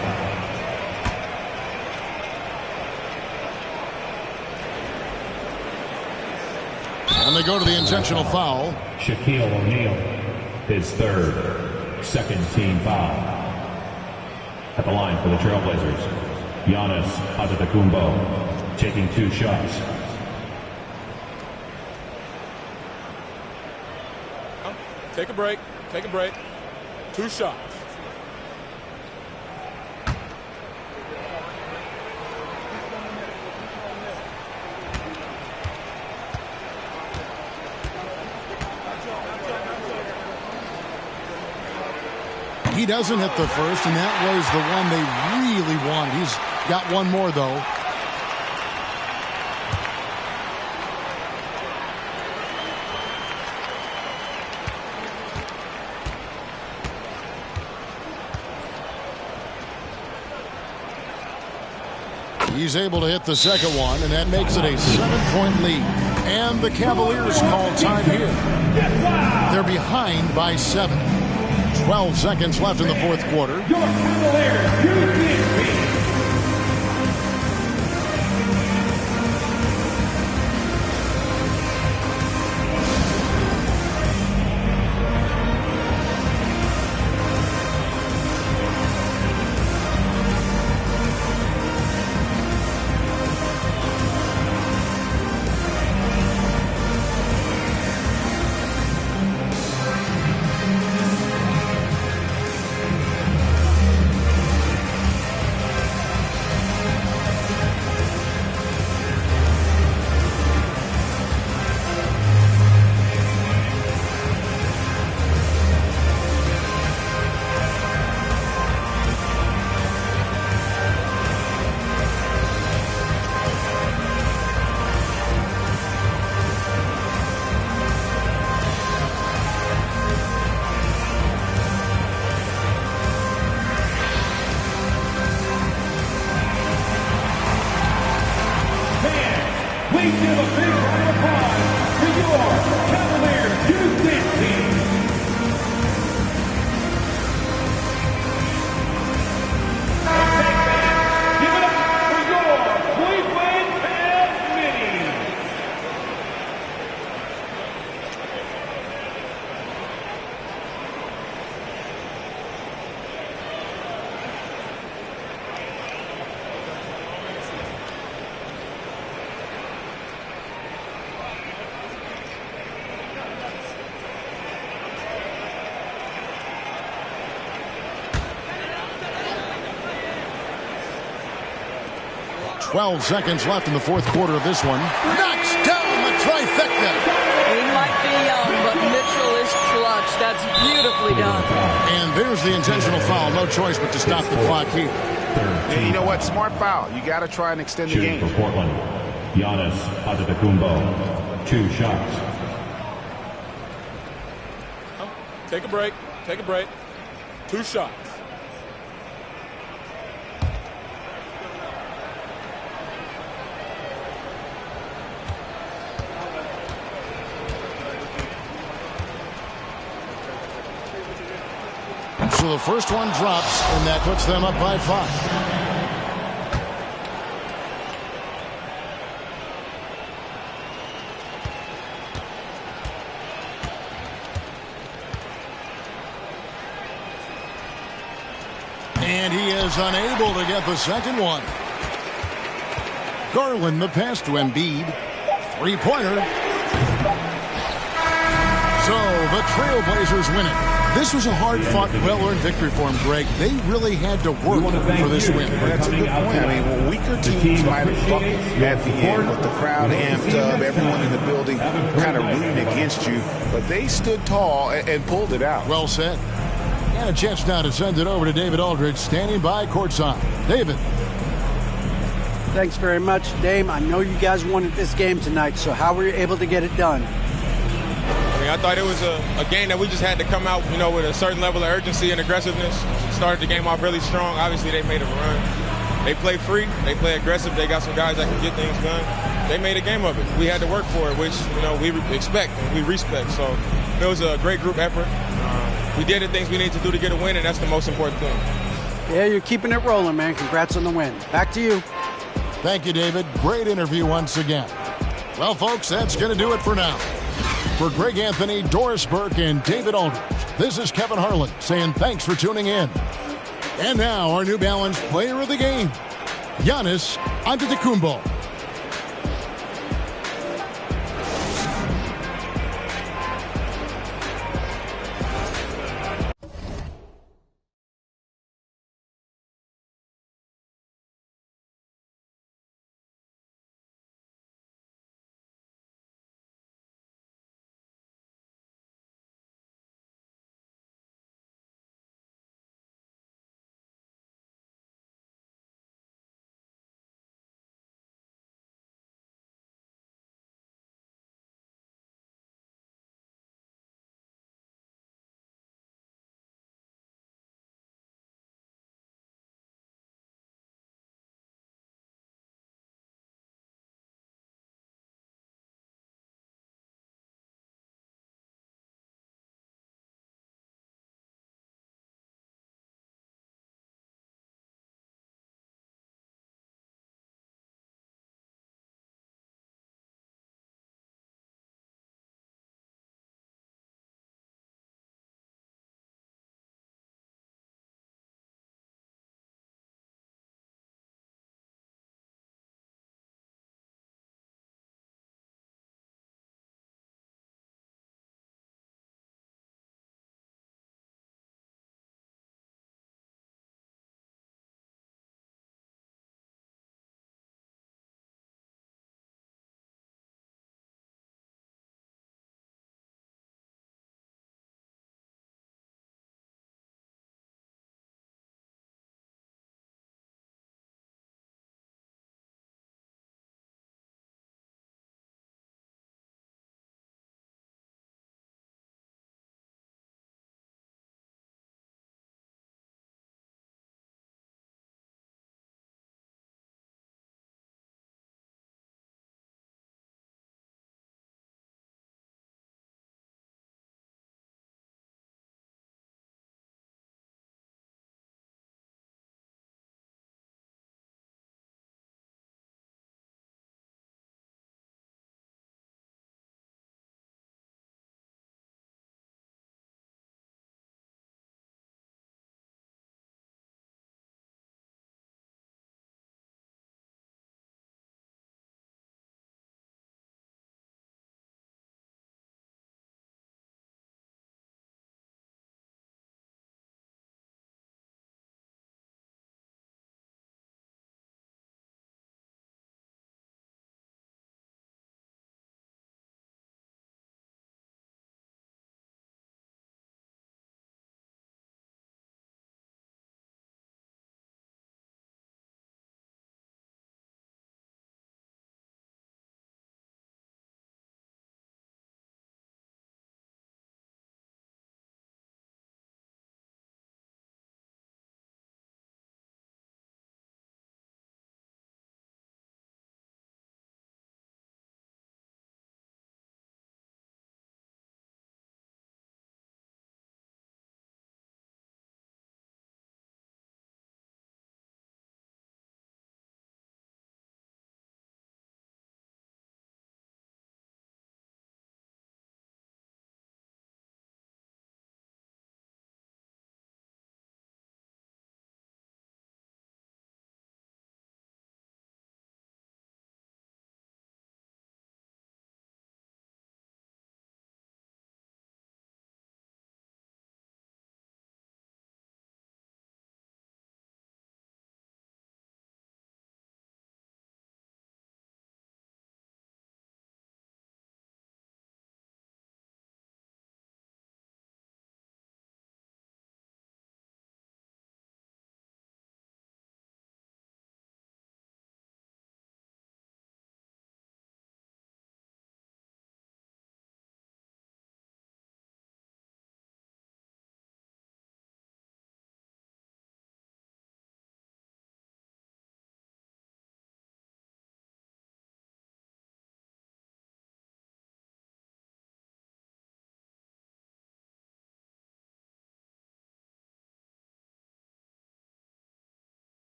And they go to the intentional foul. Shaquille O'Neal, his third, second team foul. At the line for the Trailblazers, Giannis Antetokounmpo taking 2 shots. Take a break. Take a break. 2 shots. He doesn't hit the first, and that was the one they really wanted. He's got one more, though. He's able to hit the second one, and that makes it a 7-point lead. And the Cavaliers call time here. They're behind by 7. 12 seconds left in the fourth quarter. Your Cavaliers, Please give a big round of applause for your Cavaliers Youth Dance Team. Give it up for your Cleveland Cavs Mini. .12 seconds left in the fourth quarter of this one. Knocks down the trifecta. He might be young, but Mitchell is clutch. That's beautifully done. And there's the intentional foul. No choice but to stop the clock here. Yeah, you know what? Smart foul. You got to try and extend the Shooting game. for Portland, Giannis Antetokounmpo. 2 shots. Take a break. Take a break. 2 shots. So the first one drops, and that puts them up by 5. And he is unable to get the second one. Garland the pass to Embiid. 3-pointer. So the Trailblazers win it. This was a hard-fought, well-earned victory for them, Greg. They really had to work for this win. That's a good point. I mean, weaker teams might have buckled at the end, but the crowd amped up, everyone in the building kind of rooting against you. But they stood tall and pulled it out. Well said. And a chance now to send it over to David Aldridge, standing by courtside. David. Thanks very much, Dame. I know you guys wanted this game tonight, so how were you able to get it done? I thought it was a game that we just had to come out, with a certain level of urgency and aggressiveness. Started the game off really strong. Obviously, they made a run. They play free. They play aggressive. They got some guys that can get things done. They made a game of it. We had to work for it, which, we expect and we respect. So it was a great group effort. We did the things we need to do to get a win, and that's the most important thing. Yeah, you're keeping it rolling, man. Congrats on the win. Back to you. Thank you, David. Great interview once again. Well, folks, that's going to do it for now. For Greg Anthony, Doris Burke, and David Aldridge, this is Kevin Harlan saying thanks for tuning in. And now our New Balance player of the game, Giannis Antetokounmpo.